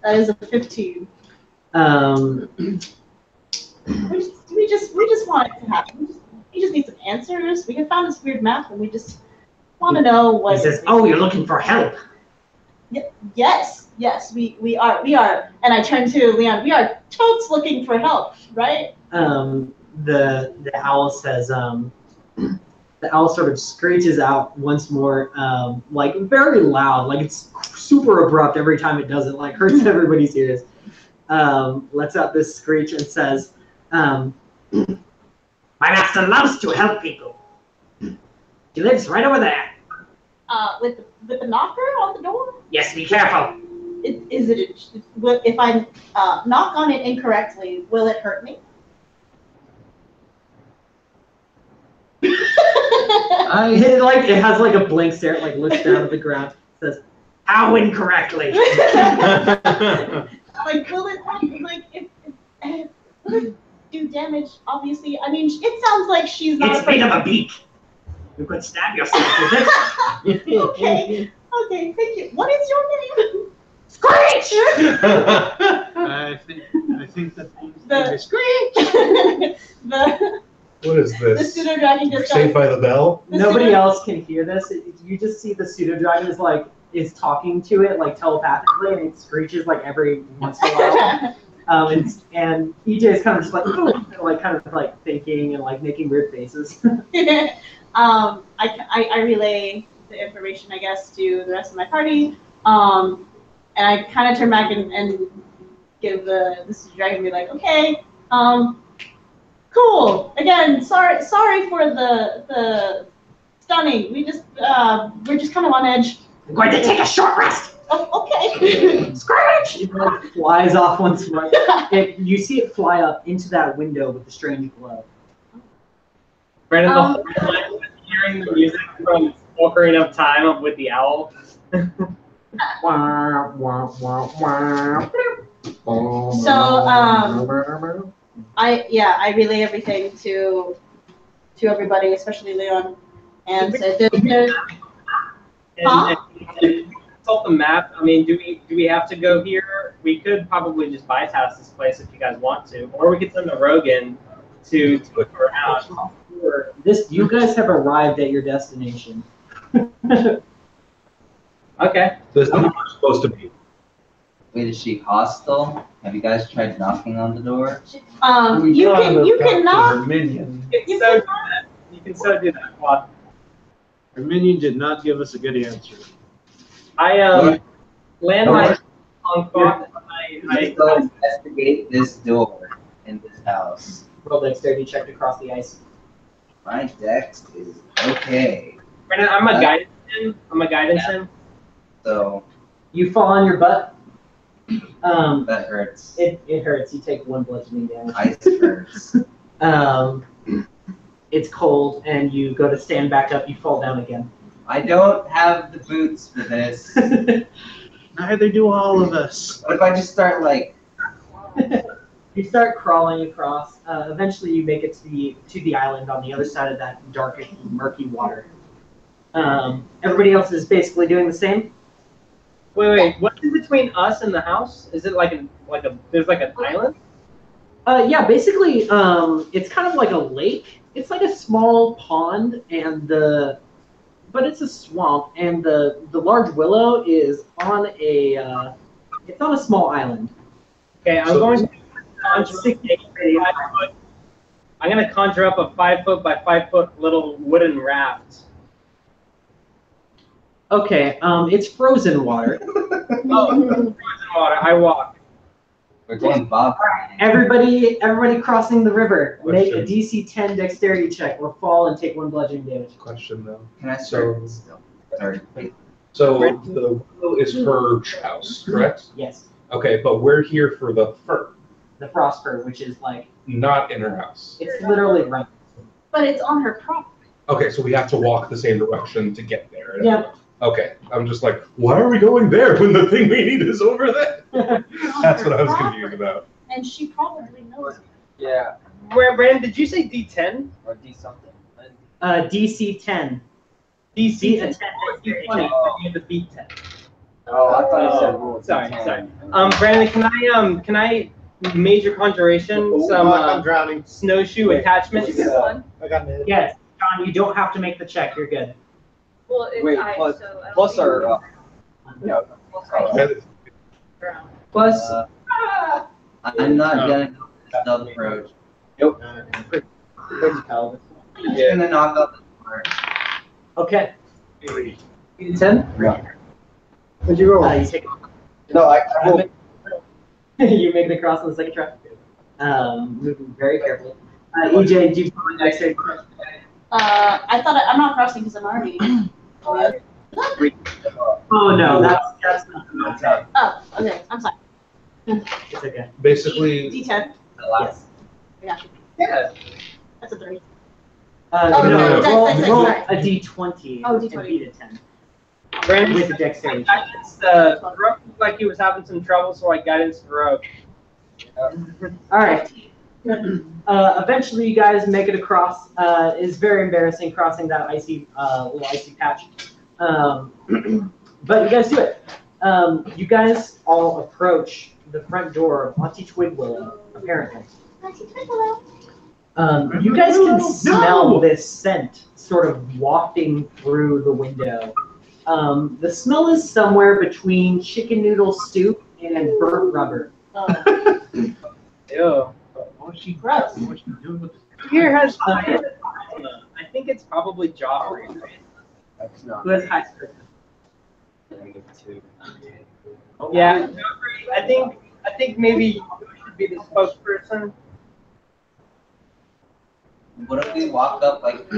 That is a 15. We just want it to happen. We just need some answers. We have found this weird map, and we just want to know what. He says, "Oh, you're looking for help." Yes, we are. And I turn to Leon. We are totes looking for help, right? The owl says, the owl sort of screeches out once more, like very loud, like it's super abrupt every time it does it, like hurts everybody's ears. Lets out this screech and says, "My master loves to help people. He lives right over there." With the knocker on the door? Yes, be careful. If I knock on it incorrectly, will it hurt me? It has like a blank stare. It like looks down at the ground. Says, "How incorrectly?" Like, will it do damage? Obviously, I mean, it sounds like she's not. It's made of a beak. You could stab yourself with it. Okay, thank you. What is your name? Screech! I think that The screech. What is The this? pseudo dragon just Saved by the Bell? Nobody else can hear this. You just see the pseudo dragon is talking to it like telepathically, and it screeches like every once in a while. And EJ is kind of just like kind of like thinking and like making weird faces. I relay the information, I guess, to the rest of my party. And I kind of turn back and give this dragon and be like, okay, cool. Again, sorry for the stunning. We're just kind of on edge. I'm going to take a short rest. Oh, okay. Scratch! It like flies off once more. You see it fly up into that window with the strange glow. Brandon, the whole time was hearing the music from Ocarina of Time with the owl. So, I relay everything to everybody, especially Leon, and said, And consult the map. I mean, do we have to go here? We could probably just bypass this place if you guys want to, or we could send a rogue in to look around. You guys have arrived at your destination. Okay. This is where we're supposed to be. Wait, is she hostile? Have you guys tried knocking on the door? you can knock. Minion. You can so do that. Quad. Her minion did not give us a good answer. I land my on Quad. Let's go investigate this door in this house. Roll dexterity check across the ice. My dex is okay. Brandon, I'm a guidance in. So You fall on your butt. that hurts. It hurts. You take 1 bludgeoning damage. Ice hurts. It's cold, and you go to stand back up. You fall down again. I don't have the boots for this. Neither do all of us. What if I just start like? You start crawling across. Eventually, you make it to the island on the other side of that dark, murky water. Everybody else is basically doing the same. Wait. What's in between us and the house? Is it there's like an island? Yeah, basically, it's kind of like a lake. It's like a small pond, but it's a swamp, and the large willow is on it's on a small island. Okay, I'm going to conjure up a 5 foot by 5 foot little wooden raft. Okay, it's frozen water. Frozen water. I walk. We're going Bob. Everybody crossing the river, make a Question. DC 10 dexterity check or fall and take 1 bludgeoning damage. Question though. Can I start still? Sorry. Wait. So the willow is her house, correct? Yes, Okay, but we're here for the fur, the frost fur, which is like not in her house. it's literally right. But it's on her property. Okay, so we have to walk the same direction to get there. Yeah. Okay, I'm just like, why are we going there when the thing we need is over there? That's what I was confused about. And she probably knows it. Yeah, Brandon, did you say D10? or D something. DC 10. DC a 10 D20. dexterity check. You have the D10. Oh, I thought you said rule. Sorry. D10. Brandon, can I major conjuration I'm drowning. snowshoe attachments? I got it. Yes, John, you don't have to make the check. You're good. Well, it's Wait, ice, plus- so I don't Plus think our Plus, I'm not gonna go for the stealth approach. I'm just gonna knock out the door. okay. 10? What'd you roll? You take No, I rolled. you make the cross on the second try. Moving very carefully. EJ, do you find dexterity check? I thought I'm not crossing because I'm already. Oh no, that's not okay. Oh, okay. I'm sorry. It's okay. Basically, D10. Yes. I got you. Yeah. That's a 3. No, no, roll sorry. a d20 Oh, and D20. beat a 10 Brandon, with the dexterity check. Rook looked like he was having some trouble, so I guidance Rook. All right. Eventually, you guys make it across. It's very embarrassing crossing that little icy patch, but you guys do it. You guys all approach the front door of Auntie Twigwillow, apparently. You guys can smell this scent sort of wafting through the window. The smell is somewhere between chicken noodle soup and burnt rubber. Ew. Gross. What's she doing with Here has I think it's probably Joffrey, right? That's not. Who has high charisma? -2. Oh, Yeah, I think maybe you should be the spokesperson. What if we walk up like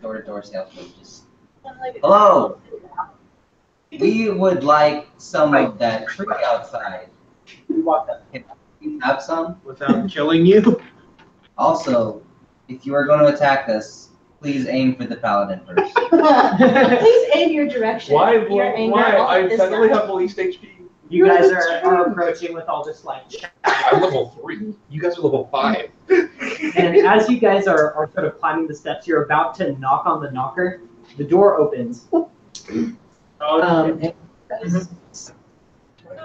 door-to-door salesman, just hello? We would like some of that tree outside. You walk up. Can we have some? Without killing you? Also, if you are going to attack us, please aim for the paladin first. Please aim your direction. Why? Your anger Why? won't I hit this suddenly guy. have the least HP. You guys are approaching with all this like I'm level 3. You guys are level 5. and as you guys are sort of climbing the steps, you're about to knock on the knocker. The door opens. And-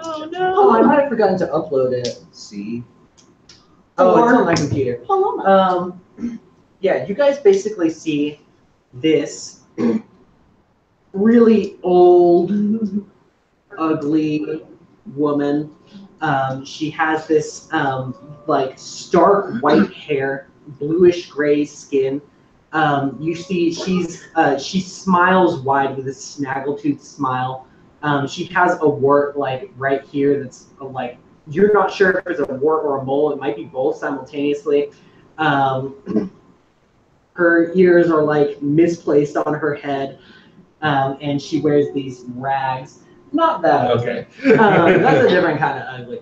Oh no! oh, I might have forgotten to upload it. See? Oh, it's on my computer. Hold on. Yeah, you guys basically see this really old, ugly woman. She has this like stark white hair, bluish gray skin. You see she smiles wide with a snaggletooth smile. She has a wart like right here that's like, you're not sure if it's a wart or a mole. It might be both simultaneously. Her ears are like misplaced on her head, and she wears these rags. Not that ugly. Okay. That's a different kind of ugly.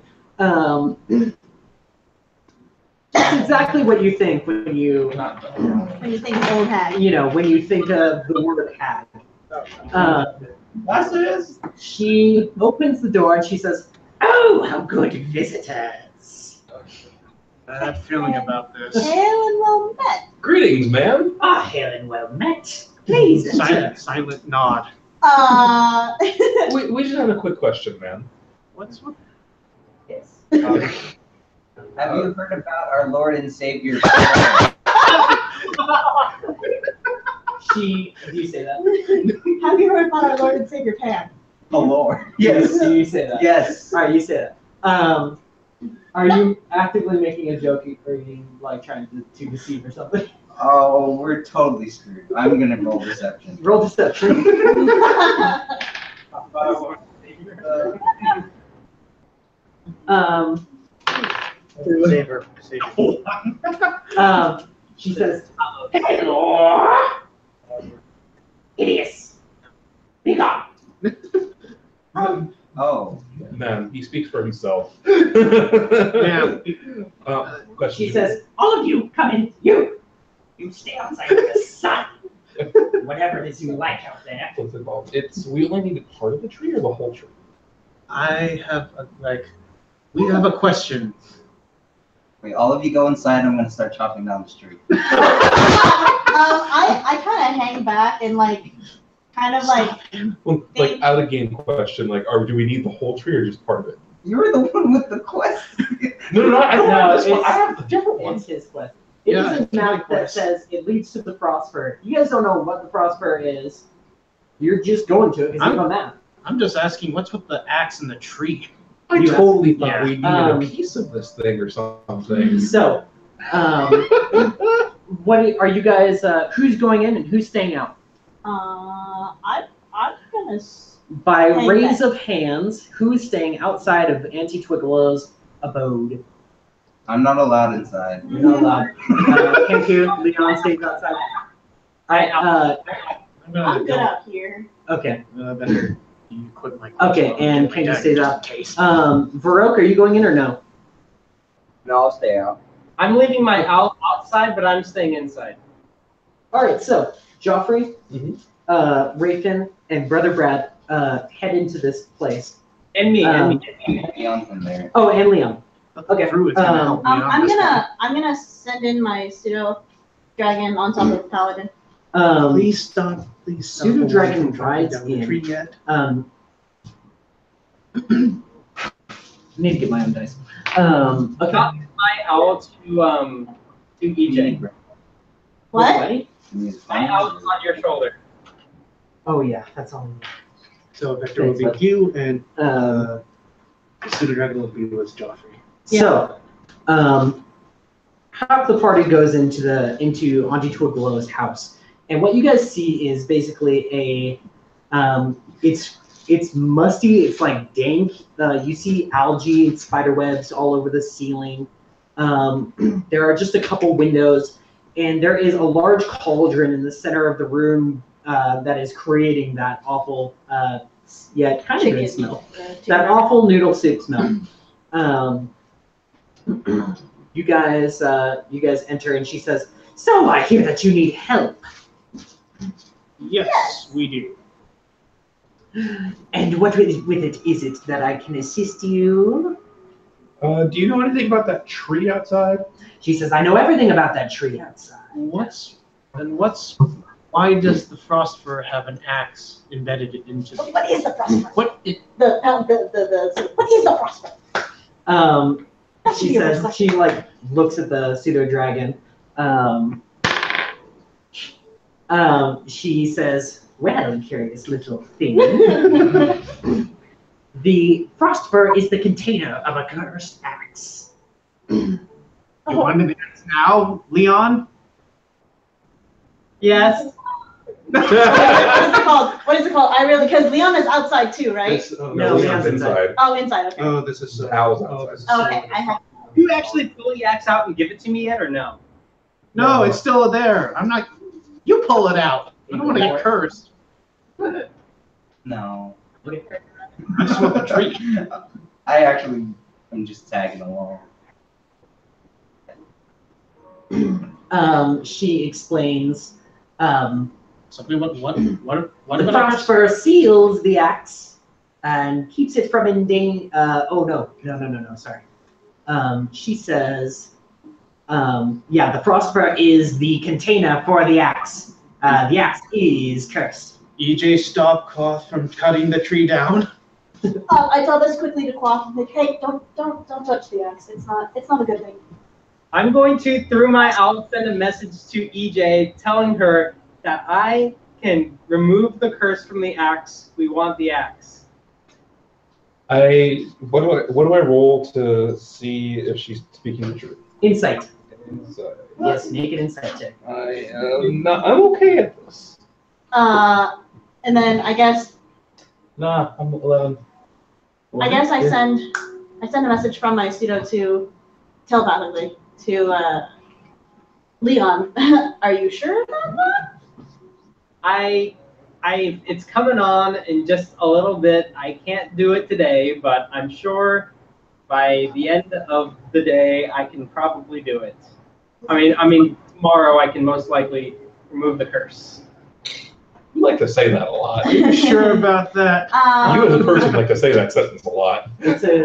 That's exactly what you think when you think old hag. you know, when you think of the word hag. That's it is. She opens the door and she says, "Oh, how good visitors! Bad feeling about this. Hail and well met. Greetings, ma'am. Ah, hail and well met. Please enter." Silent nod. We just have a quick question, ma'am. What's what? Yes. Have you heard about our Lord and Savior? Do you say that? Have you heard about our Lord and Savior Pan? Oh Lord. Yes. Do you say that? Yes. All right, you say that. Are you actively making a joke, or are you like trying to deceive or something? Oh, we're totally screwed. I'm gonna roll deception. Roll deception. She says, "Hello, idiots, be gone." Oh. Ma'am, he speaks for himself. Ma'am. Question. She says, "All of you, come in. You stay outside in the sun. Whatever it is you like out there." What's it called? We only need part of the tree or the whole tree? I have we have a question. Wait, all of you go inside. I'm gonna start chopping down the tree. I kind of hang back and Well, like out of game question, like, do we need the whole tree or just part of it? You were the one with the quest. No, I don't have this one. I it's- have the different one. It's his quest. It is a map that says it leads to the Frostfur. You guys don't know what the Frostfur is. You're just going to it because you have a map. I'm just asking, what's with the axe and the tree? I You totally thought yeah. we needed a piece of this thing or something. So, what are you guys? Who's going in and who's staying out? I'm gonna. By Hang raise back. of hands, who's staying outside of Auntie Twigglow's abode? I'm not allowed inside. You're not allowed. Thank you. Leon stays outside. I'm gonna good out here. Okay. better you quit my Okay, and Kenji stays out. Varroke, are you going in or no? No, I'll stay out. I'm leaving my outside, but I'm staying inside. All right. So Joffrey, Mhm. Rafin, and Brother Brad head into this place. And me. Beyond from there. Oh, and Leon. Okay. Druid's gonna help me out I'm this gonna send in my pseudo dragon on top of the paladin. one. Please stop. Please stop. Pseudo dragon From dropping rides down the in. tree yet? I need to get my own dice. Okay. My owl to EJ. What? My owl is on your shoulder. Oh yeah, that's all. So Victor will be Thanks, you, and Uh, Pseudo Dragon will be with Joffrey. So, half the party goes into Auntie Twiglow's house, and what you guys see is basically it's It's musty. It's like dank. You see algae and spider webs all over the ceiling. There are just a couple windows, and there is a large cauldron in the center of the room that is creating that awful, kind of good smell. That awful noodle soup smell. You guys enter, and she says, "So I hear that you need help." Yes, we do. And what with it is it that I can assist you? Do you know anything about that tree outside? She says, "I know everything about that tree outside." Why does the frost fur have an axe embedded into the... What is the phosphorus? What? What is the phosphorus? She says, she looks at the pseudo dragon. She says, "Well, curious little thing. The frost fur is the container of a cursed axe." You want the axe now, Leon? Yes. What is it called? I really, because Leon is outside too, right? No, Leon's inside. Oh, inside. Okay. Oh, this is... Owl's outside. Okay, I have. You actually pull the axe out and give it to me yet, or no? No, it's still there. I'm not... You pull it out. I don't want to get cursed. No. I just want the tree. I actually am just tagging along. She explains, So what the frost fur seals the axe and keeps it from no, sorry. She says, the frost fur is the container for the axe. The axe is cursed. EJ, stop Cloth from cutting the tree down. I tell this quickly to Quaff. Like, hey, don't touch the axe. It's not a good thing. I'm going to, through my owl, send a message to EJ telling her that I can remove the curse from the axe. We want the axe. What do I roll to see if she's speaking the truth? Insight. Insight. Yes, make an insight check. I'm okay at this. And then I guess Nah, I'm 11. I send a message from my pseudo to telepathically to Leon. Are you sure about that? It's coming on in just a little bit. I can't do it today, but I'm sure by the end of the day I can probably do it. I mean tomorrow I can most likely remove the curse. You like to say that a lot. Are you sure about that? You as a person like to say that sentence a lot. It's a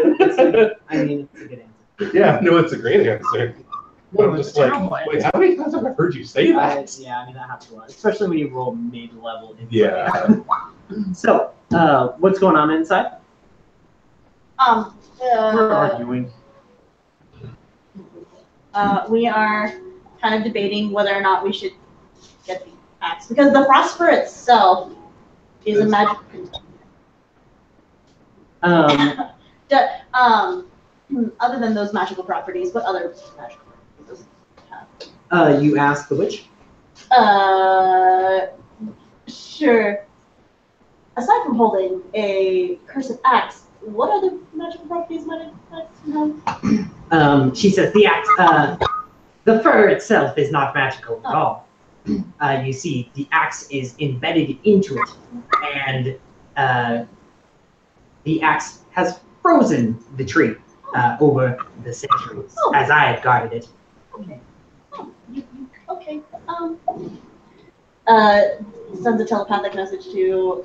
good answer. Yeah, no, it's a great answer. But I'm just like, wait, how many times have I heard you say that? That happens a lot, especially when you roll mid-level. Yeah. So, what's going on inside? We're arguing. We are kind of debating whether or not we should get the axe because the frost fur itself is a magic. Other than those magical properties, what other magical properties does it have? You ask the witch. Sure. Aside from holding a cursed axe, what other magical properties might it have? She says the axe, the fur itself is not magical at all. You see, the axe is embedded into it, and the axe has frozen the tree over the centuries, as I have guarded it. Okay. Okay. Sends a telepathic message to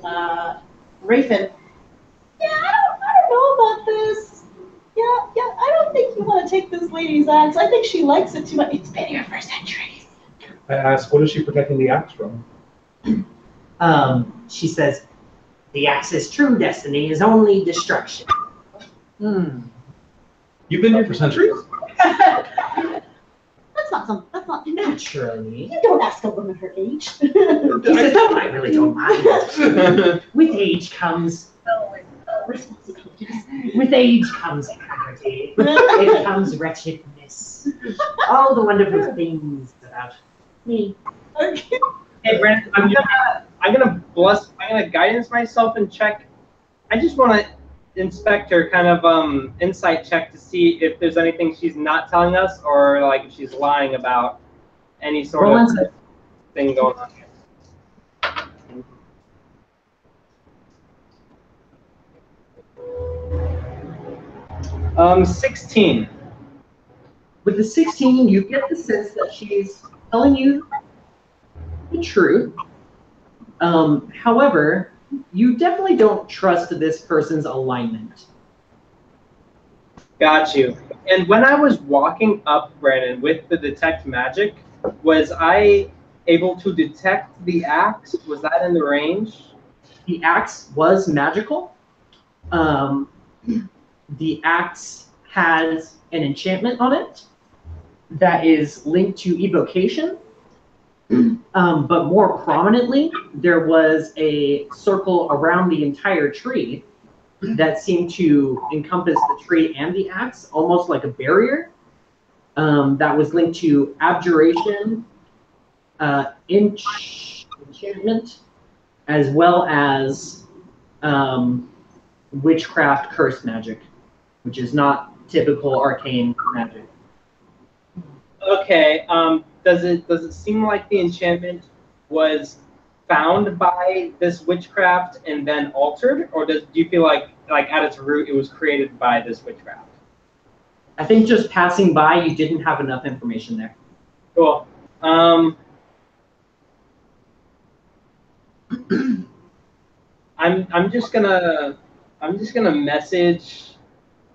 Rafen. Yeah, I don't know about this. Yeah, I don't think you want to take this lady's axe. I think she likes it too much. It's been here for centuries. I asked, what is she protecting the axe from? She says, the axe's true destiny is only destruction. You've been here for centuries? That's not naturally. You don't ask a woman her age. He says, no, I really don't mind. With age comes responsibilities. With age comes poverty. It comes wretchedness. All the wonderful things about me. Okay. Hey, Brandon, I'm gonna guidance myself and check I just want to inspect her, kind of insight check to see if there's anything she's not telling us, or like if she's lying about any sort Roll of insight. thing going on here. 16. With the 16, you get the sense that she's telling you the truth. However, you definitely don't trust this person's alignment. Got you. And when I was walking up, Brandon, with the detect magic, was I able to detect the axe? Was that in the range? The axe was magical. The axe has an enchantment on it that is linked to evocation. But more prominently, there was a circle around the entire tree that seemed to encompass the tree and the axe, almost like a barrier, that was linked to abjuration, enchantment, as well as witchcraft curse magic, which is not typical arcane magic. Okay. Does it seem like the enchantment was found by this witchcraft and then altered, or do you feel like at its root it was created by this witchcraft? I think just passing by, you didn't have enough information there. Cool. I'm just gonna message.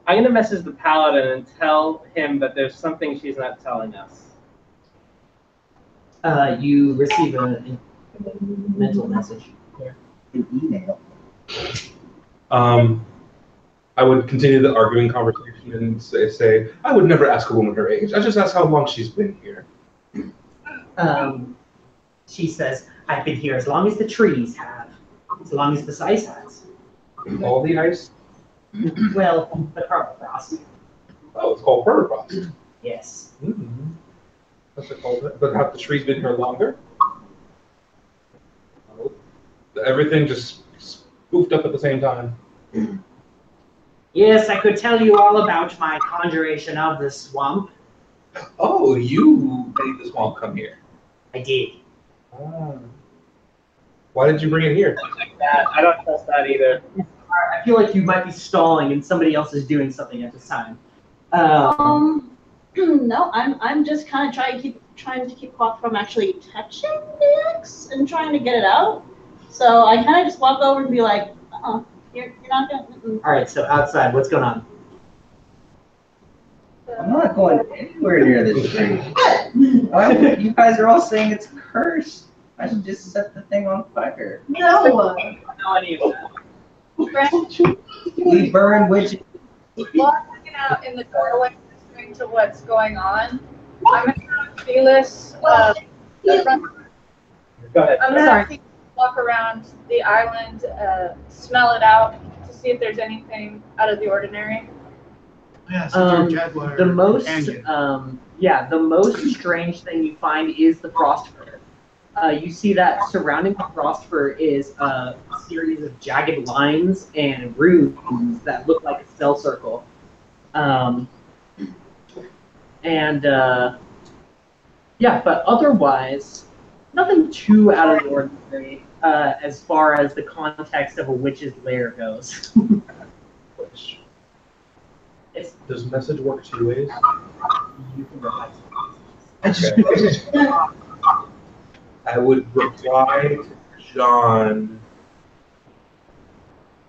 I'm gonna message the paladin and tell him that there's something she's not telling us. You receive a mental message. An email. I would continue the arguing conversation and say, I would never ask a woman her age. I just ask how long she's been here. She says, I've been here as long as the trees have, as long as this ice has. All the ice? Well, the permafrost. Oh, it's called permafrost. Yes. Mm-hmm. What's it called? But have the trees been here longer? Oh, everything just spoofed up at the same time. Yes, I could tell you all about my conjuration of the swamp. Oh, you made the swamp come here. I did. Ah. Why did you bring it here? That I don't trust that either. I feel like you might be stalling and somebody else is doing something at this time. No, I'm just kind of trying to keep Quack from actually touching the axe and trying to get it out. So I kind of just walk over and be like, you're not gonna. All right, so outside, what's going on? I'm not going anywhere near this tree. You guys are all saying it's cursed. I should just set the thing on fire. No. No, any of that. We burn witches. While I'm hanging out in the doorway listening to what's going on, I'm going to have Felix Go ahead. I'm going to have Felix walk around the island, smell it out to see if there's anything out of the ordinary. Yeah, so jaguar. The most, canyon. the most strange thing you find is the frost fur. You see that surrounding the frost fur is a series of jagged lines and runes that look like a cell circle. But otherwise, nothing too out of the ordinary as far as the context of a witch's lair goes. Does message work two ways? You can reply. Okay. I would reply to John.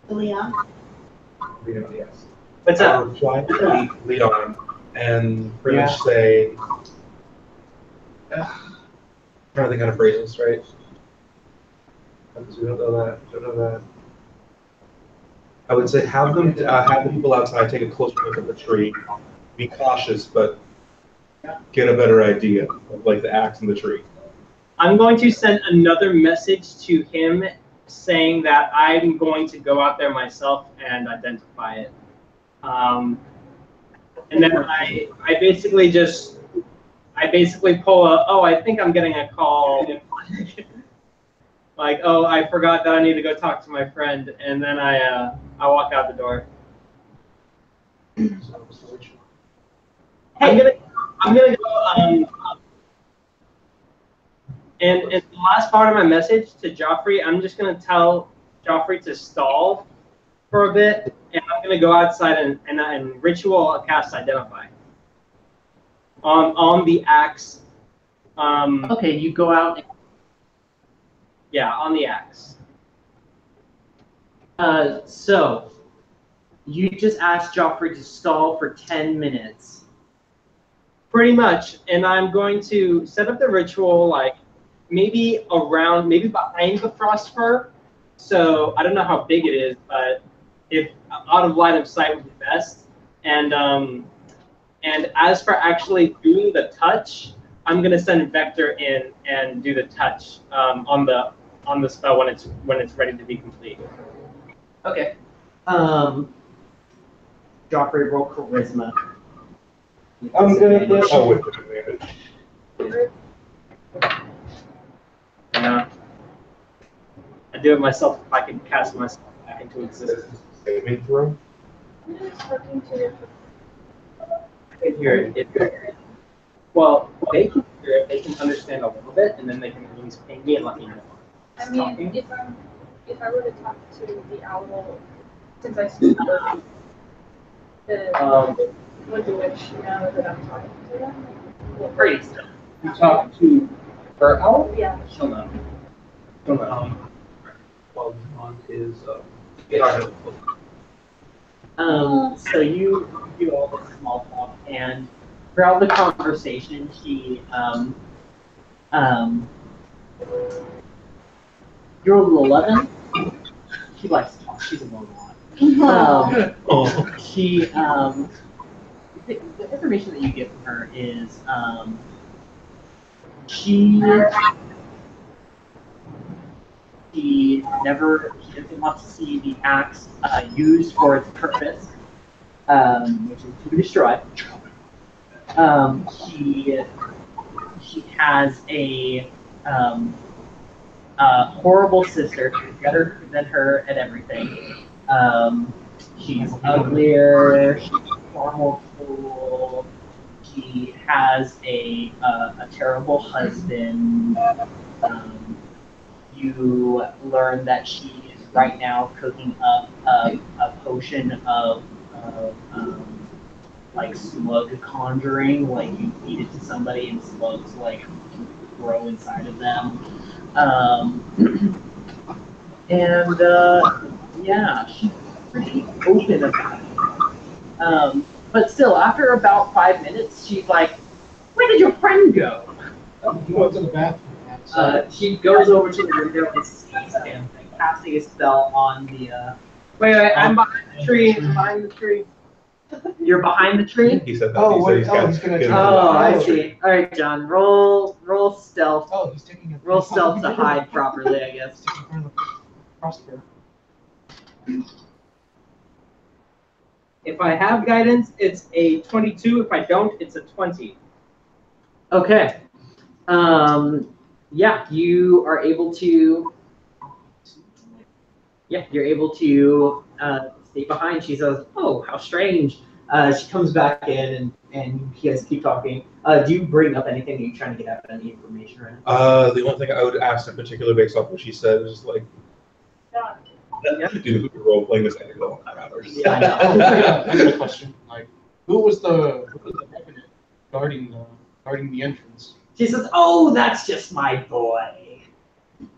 Leon. Leon, yes. What's I up? would reply to Leon and pretty Yeah. much say, I'm trying to think how to phrase this, right? Because we don't know that. Don't know that. I would say have the people outside take a closer look at the tree. Be cautious, but get a better idea of like the axe and the tree. I'm going to send another message to him saying that I'm going to go out there myself and identify it. And then I basically pull I think I'm getting a call. Like, oh, I forgot that I need to go talk to my friend. And then I I walk out the door. So, which one? I'm gonna go. And the last part of my message to Joffrey, I'm just gonna tell Joffrey to stall for a bit, and I'm gonna go outside and ritual cast identify on the axe. Okay, you go out. Yeah, on the axe. So you just asked Joffrey to stall for 10 minutes. Pretty much, and I'm going to set up the ritual like maybe behind the frost fur. So I don't know how big it is, but if out of line of sight would be best. And as for actually doing the touch, I'm gonna send Vector in and do the touch on the spell when it's ready to be complete. Okay. Joffrey, roll charisma. I'm gonna push. Oh, with advantage. Yeah. I do it myself if I can cast myself back into existence. Saving throw. I can hear it. Well, they can hear it. They can understand a little bit, and then they can at least ping me and let me know. I mean, if I were to talk to the owl, since I speak would the witch know that I'm talking to them? Pretty still. You talk to her owl? Yeah. She'll know. Well, on his So you do all this small talk, and throughout the conversation, she you're 11. She likes to talk. She's a robot. She the information that you get from her is she doesn't want to see the axe used for its purpose, which is to destroy. She has a horrible sister. She's better than her at everything. She's uglier. She's far more cruel. She has a terrible husband. You learn that she is right now cooking up a potion of like slug conjuring, like you feed it to somebody and slugs like grow inside of them. Yeah, she's pretty open about it. But still, after about 5 minutes, she's like, "Where did your friend go?" You went to the bathroom. She goes over to the window and casting a spell on the. Wait, I'm behind the tree. Behind the tree. You're behind the tree? He said that. Oh, he said he's gonna. Oh, I see. All right, John. Roll stealth. Oh, he's taking a. Roll stealth to hide properly, I guess. He's taking front of the crossbow. If I have guidance, it's a 22. If I don't, it's a 20. Okay. Yeah, you are able to. Yeah, you're able to stay behind. She says, "Oh, how strange." She comes back in, and you guys keep talking. Do you bring up anything? Are you trying to get out any information or anything? The only thing I would ask in particular, based off what she said, is like, dude, we're role playing this thing for 5 hours. Yeah, I know. I have a question. Like, who was the revenant guarding the entrance? She says, "Oh, that's just my boy.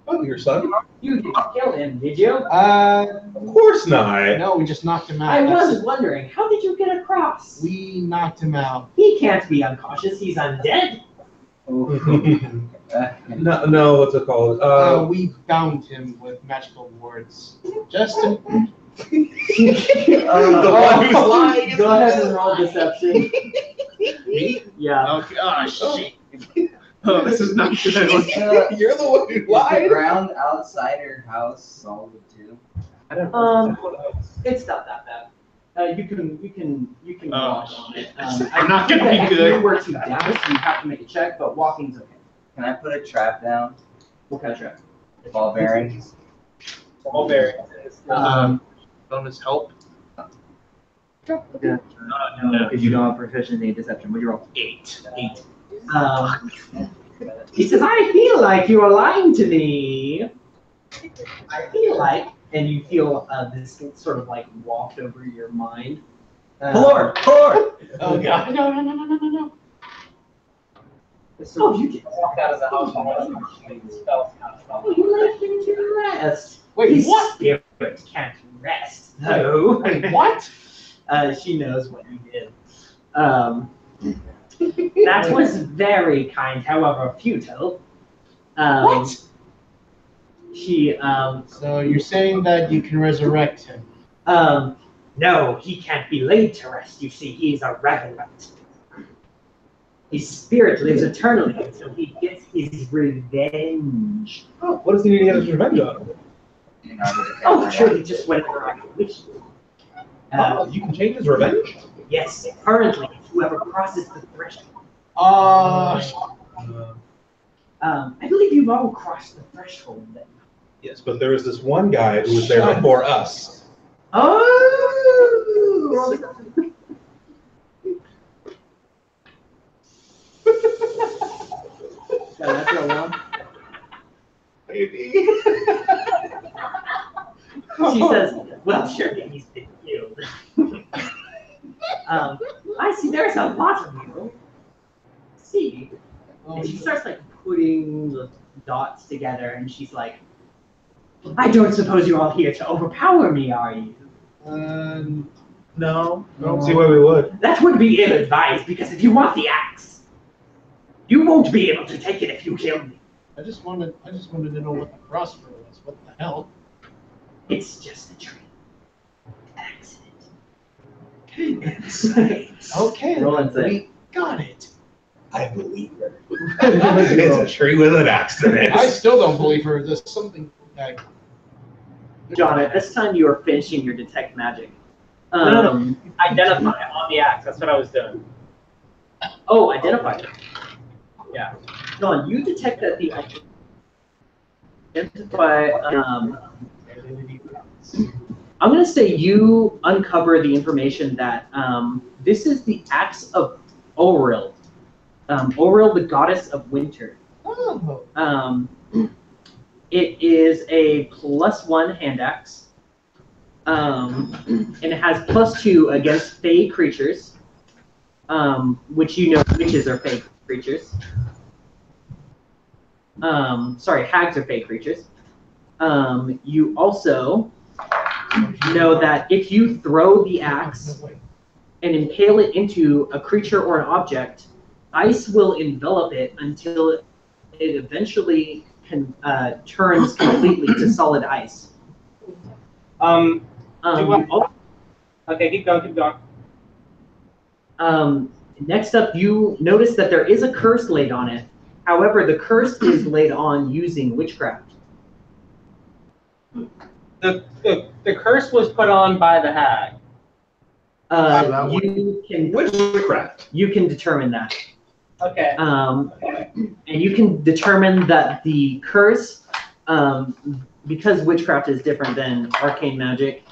Oh, your son? You didn't kill him, did you?" Of course not. No, we just knocked him out. I was wondering, how did you get across? We knocked him out. He can't be unconscious. He's undead. No, what's it called? We bound him with magical wards. Just to... The one who's lying. Go ahead and roll deception. Me? Yeah. Okay. Oh, shit. Oh, this is not good. You're the one who Is lied. the ground outside her house solid too? I don't know. It's not that bad. You can walk on it. I'm not gonna be if good. you were to dash, you have to make a check, but walking's okay. Can I put a trap down? What kind of check? Ball bearings? Ball bearings. bonus help? No, because you don't have proficiency in deception. But you roll 8. He says, "I feel like you are lying to me. I feel like," and you feel this sort of like waft over your mind. Lord! Oh god. No. Oh, you can Walk out of the house and spells cast off. Oh, you left him to rest. Wait, His what? spirit can't rest. No. Wait, what? She knows what you did. That was very kind, however futile. What? She, So you're saying that you can resurrect him? no, he can't be laid to rest. You see, he's a revenant. His spirit lives eternally until he gets his revenge. Oh, what does he need to get his revenge out of it? Oh, sure, he just went around the wish. You can change his revenge? Yes, currently, whoever crosses the threshold. I believe you've all crossed the threshold then. Yes, but there was this one guy who was there before us. Oh! That's a one. Maybe. She says, "Well, surely he's been killed." I see. There's a lot of you. See, and she starts like putting the dots together, and she's like, "I don't suppose you're all here to overpower me, are you?" No. I don't see why we would. That would be ill-advised, because if you want the axe, you won't be able to take it if you kill me. I just wanted to know what the crossbow was. What the hell? It's just a trick. Okay. Roll and say. We got it. I believe her. It's a tree with an accident. I still don't believe her. There's something. John, at this time you are finishing your detect magic. No. Identify on the axe. That's what I was doing. Oh, identify. Yeah. John, you detect that the identify. I'm going to say you uncover the information that this is the axe of Oril. Oril, the goddess of winter. Oh. It is a +1 hand axe. And it has +2 against fey creatures, which you know witches are fey creatures. Sorry, hags are fey creatures. You also know that if you throw the axe and impale it into a creature or an object, ice will envelop it until it eventually turns completely to solid ice. Okay, keep going. Next up, you notice that there is a curse laid on it. However, the curse is laid on using witchcraft. The curse was put on by the hag. You can Witchcraft. You can determine that. Okay. And you can determine that the curse, because witchcraft is different than arcane magic,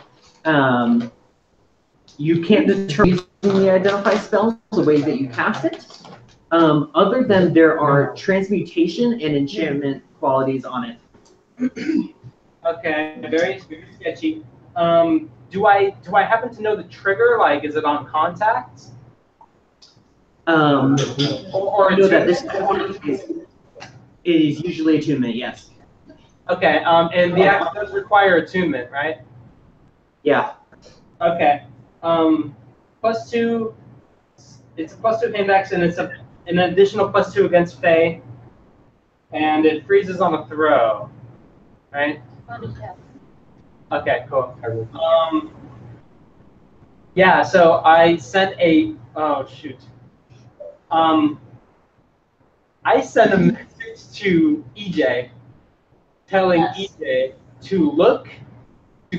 you can't determine using the identify spells the way that you cast it, other than there are transmutation and enchantment qualities on it. Okay, very sketchy. Do I happen to know the trigger? Like, is it on contact? Or I know that this is usually attunement, yes. Okay, and the axe does require attunement, right? Yeah. Okay. +2. It's a +2 hand axe, and it's an additional +2 against Fey, and it freezes on a throw, right? Okay, cool. Yeah. So I sent a. Oh shoot. I sent a message to EJ, telling EJ to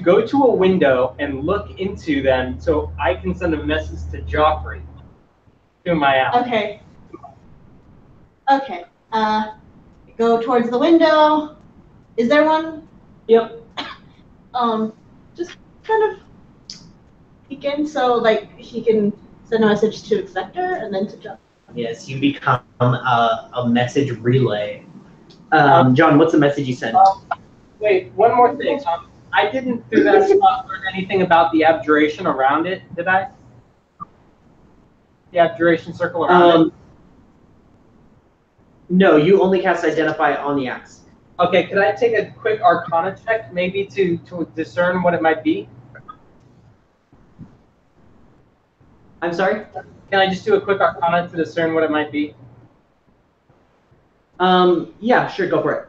go to a window and look into them, so I can send a message to Joffrey through my app. Okay. Okay. Go towards the window. Is there one? Yep. Just kind of peek in so like he can send a message to Expector and then to John. Yes, you become a message relay. John, what's the message you sent? Wait, one more thing. I didn't through that spot learn anything about the abjuration around it, did I? The abjuration circle around it? No, you only cast Identify on the axe. Okay, could I take a quick Arcana check, maybe to discern what it might be? I'm sorry? Can I just do a quick Arcana to discern what it might be? Yeah, sure, go for it.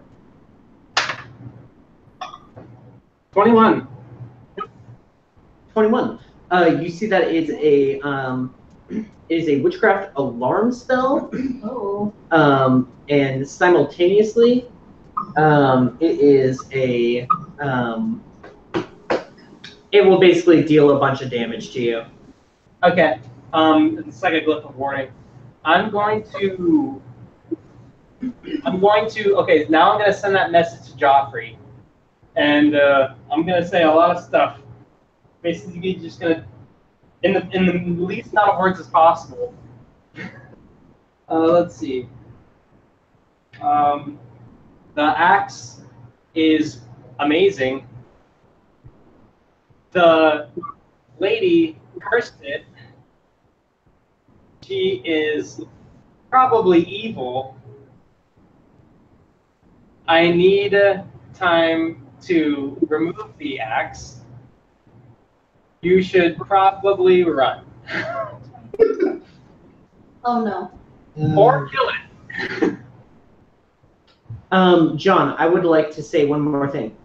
21. 21. You see that it's a witchcraft alarm spell. Oh. And simultaneously, it is a it will basically deal a bunch of damage to you. Okay. It's like a glyph of warning. I'm going to. Okay, now I'm going to send that message to Joffrey. And I'm going to say a lot of stuff. Basically, just going to, in the least amount of words as possible. Let's see. The axe is amazing. The lady cursed it. She is probably evil. I need time to remove the axe. You should probably run. Oh no. Or kill it. John, I would like to say one more thing.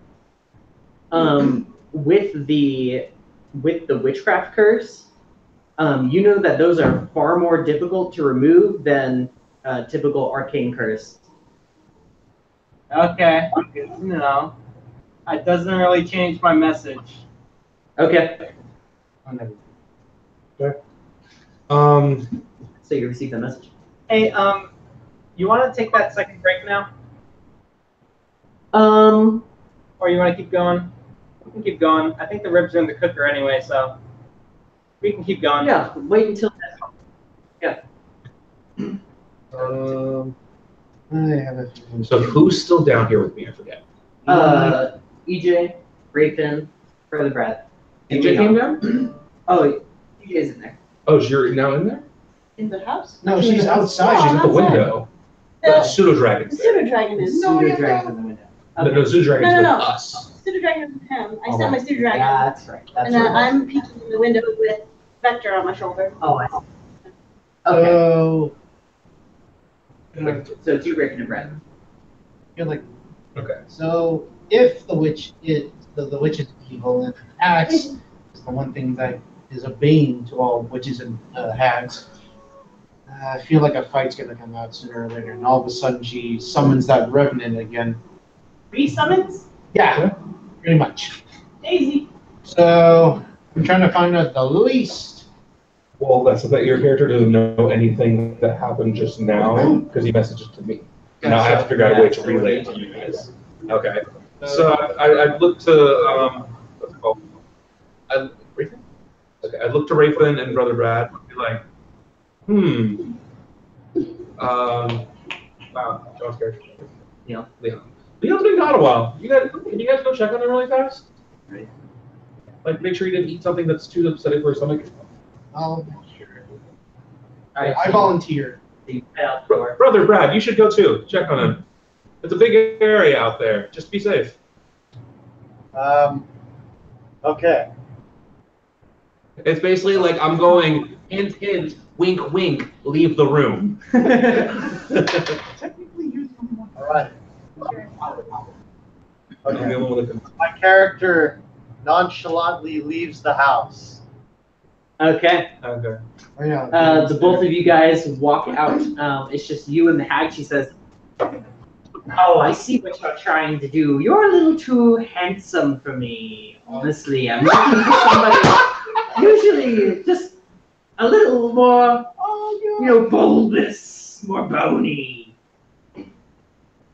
With the witchcraft curse, you know that those are far more difficult to remove than typical arcane curse. Okay, good to know. It doesn't really change my message. Okay. Okay. So you received the message. Hey, you want to take that second break now? Or you want to keep going? We can keep going. I think the ribs are in the cooker anyway, so we can keep going. Yeah, wait until yeah. I have a feeling. So who's still down here with me? I forget. EJ, Rayfin, Brother Brad. EJ came down? Oh, EJ's in there. Oh, you're now in there? In the house? No, she's outside. She's at the outside. window. The- The pseudo dragon. The pseudo dragon is. Pseudo dragon in the window. No, pseudo dragon's No, with no. us. Pseudo dragon is with him. I Oh, sent my pseudo dragon. Yeah, that's right. That's And then right. I'm peeking in the window with Vector on my shoulder. Oh, I see. Okay. So, So it's you, Rayfin, and Brad. you're like, Okay. so if the witch is the witch is evil and the axe is the one thing that is a bane to all witches and hags, I feel like a fight's gonna come out sooner or later, and all of a sudden she summons that revenant again. Resummons? Yeah, pretty much. Daisy. So I'm trying to find out the least. Well, that's that your character doesn't know anything that happened just now because he messaged it to me. Now I have to figure out a way to relay it to you guys. Okay. So I looked to what's it called? Rayfin? Okay, I looked to Rayfin and Brother Brad and be like, wow, John's character. Leon. Leon's been gone a while. Can you guys go check on him really fast? Right. Like make sure he didn't eat something that's too upsetting for his stomach. Oh, sure. All right. I volunteer. So you head out the door. Brother Brad, you should go too. Check on him. It's a big area out there. Just be safe. Okay. It's basically like I'm going, hint, hint, wink, wink, leave the room. Technically, you're the only one. All right. I'm the Okay. only one that can. My character nonchalantly leaves the house. Okay. Okay. Oh, yeah. The both of you guys walk out. It's just you and the hag. She says, "Oh, I see what you're trying to do. You're a little too handsome for me. Honestly, I'm looking for somebody usually just a little more, bulbous, more bony,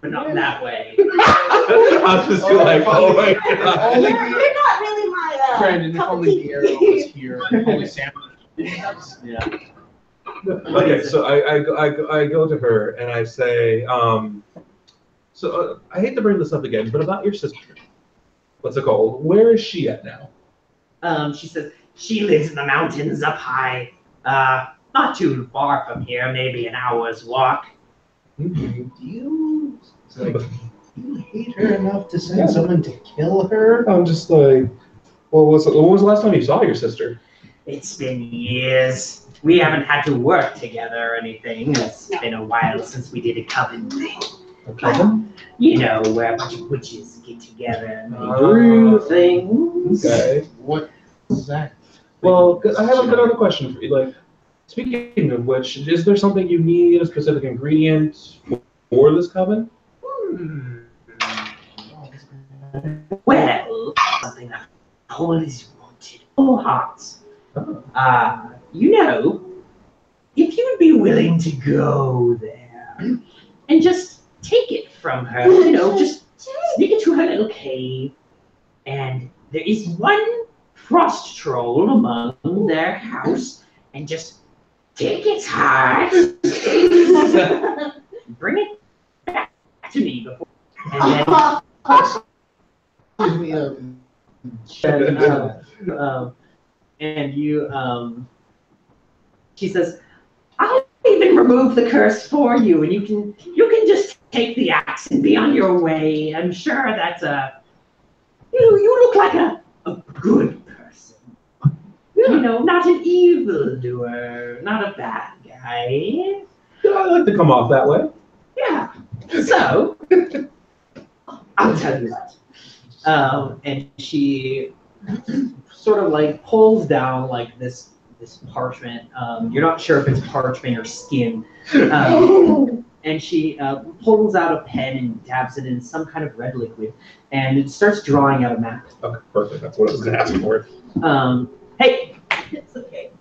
but not that way." I was just like, oh my god. You're not really my Brandon, if only the arrow was here. If only Sam. Yeah. Okay, so I go to her and I say, I hate to bring this up again, but about your sister. What's it called? Where is she at now? She says, she lives in the mountains up high. Not too far from here, maybe an hour's walk. Mm-hmm. Do you hate her enough to send someone to kill her? I'm just like, when was the last time you saw your sister? It's been years. We haven't had to work together or anything. It's been a while since we did a coven thing. A coven? You know, where a bunch of witches get together and they brew things. Okay. What is that? Well, I have another question for you. Like, speaking of which, is there something you need, a specific ingredient for this coven? Well, something I've always wanted. Full hearts. You know, if you would be willing to go there and just take it from her, you know, just sneak it to her little cave, and there is one frost troll among their house, and just take its heart, bring it back to me before, and then she says, I'll even remove the curse for you, and you can just take the axe and be on your way. I'm sure that you look like a good person. You know, not an evildoer, not a bad guy. Yeah, I like to come off that way. Yeah. So I'll tell you what. And she sort of like pulls down like this parchment. You're not sure if it's parchment or skin. And she pulls out a pen and dabs it in some kind of red liquid, and it starts drawing out a map. Okay, perfect. That's what I was going to ask for. Hey. It's okay.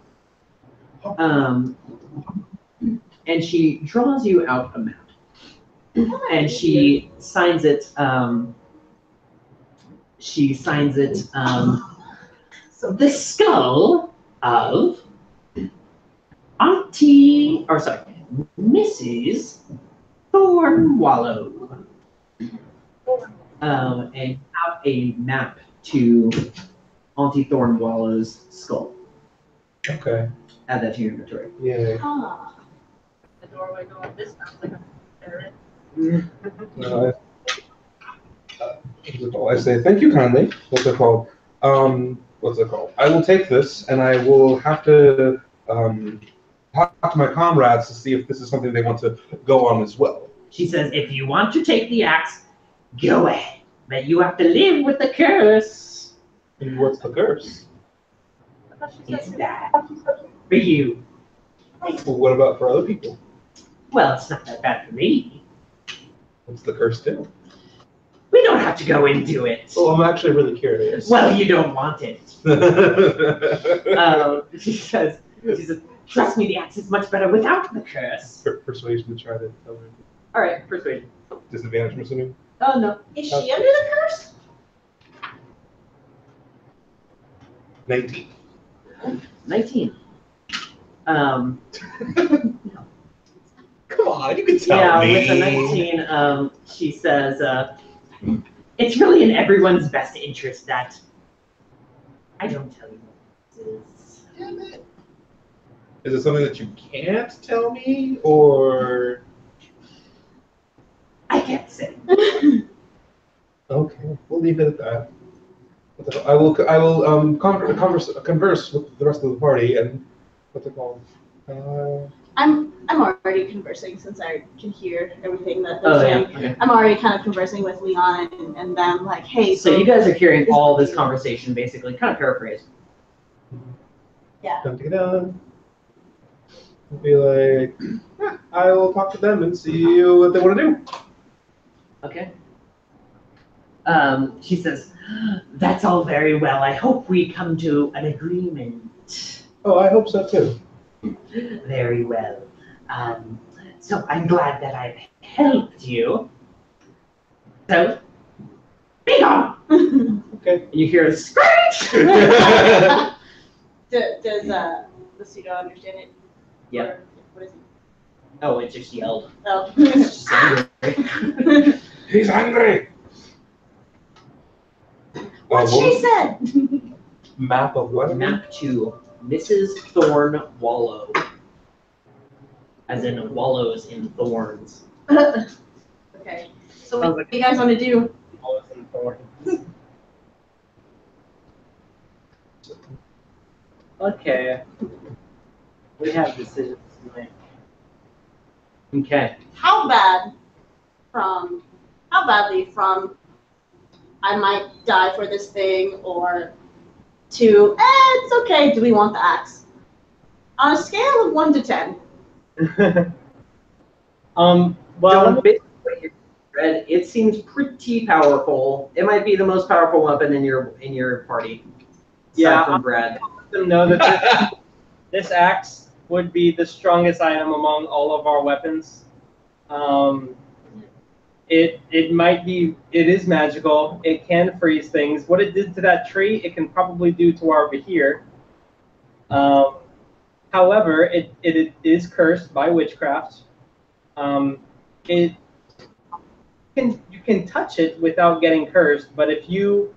And she draws you out a map, and she signs it. The skull of Mrs. Thornwallow. And have a map to Auntie Thornwallow's skull. Okay. Add that to your inventory. Yeah. The doorway going this sounds like a ferret. I say thank you kindly. What's it called? I will take this, and I will have to talk to my comrades to see if this is something they want to go on as well. She says, if you want to take the axe, go ahead. But you have to live with the curse. And what's the curse? It's bad for you. Well, what about for other people? Well, it's not that bad for me. What's the curse do? We don't have to go into it. Well, I'm actually really curious. Well, you don't want it. She says, trust me, the axe is much better without the curse. Persuasion to try to tell her. All right, persuasion. Disadvantage, I'm assuming? Oh, no. Is she under the curse? 19. 19. Come on, you can tell Yeah, me. with a 19, she says, it's really in everyone's best interest that I don't tell you what this is. Damn it. Is it something that you can't tell me, or? I can't say. Okay, we'll leave it at that. I will converse with the rest of the party and what's it called? I'm already conversing since I can hear everything that they're Oh, saying. yeah. Okay. I'm already kind of conversing with Leon and them, like, hey. So you guys are hearing all this conversation, basically, kind of paraphrased. Yeah. Come together. I'll be like, I will talk to them and see what they want to do. Okay. She says, that's all very well. I hope we come to an agreement. Oh, I hope so too. Very well. So I'm glad that I've helped you. So, Be gone! Okay. And you hear a screech! Does the pseudo understand it? Yeah. Or what is he? Oh, it just yelled. Oh. It's just angry. He's hungry. What she said. Map of what? Map 2, Mrs. Thorn Wallow. As in wallows in thorns. Okay. So what do you guys want to do? Okay. We have decisions to make. Okay. How badly from I might die for this thing, or to it's okay, do we want the axe? On a scale of 1 to 10. Well, John, based on what you read, it seems pretty powerful. It might be the most powerful weapon in your party. Yeah, aside from Brad. I'll let them know that this axe would be the strongest item among all of our weapons. It might be, it is magical. It can freeze things. What it did to that tree, it can probably do to our Vahir. However, it is cursed by witchcraft. You can touch it without getting cursed, but if you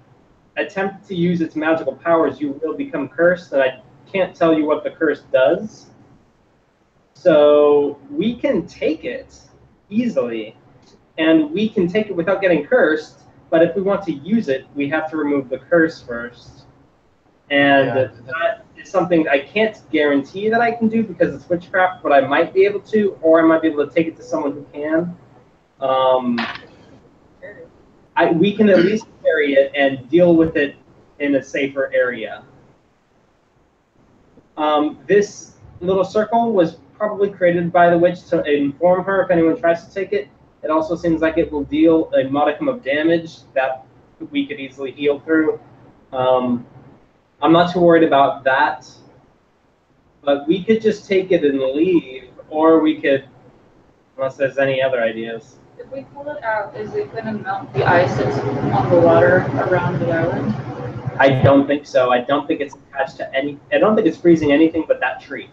attempt to use its magical powers, you will become cursed, and I can't tell you what the curse does. So we can take it easily, and we can take it without getting cursed, but if we want to use it, we have to remove the curse first. And that is something I can't guarantee that I can do because it's witchcraft, but I might be able to, or I might be able to take it to someone who can. We can at least carry it and deal with it in a safer area. This little circle was probably created by the witch to inform her if anyone tries to take it. It also seems like it will deal a modicum of damage that we could easily heal through. I'm not too worried about that, but we could just take it and leave, or we could, unless there's any other ideas. If we pull it out, is it going to melt the ice that's on the water around the island? I don't think so. I don't think it's attached to any. I don't think it's freezing anything but that tree.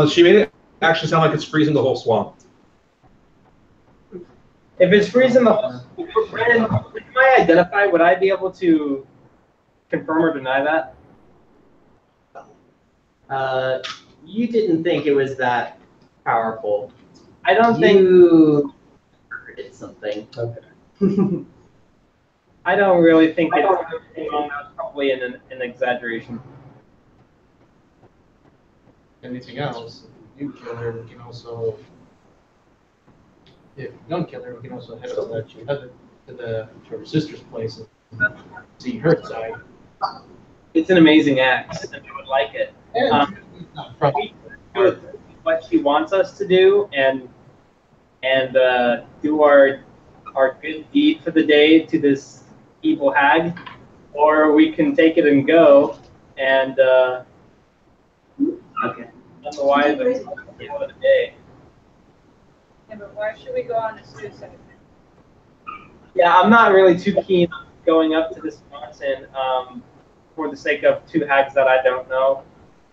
She made it actually sound like it's freezing the whole swamp. If it's freezing the whole, Brandon, if I identify, would I be able to confirm or deny that? You didn't think it was that powerful. I don't think you heard it's something. Okay. I don't really think it's probably an exaggeration. Anything else? If you kill her, we can also. If you don't kill her, we can also head up to her sister's place and see her side. It's an amazing axe, and I would like it. Do what she wants us to do, and do our good deed for the day to this evil hag, or we can take it and go, and okay. Otherwise, it's the end of the day. Yeah, but why should we go on a suicide? Yeah, I'm not really too keen on going up to this mountain for the sake of two hags that I don't know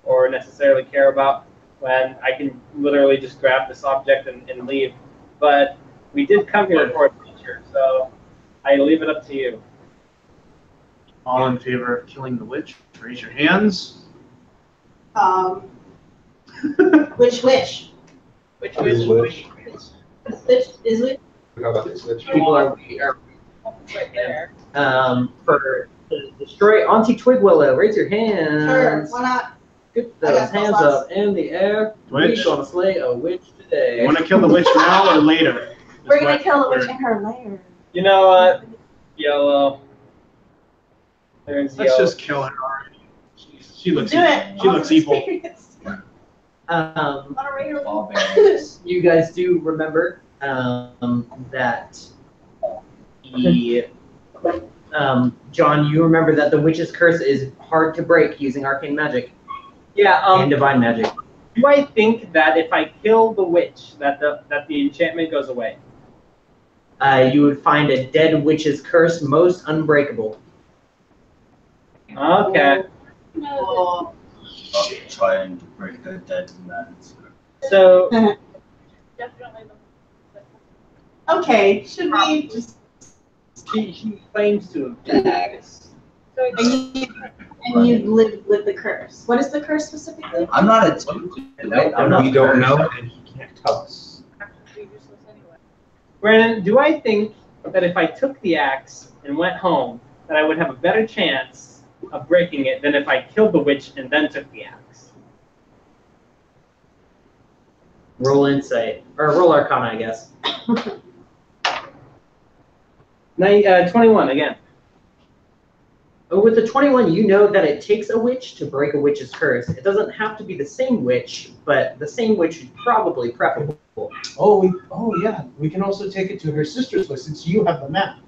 or necessarily care about, when I can literally just grab this object and leave. But we did come here for adventure, so I leave it up to you. All in favor of killing the witch, raise your hands. Which witch? Which Which is which? How about this witch? People are Right there. for to destroy Auntie Twigwillow. Raise your hands. Sure, why not? Get those hands up in the air. Witch. We're gonna slay a witch today. You want to kill the witch now or later? We're gonna kill the witch in her lair. You know what? Yellow. There's Let's yellow. just kill her already. She looks Do evil. it. She looks evil. On a regular Ball bearings. You guys do remember that John, you remember that the witch's curse is hard to break using arcane magic Yeah. and divine magic. Do I think that if I kill the witch, that the enchantment goes away? you would find a dead witch's curse most unbreakable. Okay. Oh. Trying to break the dead man's curse. So Definitely. Okay, should we just? she claims to have died. And you live with the curse. What is the curse specifically? I'm not attuned to it. I'm not We don't cursed. know, and he can't tell us. Brandon, do I think that if I took the axe and went home, that I would have a better chance of breaking it than if I killed the witch and then took the axe? Roll insight, or roll arcana, I guess. 21 again. With the 21, you know that it takes a witch to break a witch's curse. It doesn't have to be the same witch, but the same witch is probably preferable. Oh yeah. We can also take it to her sister's place since you have the map.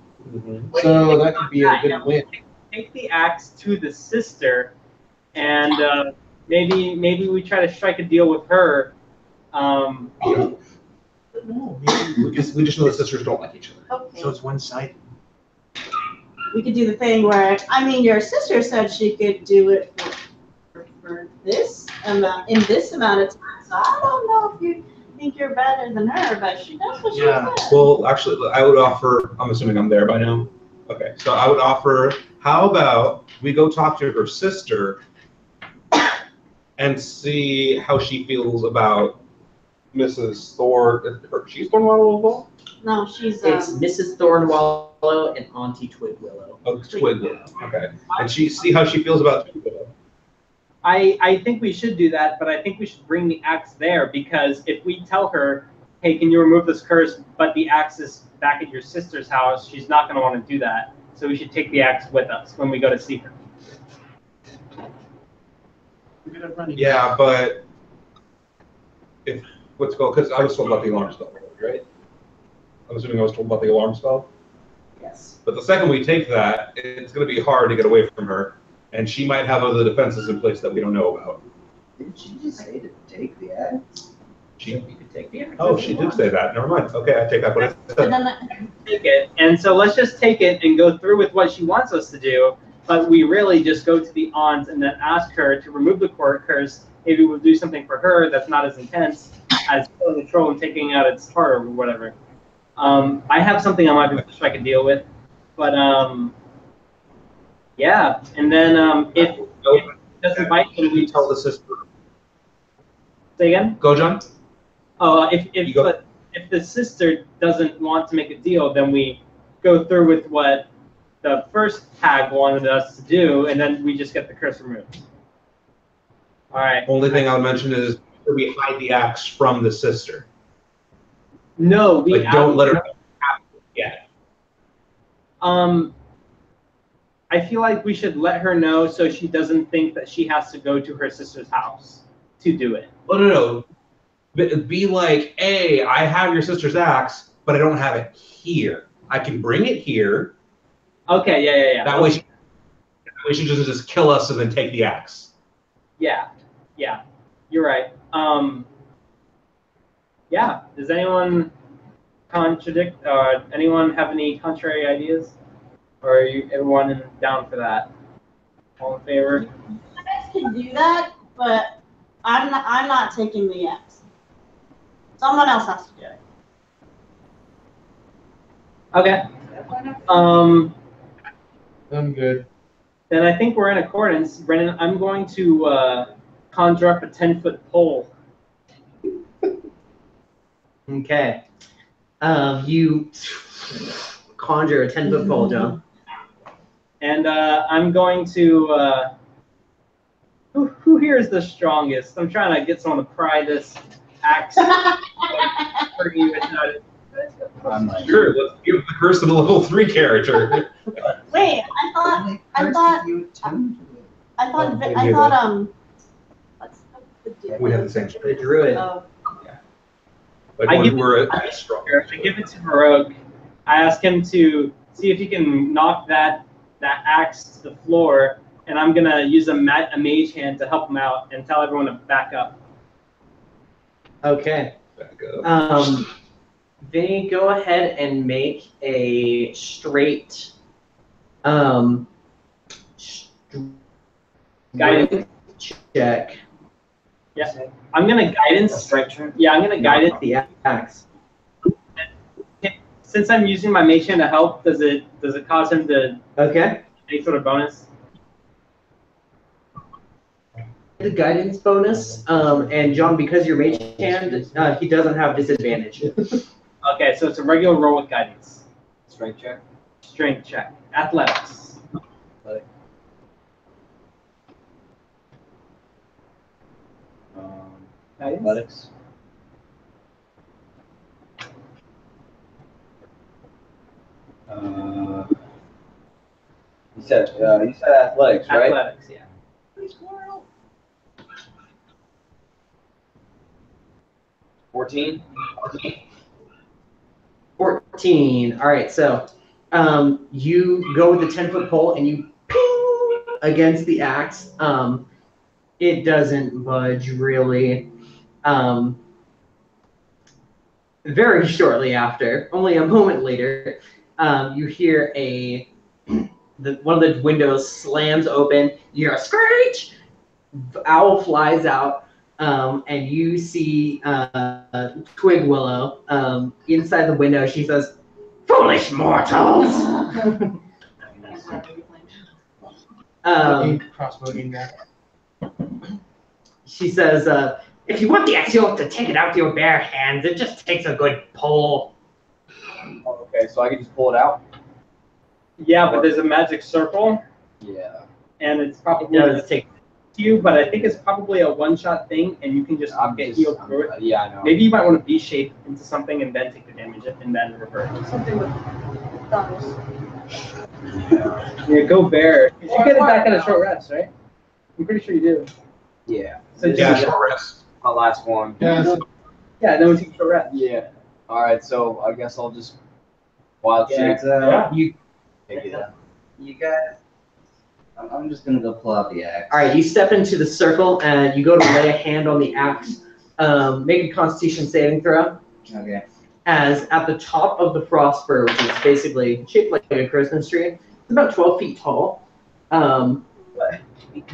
So that could be a good win. Take the axe to the sister, and maybe we try to strike a deal with her. No, Because we just know the sisters don't like each other. Okay. so it's one-sided. We could do the thing where, I mean, your sister said she could do it for this amount, in this amount of time. So I don't know if you think you're better than her, but she does what she Yeah. said. Well, actually, I would offer, I'm assuming I'm there by now. Okay, so I would offer, how about we go talk to her sister and see how she feels about Mrs. Thor. She's Thornwallow as well? No, she's It's Mrs. Thornwallow and Auntie Twigwillow. Oh, Twigwillow. Okay. And see how she feels about Twigwillow. I think we should do that, but I think we should bring the axe there, because if we tell her, hey, can you remove this curse, but the axe is back at your sister's house, she's not going to want to do that. So we should take the axe with us when we go to see her. Yeah, but if what's called, because I was told about the alarm spell, right? I'm assuming I was told about the alarm spell. Yes. But the second we take that, it's going to be hard to get away from her, and she might have other defenses in place that we don't know about. Did she just say to take the axe? She, You could take the axe. oh, she did say that. Never mind. Okay, I take back what I and said. then Take it. And so let's just take it and go through with what she wants us to do, but we really just go to the aunt and then ask her to remove the court curse. Maybe we'll do something for her that's not as intense as killing the troll and taking out its heart or whatever. I have something I might be able to strike a deal with, but yeah. And then if it doesn't bite, then we tell the sister. Say again? Go, John. If the sister doesn't want to make a deal, then we go through with what the first hag wanted us to do, and then we just get the curse removed. All right. Only thing I would mention is we hide the axe from the sister. No, we Like, don't let her have it yet. I feel like we should let her know so she doesn't think that she has to go to her sister's house to do it. Oh, no. Be like, hey, I have your sister's axe, but I don't have it here. I can bring it here. Okay, yeah. That way she doesn't just kill us and then take the axe. Yeah, you're right. Yeah, does anyone contradict, anyone have any contrary ideas? Or are you everyone down for that? All in favor? you guys can do that, but I'm not taking the axe. Someone else has to do it. Okay. I'm good. Then I think we're in accordance. Brennan, I'm going to conjure up a 10-foot pole. Okay. You conjure a 10-foot pole, John. And I'm going to... who here is the strongest? I'm trying to get someone to pry this axe. I'm like, Sure, let's give the curse to the level 3 character. Wait, I thought, what's the deal? We have the same The druid. Oh. Like I when give we're it- at strong. I give it to Heroic. I ask him to see if he can knock that axe to the floor, and I'm going to use a mage hand to help him out and tell everyone to back up. Okay. Back up. Vinny, go ahead and make a straight Guidance check. Yeah, I'm gonna guidance. Strike check. Yeah, I'm gonna guidance. The axe. Since I'm using my mage hand to help, does it cause him to Okay. any sort of bonus? The guidance bonus, and John, because you're mage hand, he doesn't have disadvantage. Okay, so it's a regular roll with guidance. Strength check. Strength check. Athletics. Guidance? Athletics. You said athletics, right? Athletics, yeah. 14. 14. All right, so you go with the 10-foot pole and you ping against the axe. It doesn't budge really. Very shortly after, only a moment later, you hear one of the windows slams open. You hear a screech. Owl flies out, and you see Twig Willow inside the window. She says, "Foolish mortals!" Crossbow in there. She says, "If you want the axe, you'll have to take it out with your bare hands. It just takes a good pull." Oh, okay, so I can just pull it out? Yeah, but there's a magic circle, Yeah. and it's probably It does take. you, but I think it's probably a one-shot thing, and you can just get healed through it. Yeah, I know. Maybe you might want to V-shape into something and then take the damage and then revert. Something with thumbs. Yeah, go bear. You get it back on a short rest, right? I'm pretty sure you do. Yeah. So Yeah, just, short rest. My last one. Yeah. yeah, then we take a short rest. Yeah. All right, so I guess I'll just wild shape. You Take it out. You guys, I'm just gonna go pull out the axe. All right, you step into the circle and you go to lay a hand on the axe. Make a Constitution saving throw. Okay. As at the top of the frost spur, which is basically shaped like a Christmas tree, it's about 12 feet tall.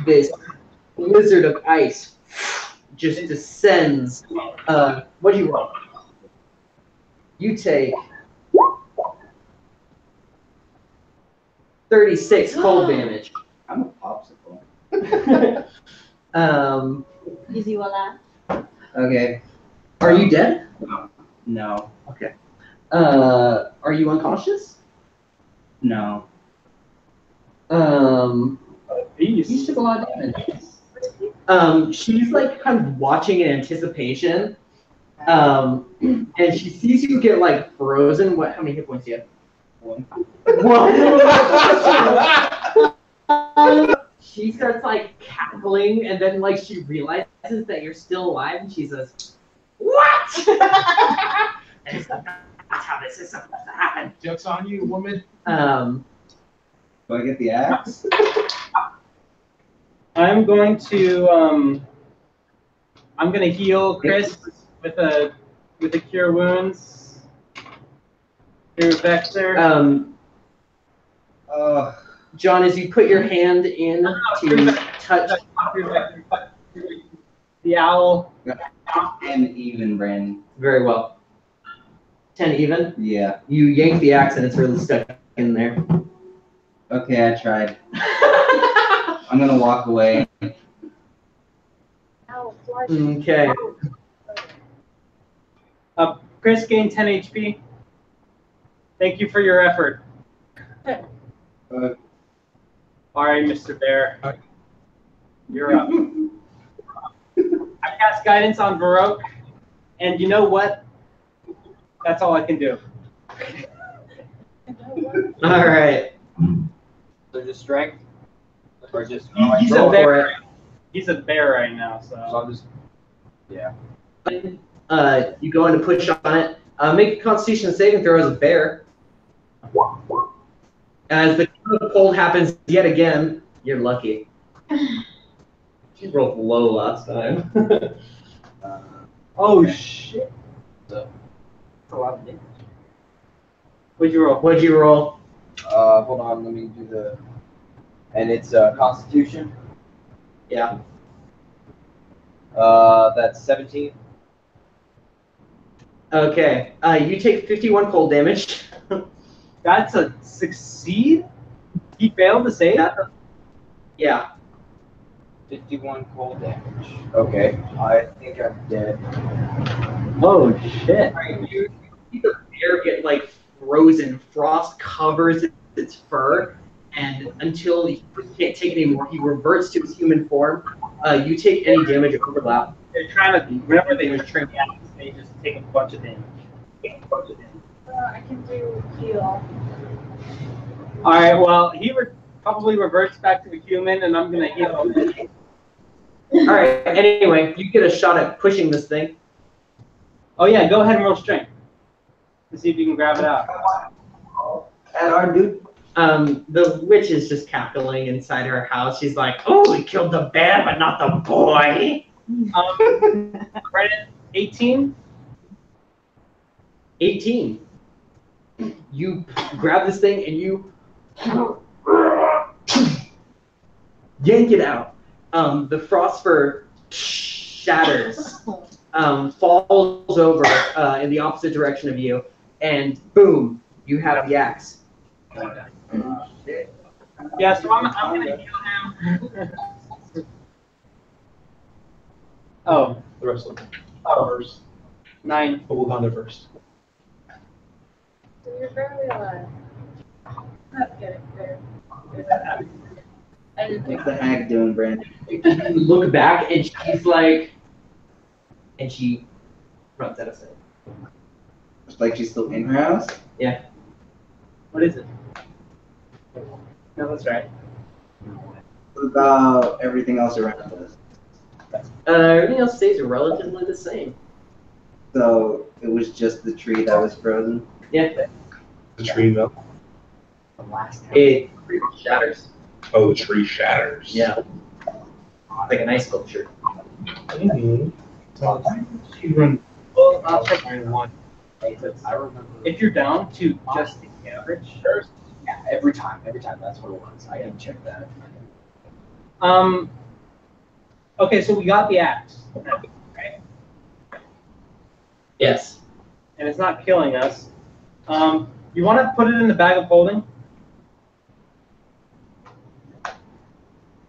This blizzard of ice just descends. What do you roll? You take 36 cold damage. I'm a popsicle. Easy voila. Okay. Are you dead? No. Okay. Are you unconscious? No. You took a lot of damage. She's like kind of watching in anticipation. And she sees you get like frozen. How many hit points do you have? One. She starts like cackling, and then like she realizes that you're still alive, and she says, "What?" And it's like, that's how this is supposed to happen. Joke's on you, woman. Do I get the axe? I'm going to heal Chris with a cure wounds through Vector. John, as you put your hand in to touch the owl. 10 even, Brandon. Very well. 10 even? Yeah. You yank the axe and it's really stuck in there. Okay, I tried. I'm gonna walk away. Okay. Chris gained 10 HP. Thank you for your effort. All right, Mr. Bear. You're up. I cast guidance on Baroque, and you know what? That's all I can do. All right. So just strength? Or just... He's a bear. He's a bear right now, So so. I'm just... Yeah. You go in to push on it. Make a Constitution saving throw as a bear. As the cold happens yet again, you're lucky. She rolled low last time. Oh shit. That's a lot of damage. What'd you roll? What'd you roll? Hold on, let me do the. And it's Constitution. Yeah. That's 17. Okay. You take 51 cold damage. That's a succeed? He failed to save? Yeah. 51 cold damage. Okay, I think I'm dead. Oh shit. You see the bear get like frozen. Frost covers its fur, and until he can't take anymore, he reverts to his human form. You take any damage overlap. They're trying to, whenever they restrain the axe, they just take a bunch of damage. I can do heal. Alright, well, he probably reverts back to the human, and I'm gonna heal him. Alright, anyway, you get a shot at pushing this thing. Oh yeah, go ahead and roll strength. To see if you can grab it out. At our dude. The witch is just cackling inside her house. She's like, oh, we killed the bear, but not the boy. Credit 18? 18. You grab this thing and you yank it out. The frost fur shatters, falls over in the opposite direction of you, and boom, you have the axe. Yeah, so I'm gonna heal him. Oh, The rest of them. First. 9. But we'll go first. You're barely alive. Get it, there. I didn't What's the hag doing, Brandon? You look back and she's like, and she runs out of sight. It's like she's still in her house? Yeah. What is it? No, that's right. What about everything else around us? Everything else stays relatively the same. So it was just the tree that was frozen? Yeah. The tree though. It shatters. Oh, the tree shatters. Yeah. Like an ice sculpture. Mm-hmm. Well, I'll check one. I remember. If you're down to just the average. Yeah, every time, that's what it was. I didn't check that. Okay, so we got the axe, right? Yes. And it's not killing us. You want to put it in the bag of holding?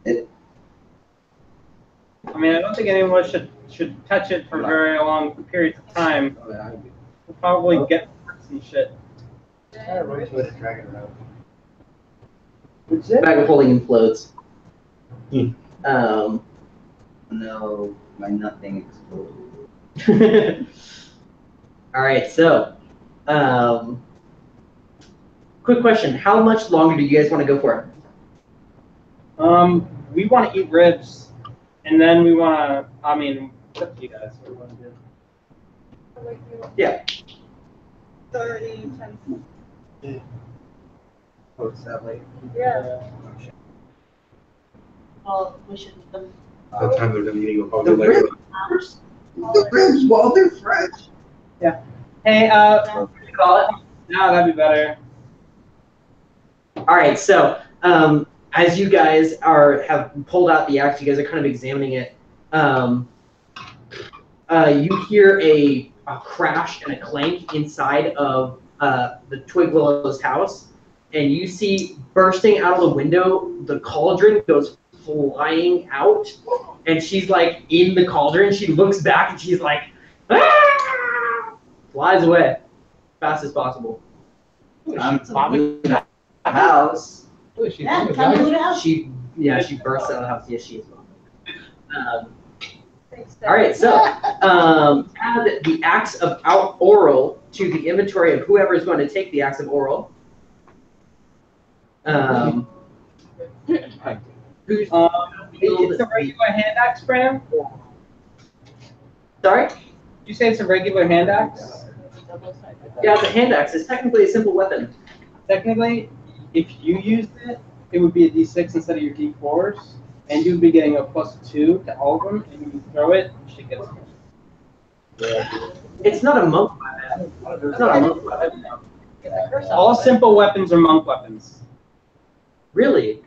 I mean, I don't think anyone should touch it for very long periods of time. We'll probably get some shit. The bag of holding implodes. No, my nothing exploded. All right, so, quick question: how much longer do you guys want to go for it? We want to eat ribs, and then we want to. I mean, it's up to you guys. What do you want to do? Yeah. 30, 10. Oh, it's that late? Yeah. Well, we should. By the time they're done eating, we'll The probably like. ribs, the ribs while they're fresh. Yeah. Hey, what do you call it? No, that'd be better. All right, so as you guys have pulled out the axe, you guys are kind of examining it. You hear a crash and a clank inside of the Twig Willow's house, and you see bursting out of the window, the cauldron goes flying out, and she's like in the cauldron. She looks back and she's like, ah! Flies away fast as possible. I'm to the house. Yeah, time to leave the house. She bursts out of the house. Yes, she is. All right, so add the axe of Oral to the inventory of whoever is going to take the axe of Oral. Who's It's a regular hand axe, Bram? sorry? You say it's a regular hand axe? Yeah, it's a hand axe. It's technically a simple weapon. Technically, if you used it, it would be a D6 instead of your D4s, and you'd be getting a +2 to all of them, and when you throw it, shit gets. It's not a monk weapon. It's not a monk weapon. All simple weapons are monk weapons. Really?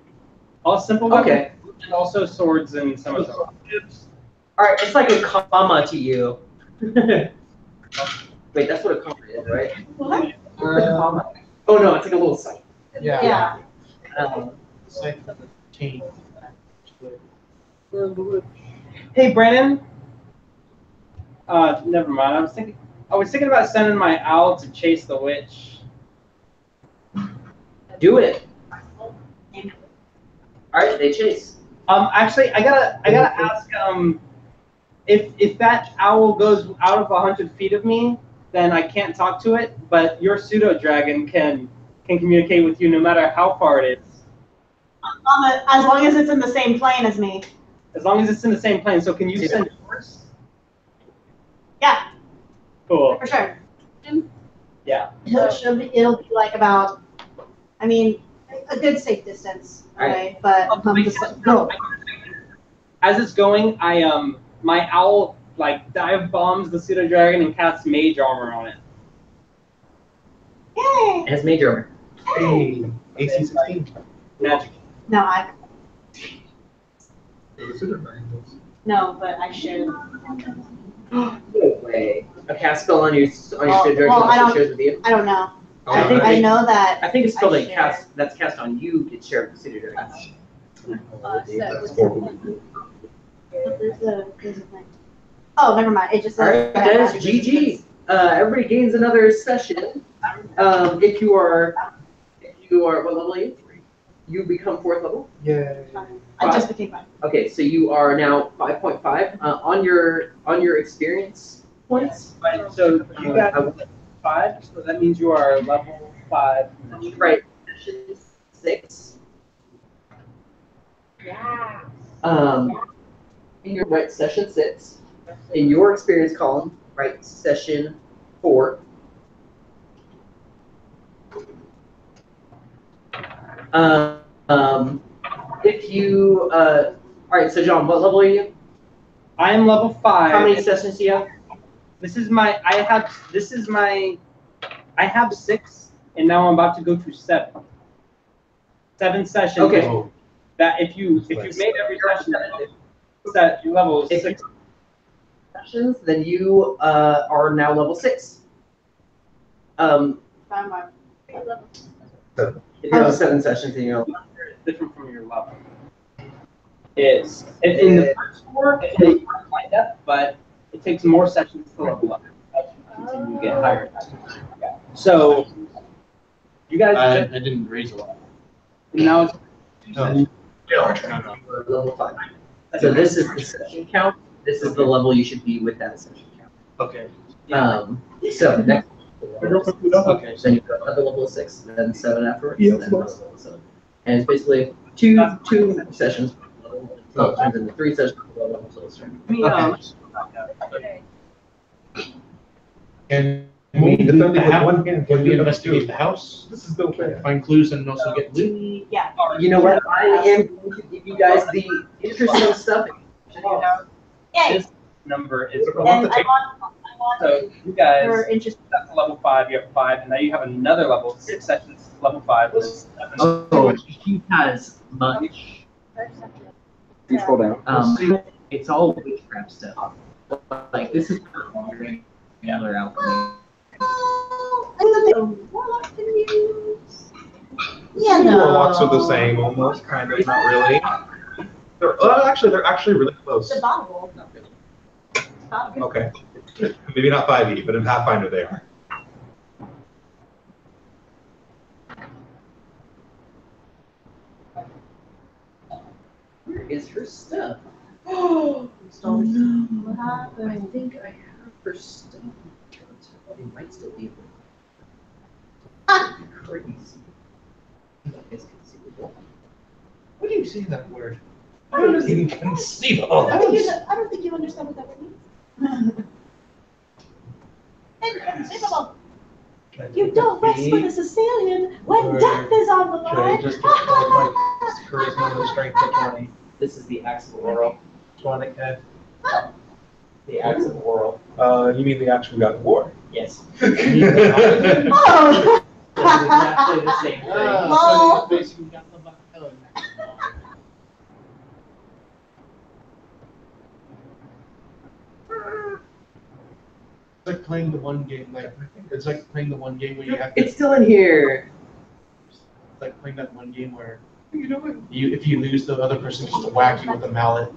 All simple weapons. Okay. And also swords and some of them. All right, it's like a comma to you. Wait, that's what a comma is, right? What? It's like a comma. Oh no, it's like a little sign. Yeah. Hey, Brandon. Never mind. I was thinking about sending my owl to chase the witch. Do it. All right, they chase. Actually, I gotta ask. If that owl goes out of 100 feet of me, then I can't talk to it. But your pseudo dragon can communicate with you no matter how far it is. As long as it's in the same plane as me. As long as it's in the same plane. So can you send yours? Yeah. Cool. For sure. Yeah. It'll be like about, I mean, a good safe distance. Okay, but go. As it's going, my owl like dive bombs the pseudo dragon and casts mage armor on it. Yay! It has mage armor. Hey, AC 16. Magic. No, no, but I should. No way. A cast spell on your pseudo dragon Well, also shares with you. I don't know. I think I know that. I think a spell I that's cast on you gets shared with pseudo dragons. There's a thing. Oh, never mind. It just All says. right, guys, GG. Everybody gains another session. If you are what level are you? You become 4th level. Yeah. I just became 5. Okay, so you are now 5.5 on your experience points. Right, so you got 5, so that means you are level 5. Right, session 6. Yeah. In your right session 6. In your experience column, right session 4. If you all right, so John, what level are you? I am level 5. How many sessions do you have? I have 6, and now I'm about to go to 7. 7 sessions. Okay. That if you made every session that you level 6 sessions, then you are now level 6. If you have 7 sessions, then you're different from your level. Is in the first 4 it is my depth, but it takes more sessions to level up as you continue to get higher. So you guys I didn't raise a lot. now it's No. level 5. So this is the session count. This is the level you should be with that session count. Okay. So next. Okay. Then you go another level 6, and then 7 afterwards, and then another level 7. And it's basically two sessions, until it turns into 3 sessions until it's turned. Okay. And we defend the house. Can we investigate the house? This is the way. Find clues and also get loot. Yeah. You know what? I am going to give you guys the interesting stuff. Yay! this number is And I want so you guys your interest. that's level 5, you have 5, and now you have another level 6 sessions, level 5 with 7. Oh, he has much. You scroll down. It's all witchcraft stuff. Like this is another alchemy. Yeah, The no. warlocks are the same, almost, kind of, not really. They're actually really close. It's abominable. Okay. Maybe not 5e, but in Pathfinder they are. Where is her stuff? Oh, no. What I happened? think I have her stuff. It might still be crazy. That is conceivable. What do you say that word? Inconceivable. I don't think you understand what that word means. Inconceivable. You don't mess with a Sicilian when death is on the line. Just get like charisma and strength to 20. This is the axe of the world. 20. The axe of the world. You mean the actual God of War? Yes. Oh! That's exactly the same thing. Lol. So you basically got the button. It's like playing the one game, it's like playing the one game where you have to. It's still in here. It's like playing that one game where if you lose, the other person just whack you with a mallet.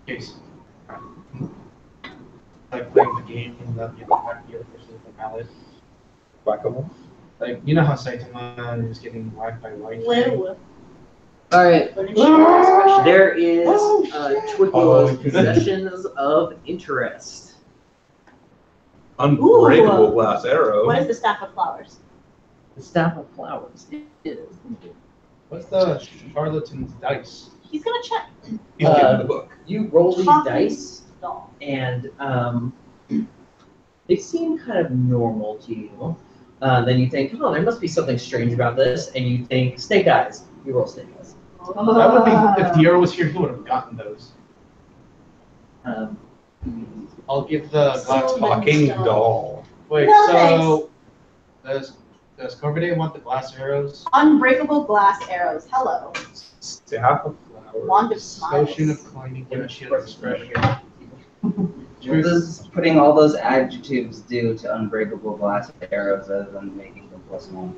Case. Like playing the game and then you whack the other person with a mallet. Whack-a-mole. Like you know how Saitama is getting whacked by lightning. Lou. All right. There is Twicky's Oh. possessions of interest. Unbreakable glass arrow. What is the staff of flowers? The staff of flowers is. What's the charlatan's dice? He's gonna check. He's getting the book. You roll these Talking dice, doll. and they seem kind of normal to you. Then you think, oh, there must be something strange about this, and you think snake eyes. You roll snake eyes. That would be if Dior was here, he would have gotten those. I'll give the glass. Talking doll. Wait, No, so does Corvidae want the glass arrows? Unbreakable glass arrows. Hello. Staff of flowers. Wand of smiles. Potion of climbing, shield of expression. What does putting all those adjectives do to unbreakable glass arrows other than making them +1?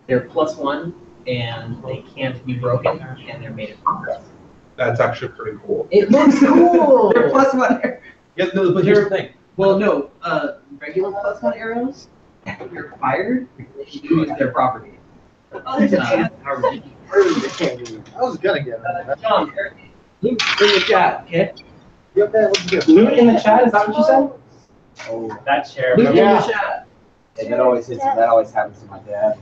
They're +1, and they can't be broken, and they're made of glass. That's actually pretty cool. It looks cool. They're +1. Yeah, no, but here's the thing. Well, no, regular +1 arrows, if you're fired, you lose their property. Oh, there's a chance. I was gonna get it. John, Luke, bring the chat, okay? Loot in the chat, is that what you said? Oh, That chair. Luke in Yeah. the chat. yeah, that always hits. That always happens to my dad.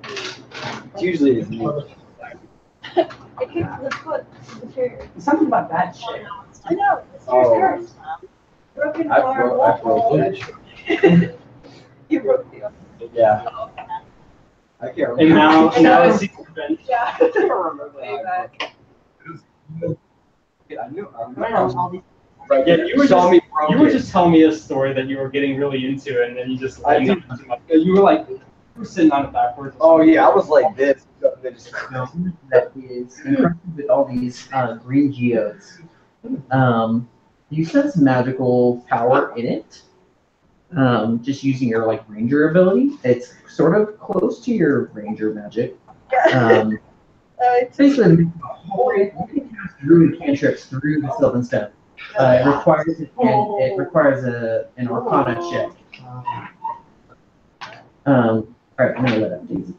It's usually his knee. It kicked the foot of the chair. Something about that chair. I know. It's Oh. yours. Broken I flower. broke that chair. You broke the. Yeah. I can't remember. And now I see revenge. Yeah. I can't remember. I knew. I remember. All these. Right, Yeah, you were saw just- me broke You were it. just telling me a story that you were getting really into, and then you just I like, did. you were like, you were sitting on it backwards. Oh yeah, I was like this. They just- That is encrusted with all these green geodes. You sense magical power in it. Just using your like ranger ability. It's sort of close to your ranger magic. Basically, you can cast druid cantrips through the sylvan stone. It requires an Arcana check. All right, I'm gonna let him use it.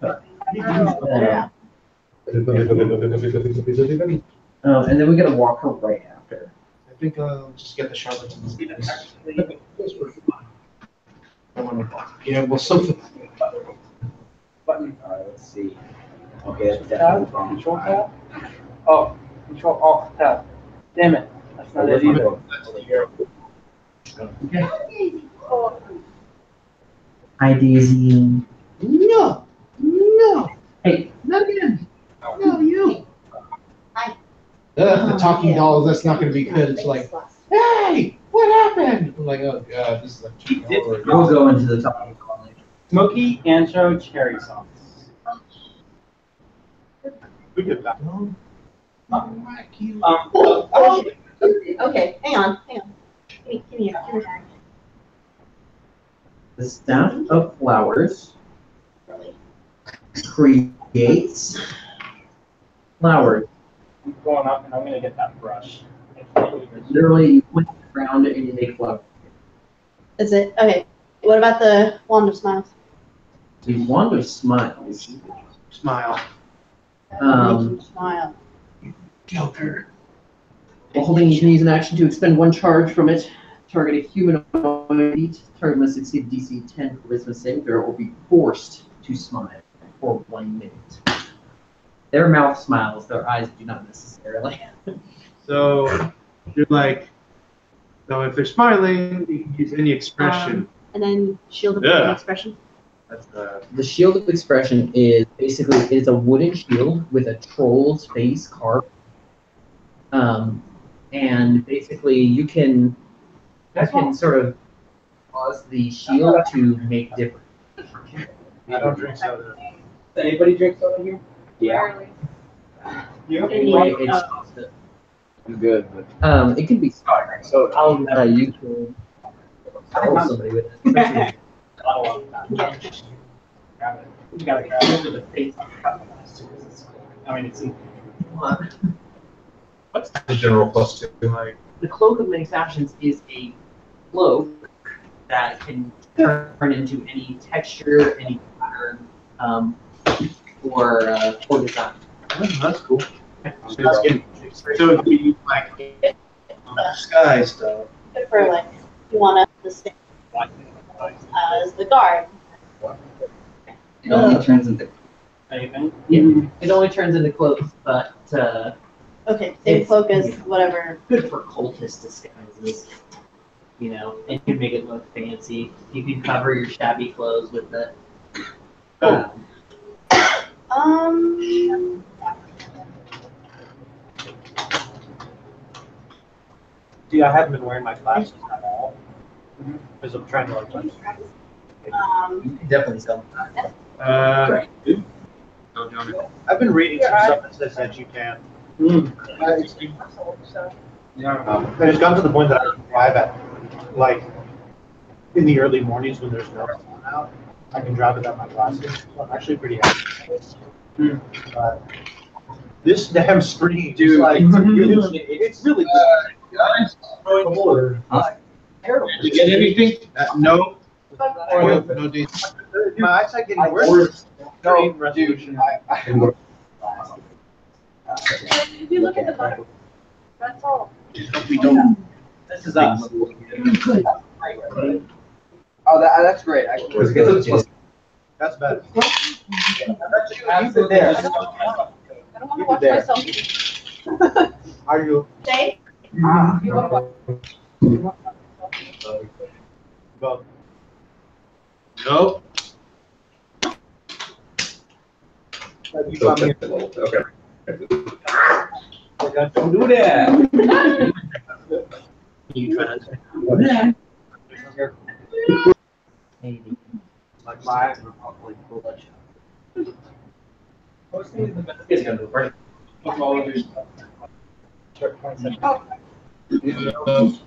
And then we gotta walk her right after. I think I'll just get the charlatan's dice. Yeah, well, something. Button. All right, let's see. Okay, that's definitely wrong. Control tab? Oh, Control Alt tab. Damn it. That's not it either. Okay. Hi, Daisy. No, no, Hey, not again. No, you. The talking dolls. That's not going to be good. It's like, hey, what happened? I'm like, oh god, this is like. we'll go into the talking college. Smoky ancho cherry sauce. Who did that? Okay, hang on. Give me your bag. The staff of flowers Really? creates flowers. I'm going up and I'm gonna get that brush. Literally, you put the ground and you make flowers. Is it okay? What about the wand of smiles? The wand of smiles. Smile. Make him smile. Joker. While holding, you can use an action to expend one charge from it. Target a humanoid beat. Target must succeed DC 10 charisma saving throw or be forced to smile for 1 minute. Their mouth smiles, their eyes do not necessarily. So you're like, so if they're smiling, you can use any expression. And then shield of Yeah. expression. That's The shield of expression is basically it's a wooden shield with a troll's face carved. And basically you can that can sort of cause the shield to make different. I don't drink soda. Does anybody drink soda here? Rarely. Anyway, it's I'm good, but it can be starting. So you can tell somebody with it. especially- You gotta grab it with the face. I mean, it's What's the general plus 2 like? The cloak of many fashions is a cloak that can turn into any texture, any pattern, or design. Oh, that's cool. So do you like sky stuff? For like, you want to stay as the guard. It only turns into. anything. Yeah, it only turns into cloaks, but Okay, same It's- cloak as whatever. good for cultist disguises. You know, and you can make it look fancy. You can cover your shabby clothes with it. See, I haven't been wearing my glasses at all because I'm trying to like. You can definitely sell them. Right. I've been reading some stuff that says that you can. And it's gotten to the point that I can drive at, like, in the early mornings when there's no sun out. I can drive without my glasses. So I'm actually pretty happy. This damn screen, dude, like, it's really good. Guys, Terrible. did you get anything? No. No dates. My eyesight getting worse. no, dude. If you look at the bottom, that's all. We don't. This is us. Oh, that's great. That's better. You've been there. I don't want to watch there. myself. Are you? Stay. You want to watch? Go. No. You come here. Okay. Don't do that. You try to. Maybe. Like my eyes are probably bloodshot. It's gonna go right. Oh.